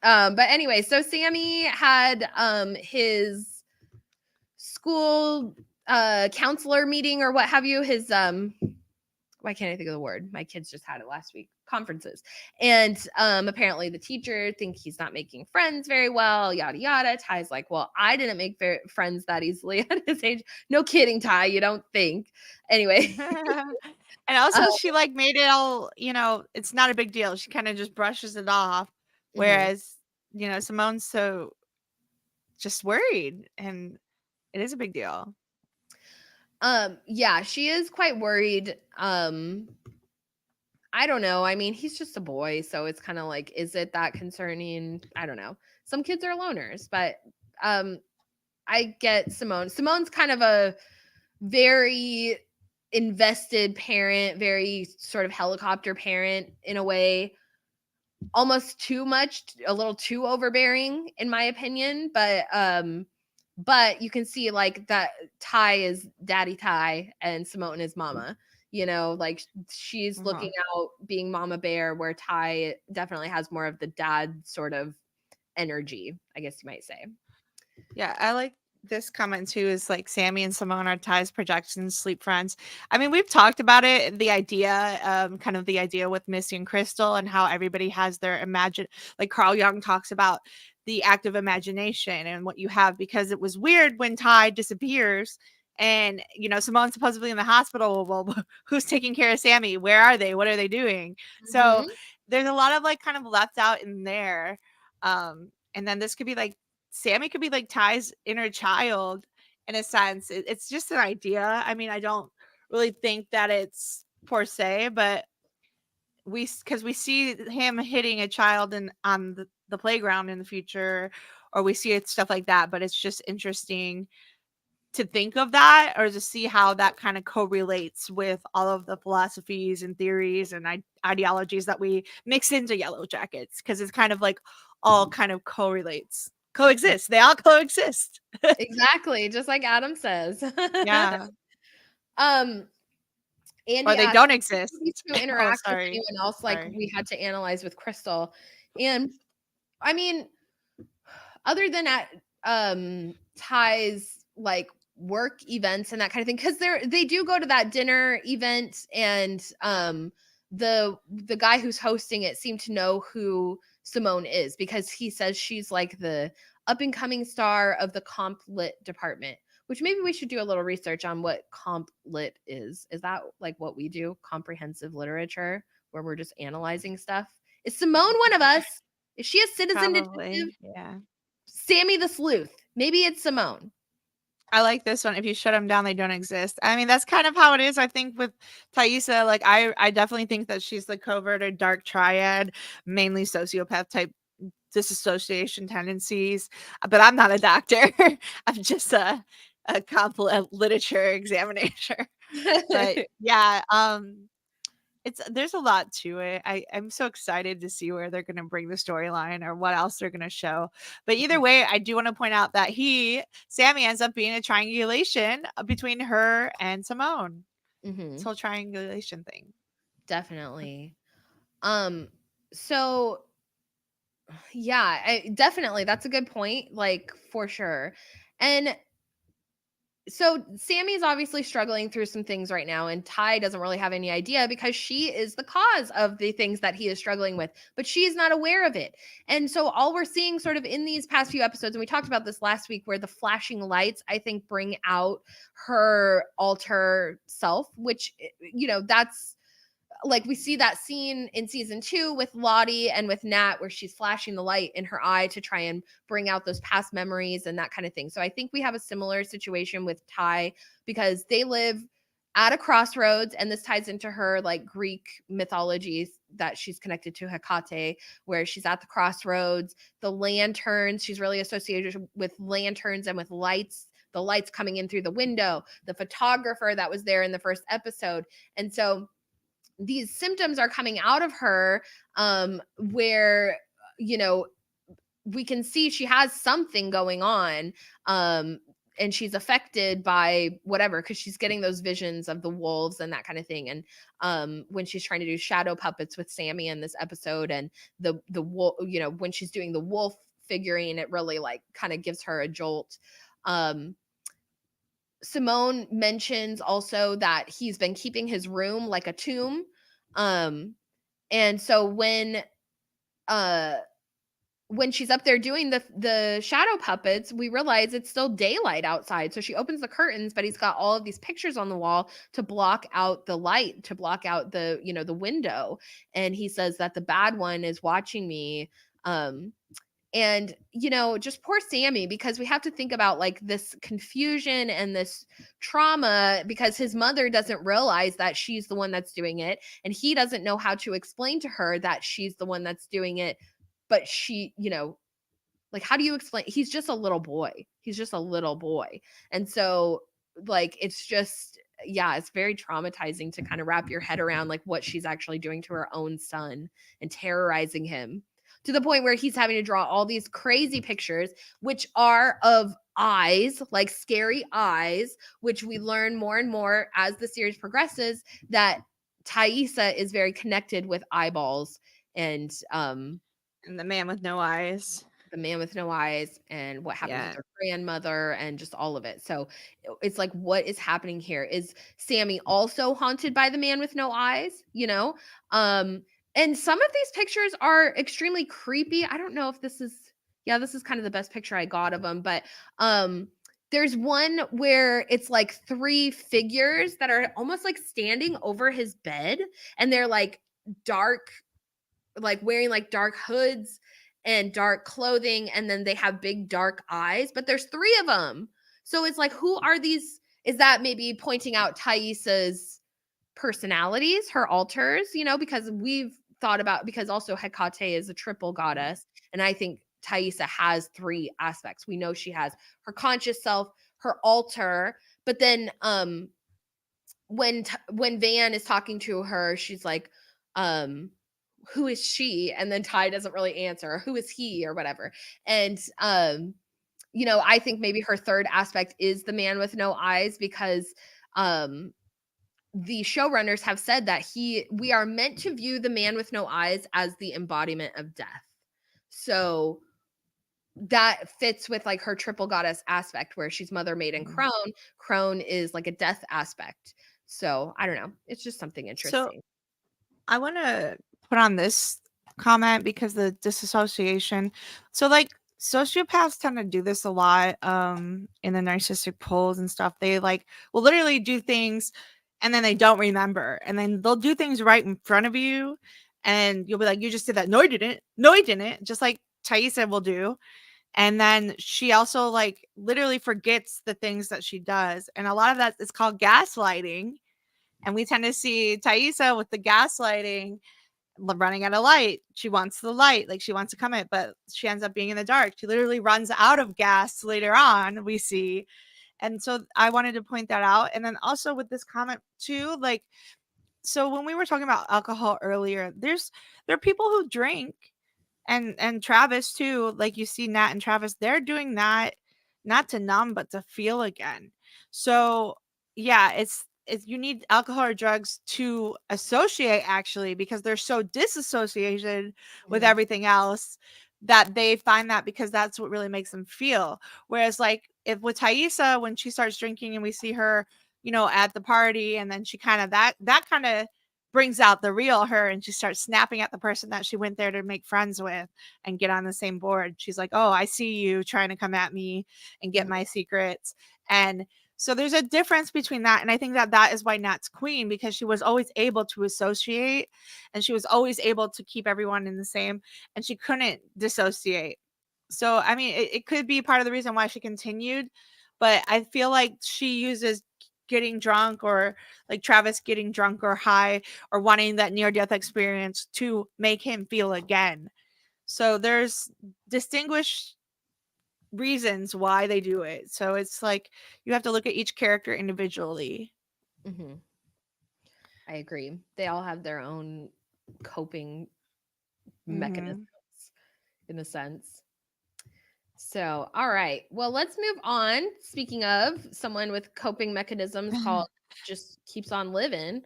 But anyway, so Sammy had his school counselor meeting or what have you, his why can't I think of the word? My kids just had it last week. Conferences. And apparently the teacher think he's not making friends very well, yada yada. Ty's like, well, I didn't make friends that easily at his age. No kidding, Ty, you don't think. Anyway. And also she like made it all, it's not a big deal. She kind of just brushes it off. Whereas, Simone's so just worried, and it is a big deal. Yeah, she is quite worried. I don't know. I mean, he's just a boy, so it's kind of like, is it that concerning? I don't know. Some kids are loners, but I get Simone. Simone's kind of a very invested parent, very sort of helicopter parent in a way, almost too much, a little too overbearing in my opinion, but you can see like that Ty is daddy Ty and Simone is mama, like she's looking out being mama bear, where Ty definitely has more of the dad sort of energy, I guess you might say. Yeah, I like this comment too, is like Sammy and Simone are Ty's projections, sleep friends. I mean, we've talked about it, the idea, kind of the idea with Misty and Crystal, and how everybody has their like Carl Jung talks about the active imagination and what you have, because it was weird when Ty disappears and, Simone's supposedly in the hospital. Well, who's taking care of Sammy? Where are they? What are they doing? So there's a lot of like kind of left out in there. And then this could be like, Sammy could be like Ty's inner child in a sense. It's just an idea. I mean, I don't really think that it's per se, but because we see him hitting a child on the playground in the future, or we see it stuff like that. But it's just interesting to think of that, or to see how that kind of correlates with all of the philosophies and theories and ideologies that we mix into Yellowjackets, because it's kind of like all kind of coexist. They all coexist. Exactly, just like Adam says. Yeah. Andy Or they asked don't exist. to interact with Sorry. anyone else like we had to analyze with Crystal. And I mean, other than at Ty's like work events and that kind of thing, because they do go to that dinner event, and the guy who's hosting it seemed to know who Simone is, because he says she's like the up and coming star of the comp lit department, which maybe we should do a little research on what comp lit is. Is that like what we do, comprehensive literature, where we're just analyzing stuff? Is Simone one of us? Is she a citizen detective? Yeah. Sammy the sleuth. Maybe it's Simone. I like this one. If you shut them down, they don't exist. I mean, that's kind of how it is, I think, with Thaisa. Like, I definitely think that she's the covert or dark triad, mainly sociopath type disassociation tendencies. But I'm not a doctor. I'm just a complete literature examiner. But yeah, there's a lot to it. I'm so excited to see where they're going to bring the storyline, or what else they're going to show. But either way, I do want to point out that Sammy ends up being a triangulation between her and Simone. This whole triangulation thing. Definitely. So yeah, definitely, that's a good point, like for sure. And so Sammy's obviously struggling through some things right now, and Ty doesn't really have any idea, because she is the cause of the things that he is struggling with, but she's not aware of it. And so all we're seeing sort of in these past few episodes, and we talked about this last week, where the flashing lights, I think, bring out her alter self, which, that's like, we see that scene in season 2 with Lottie and with Nat, where she's flashing the light in her eye to try and bring out those past memories and that kind of thing. So I think we have a similar situation with Ty, because they live at a crossroads, and this ties into her like Greek mythology, that she's connected to Hecate, where she's at the crossroads. The lanterns, she's really associated with lanterns and with lights, the lights coming in through the window, the photographer that was there in the first episode. And so these symptoms are coming out of her, where we can see she has something going on, and she's affected by whatever, because she's getting those visions of the wolves and that kind of thing. And when she's trying to do shadow puppets with Sammy in this episode, and the wolf, when she's doing the wolf figurine, it really like kind of gives her a jolt. Simone mentions also that he's been keeping his room like a tomb. And so when she's up there doing the shadow puppets, we realize it's still daylight outside. So she opens the curtains, but he's got all of these pictures on the wall to block out the light, to block out the, the window. And he says that the bad one is watching me. And just poor Sammy, because we have to think about like this confusion and this trauma, because his mother doesn't realize that she's the one that's doing it, and he doesn't know how to explain to her that she's the one that's doing it. But she, like, how do you explain? He's just a little boy. And so, like, it's just, yeah, it's very traumatizing to kind of wrap your head around like what she's actually doing to her own son and terrorizing him, to the point where he's having to draw all these crazy pictures, which are of eyes, like scary eyes, which we learn more and more as the series progresses, that Thaisa is very connected with eyeballs and the man with no eyes. the man with no eyes, and what happened with their grandmother, and just all of it. So it's like, what is happening here? Is Sammy also haunted by the man with no eyes? And some of these pictures are extremely creepy. I don't know if this is kind of the best picture I got of him, but there's one where it's like three figures that are almost like standing over his bed, and they're like dark, like wearing like dark hoods and dark clothing, and then they have big dark eyes, but there's three of them. So it's like, who are these? Is that maybe pointing out Thaisa's personalities, her alters, because we've thought about, because also Hecate is a triple goddess, and I think Thaisa has three aspects. We know she has her conscious self, her alter, but then when Van is talking to her, she's like, who is she? And then Ty doesn't really answer, who is he, or whatever. And I think maybe her third aspect is the man with no eyes, because the showrunners have said that we are meant to view the man with no eyes as the embodiment of death. So that fits with like her triple goddess aspect, where she's mother, maid, and crone. Crone is like a death aspect. So I don't know. It's just something interesting. So I want to put on this comment because the disassociation. So like sociopaths tend to do this a lot in the narcissistic polls and stuff. They like will literally do things and then they don't remember, and then they'll do things right in front of you and you'll be like, you just did that. No, I didn't. No, I didn't. Just like Thaisa will do. And then she also like literally forgets the things that she does. And a lot of that is called gaslighting. And we tend to see Thaisa with the gaslighting, running out of light. She wants the light, like she wants to come in, but she ends up being in the dark. She literally runs out of gas later on, we see. And so I wanted to point that out. And then also with this comment too, like, so when we were talking about alcohol earlier, there are people who drink, and Travis too, like you see Nat and Travis, they're doing that not to numb, but to feel again. So yeah, it's you need alcohol or drugs to associate, actually, because they're so disassociated with everything else that they find that, because that's what really makes them feel. Whereas like if with Thaisa, when she starts drinking and we see her, at the party, and then she kind of that kind of brings out the real her, and she starts snapping at the person that she went there to make friends with and get on the same board. She's like, oh, I see you trying to come at me and get my secrets. And so there's a difference between that. And I think that is why Nat's queen, because she was always able to associate, and she was always able to keep everyone in the same, and she couldn't dissociate. So, I mean, it could be part of the reason why she continued, but I feel like she uses getting drunk, or like Travis getting drunk or high, or wanting that near-death experience to make him feel again. So there's distinguished reasons why they do it. So it's like you have to look at each character individually. Mm-hmm. I agree. They all have their own coping mechanisms, in a sense. So, all right. Well, let's move on. Speaking of someone with coping mechanisms, called just keeps on living.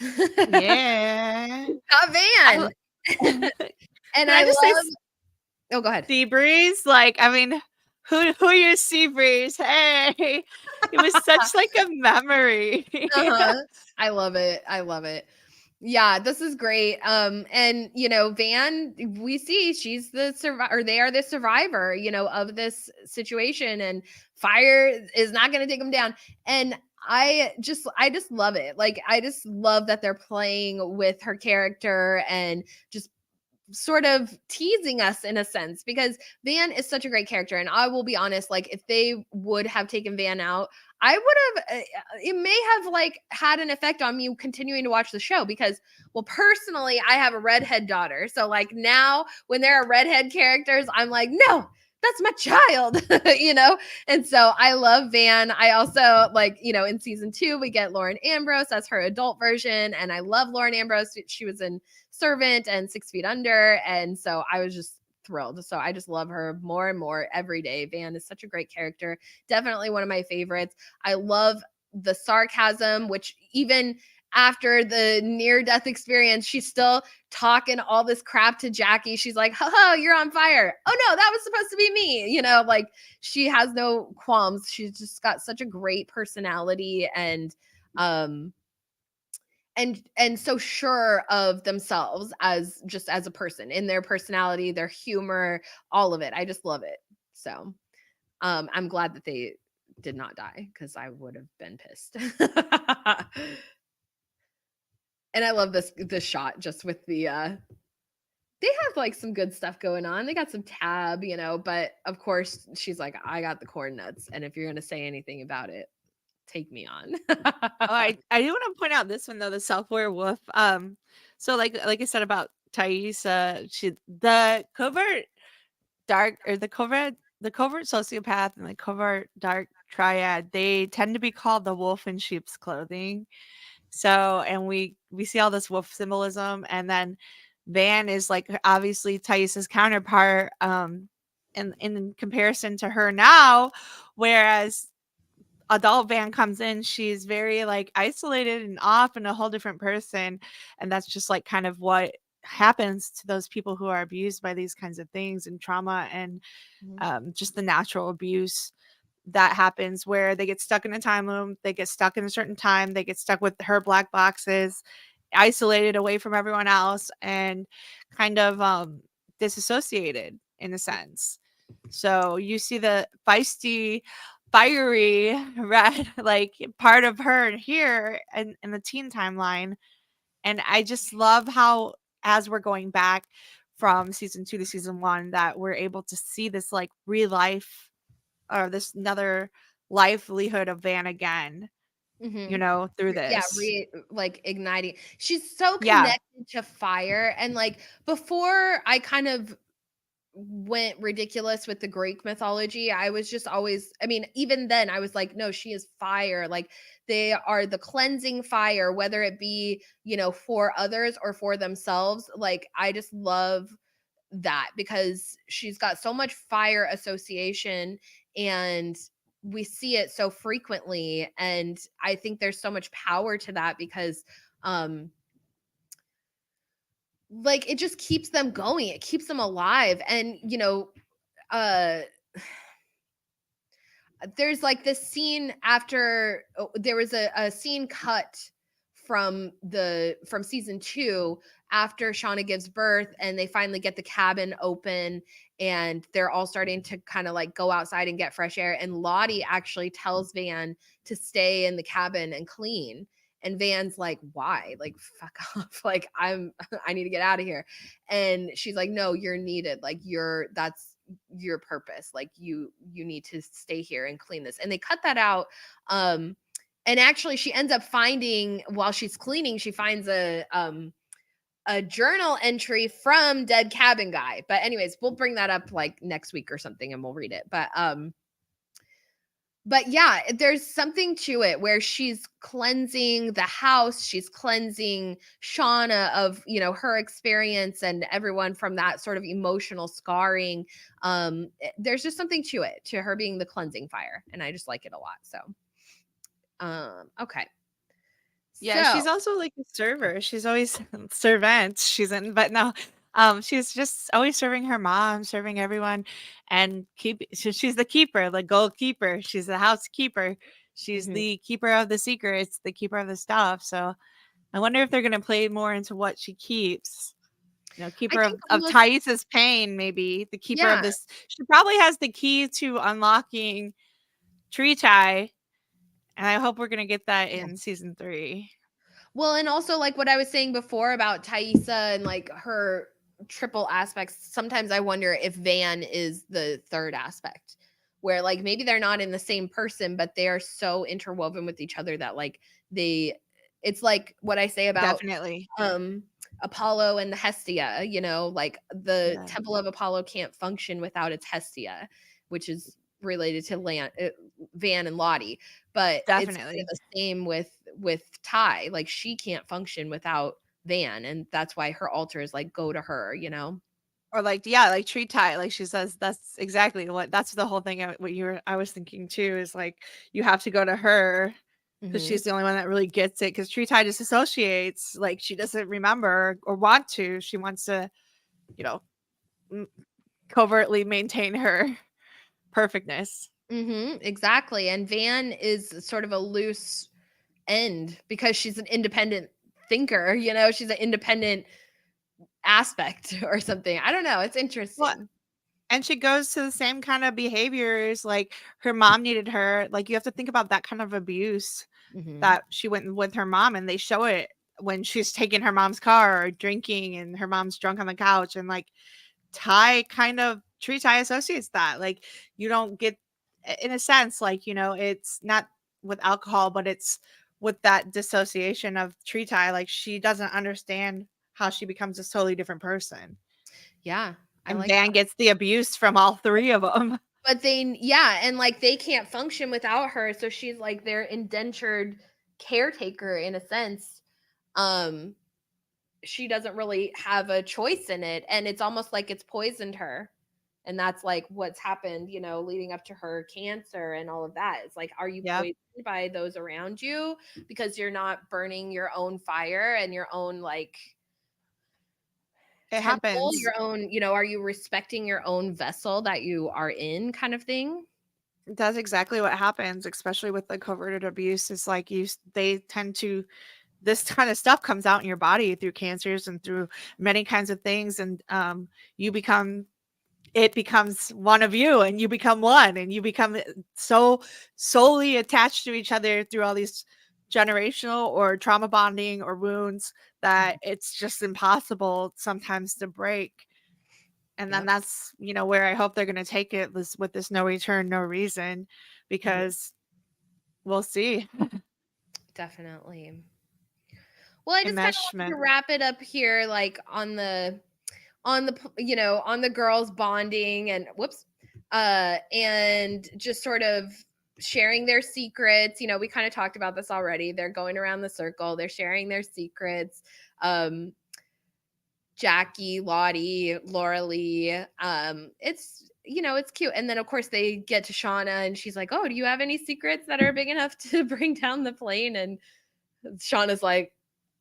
Yeah. Not Van. And I just love. Oh, go ahead. Sea Breeze, like, I mean, Who are your sea breeze? Hey, it was such like a memory. Uh-huh. I love it. I love it. Yeah, this is great. And Van, we see she's the survivor, or they are the survivor, of this situation, and fire is not going to take them down. And I just love it. Like, I just love that they're playing with her character and just sort of teasing us in a sense, because Van is such a great character. And I will be honest, like, if they would have taken Van out, I would have, it may have like had an effect on me continuing to watch the show, because, well, personally, I have a redhead daughter. So, like, now when there are redhead characters, I'm like, no, that's my child, And so I love Van. I also, like, in season 2, we get Lauren Ambrose as her adult version. And I love Lauren Ambrose. She was in Servant and 6 Feet Under. And so I was just thrilled. So I just love her more and more every day. Van is such a great character. Definitely one of my favorites. I love the sarcasm, which even after the near-death experience, she's still talking all this crap to Jackie. She's like, "Ho, you're on fire. Oh no, that was supposed to be me." Like, she has no qualms. She's just got such a great personality, and so sure of themselves as a person, in their personality, their humor, all of it. I just love it. So I'm glad that they did not die, because I would have been pissed. And I love this shot just with the they have like some good stuff going on. They got some tab, but of course she's like, I got the corn nuts, and if you're gonna say anything about it, take me on. Oh, I do want to point out this one though, the self-aware wolf. So like I said about Thais, she the covert dark or the covert sociopath and the covert dark triad, they tend to be called the wolf in sheep's clothing. So, and we see all this wolf symbolism, and then Van is like obviously Thais's counterpart, in comparison to her now, whereas adult Van comes in, she's very like isolated and off and a whole different person, and that's just like kind of what happens to those people who are abused by these kinds of things and trauma, and Mhm. just the natural abuse that happens where they get stuck in a time loop, they get stuck in a certain time, they get stuck with her black boxes, isolated away from everyone else, and kind of disassociated in a sense. So you see the feisty, fiery red like part of her here in the teen timeline. And I just love how, as we're going back from season 2 to season 1, that we're able to see this like real life, or this another livelihood of Van again, Mhm. through Yeah, this. like, igniting. She's so Yeah. connected to fire, and, like, before I kind of went ridiculous with the Greek mythology, I was just always, I mean, even then I was like, no, she is fire. Like, they are the cleansing fire, whether it be, for others or for themselves. Like, I just love that, because she's got so much fire association, and we see it so frequently, and I think there's so much power to that, because um like, it just keeps them going, it keeps them alive. And uh there's like this scene after, there was a scene cut from season 2, after Shauna gives birth and they finally get the cabin open, and they're all starting to kind of like go outside and get fresh air, and Lottie actually tells Van to stay in the cabin and clean. And Van's like, why? Like, fuck off. Like, I need to get out of here. And she's like, no, you're needed. Like, that's your purpose. Like, you need to stay here and clean this. And they cut that out. And actually she ends up finding, while she's cleaning, she finds a journal entry from Dead Cabin Guy. But anyways, we'll bring that up like next week or something, and we'll read it. But yeah, there's something to it where she's cleansing the house, she's cleansing Shauna of, her experience and everyone from that sort of emotional scarring. There's just something to it, to her being the cleansing fire, and I just like it a lot. So okay. Yeah, So she's also like a server. She's always servant. She's in, but no. She's just always serving her mom, serving everyone, and she's the keeper, the goalkeeper. She's the housekeeper. She's Mhm. the keeper of the secrets, the keeper of the stuff. So I wonder if they're gonna play more into what she keeps. I Keeper think of almost Thais's pain, maybe the keeper of yeah, this. She probably has the key to unlocking Tree Tie, and I hope we're gonna get that yeah. in season 3. Well, and also like what I was saying before about Thaisa and like her triple aspects, sometimes I wonder if Van is the third aspect, where like maybe they're not in the same person, but they are so interwoven with each other that like they it's like what I say about Definitely. um Apollo and the Hestia, like the Yeah, Temple of Apollo can't function without its Hestia, which is related to Van and Lottie, but it's kind of definitely. the same with Ty. Like she can't function without Van, and that's why her altars like go to her. Or like, yeah, like Tree Tie, like she says, that's exactly that's the whole thing. I was thinking too is like you have to go to her because Hmm. she's the only one that really gets it. Because Tree Tie disassociates, like she doesn't remember or want to. She wants to, you know, m- covertly maintain her perfectness. Exactly. And Van is sort of a loose end because she's an independent thinker. She's an independent aspect or something. I don't know. It's Well, interesting. and she goes to the same kind of behaviors. Like her mom needed her. Like you have to think about that kind of abuse Hmm. that she went with her mom, and they show it when she's taking her mom's car or drinking and her mom's drunk on the couch. And like Tree Tie associates that. Like you don't get, in a sense, like, it's not with alcohol, but it's with that dissociation of Tree Tie. Like she doesn't understand how she becomes a totally different person. Yeah, I And like Van that. gets the abuse from all three of them. But yeah, and like they can't function without her. So she's like their indentured caretaker in a sense. Um, she doesn't really have a choice in it. And it's almost like it's poisoned her. And that's like what's happened, leading up to her cancer and all of that. It's like, are you Yep, poisoned by those around you because you're not burning your own fire and your own like it temple, happens. your own, are you respecting your own vessel that you are in kind of thing? That's exactly what happens, especially with the coverted abuse. Is like they tend to, this kind of stuff comes out in your body through cancers and through many kinds of things, and you become it becomes one of you, and you become one, and you become so solely attached to each other through all these generational or trauma bonding or wounds that it's just impossible sometimes to break. And then Yep. that's, where I hope they're going to take it, with this no return, no reason, Mhm. because we'll see. Definitely. Well, I just kind of wanted Enmeshment. to wrap it up here, like on the girls bonding and whoops, and just sort of sharing their secrets. We kind of talked about this already. They're going around the circle. They're sharing their secrets. Um, Jackie, Lottie, Laura Lee. It's cute. And then of course they get to Shauna and she's like, "Oh, do you have any secrets that are big enough to bring down the plane?" And Shauna's like,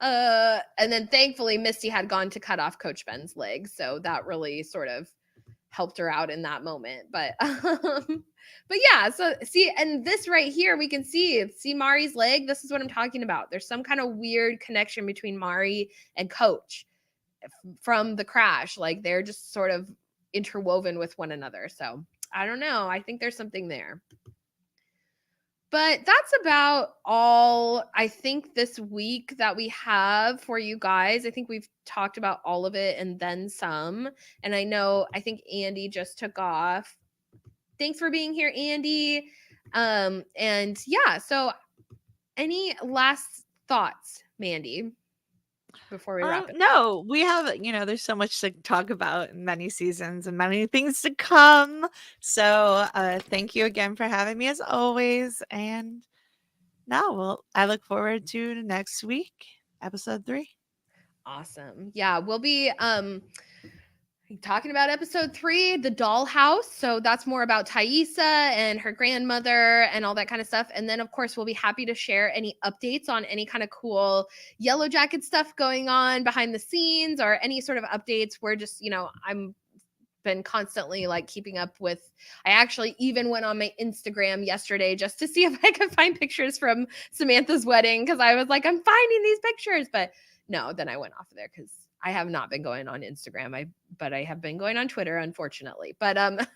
and then thankfully Misty had gone to cut off Coach Ben's leg. So that really sort of helped her out in that moment. But yeah, so see, and this right here, we can see Mari's leg. This is what I'm talking about. There's some kind of weird connection between Mari and Coach from the crash. Like they're just sort of interwoven with one another. So I don't know. I think there's something there. But that's about all I think this week that we have for you guys. I think we've talked about all of it and then some. And I think Andy just took off. Thanks for being here, Andy. And yeah, so any last thoughts, Mandy, before we wrap it up? No, we have, there's so much to talk about in many seasons and many things to come. So, thank you again for having me as always. And now, I look forward to next week, episode 3. Awesome. Yeah, we'll be talking about episode 3, the dollhouse. So that's more about Thaisa and her grandmother and all that kind of stuff. And then, of course, we'll be happy to share any updates on any kind of cool Yellowjacket stuff going on behind the scenes or any sort of updates. We're just, I'm been constantly like keeping up with. I actually even went on my Instagram yesterday just to see if I could find pictures from Samantha's wedding, because I was like, I'm finding these pictures, but no, then I went off of there because I have not been going on Instagram. But I have been going on Twitter, unfortunately. But and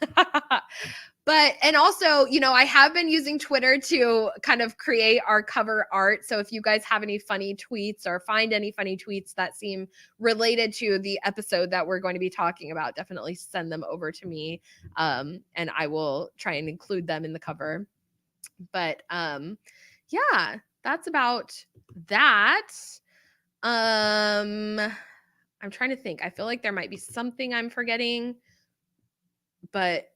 also, I have been using Twitter to kind of create our cover art. So if you guys have any funny tweets or find any funny tweets that seem related to the episode that we're going to be talking about, definitely send them over to me. And I will try and include them in the cover. But yeah, that's about that. I'm trying to think. I feel like there might be something I'm forgetting. But,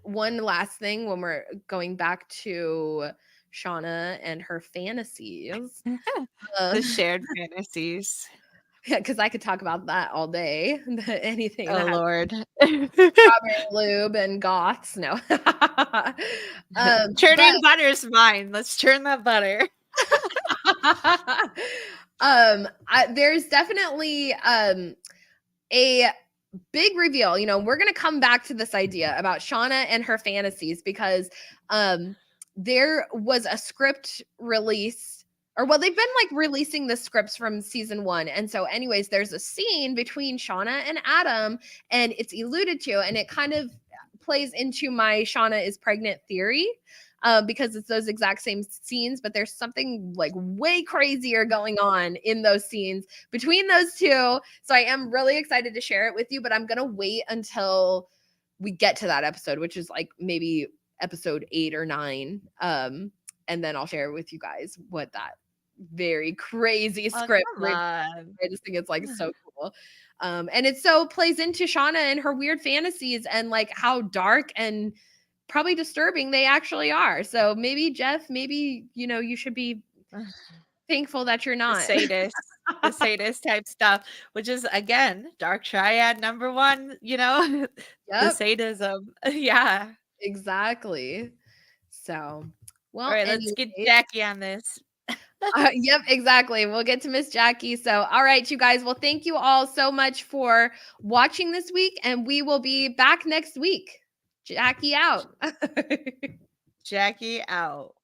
one last thing when we're going back to Shauna and her fantasies. The shared fantasies. Yeah, because I could talk about that all day. Anything Oh, that has Lord. strawberry lube and goths. No. Churning butter's mine. Let's churn that butter. There's definitely a big reveal. We're going to come back to this idea about Shauna and her fantasies because there was a script release, or well, they've been like releasing the scripts from season 1. And so anyways, there's a scene between Shauna and Adam, and it's alluded to, and it kind of plays into my Shauna is pregnant theory. Because it's those exact same scenes, but there's something like way crazier going on in those scenes between those two. So I am really excited to share it with you, but I'm going to wait until we get to that episode, which is like maybe episode 8 or 9. And then I'll share with you guys what that very crazy script. I just think it's like so cool. And it so plays into Shauna and her weird fantasies and like how dark and probably disturbing they actually are. So maybe, Jeff, you should be thankful that you're not. The sadist type stuff, which is, again, dark triad number 1, the sadism. Yeah. Exactly. So, well, all right, let's get Jackie on this. Yep, exactly. We'll get to Miss Jackie. So, all right, you guys. Well, thank you all so much for watching this week, and we will be back next week. Jackie out. Jackie out.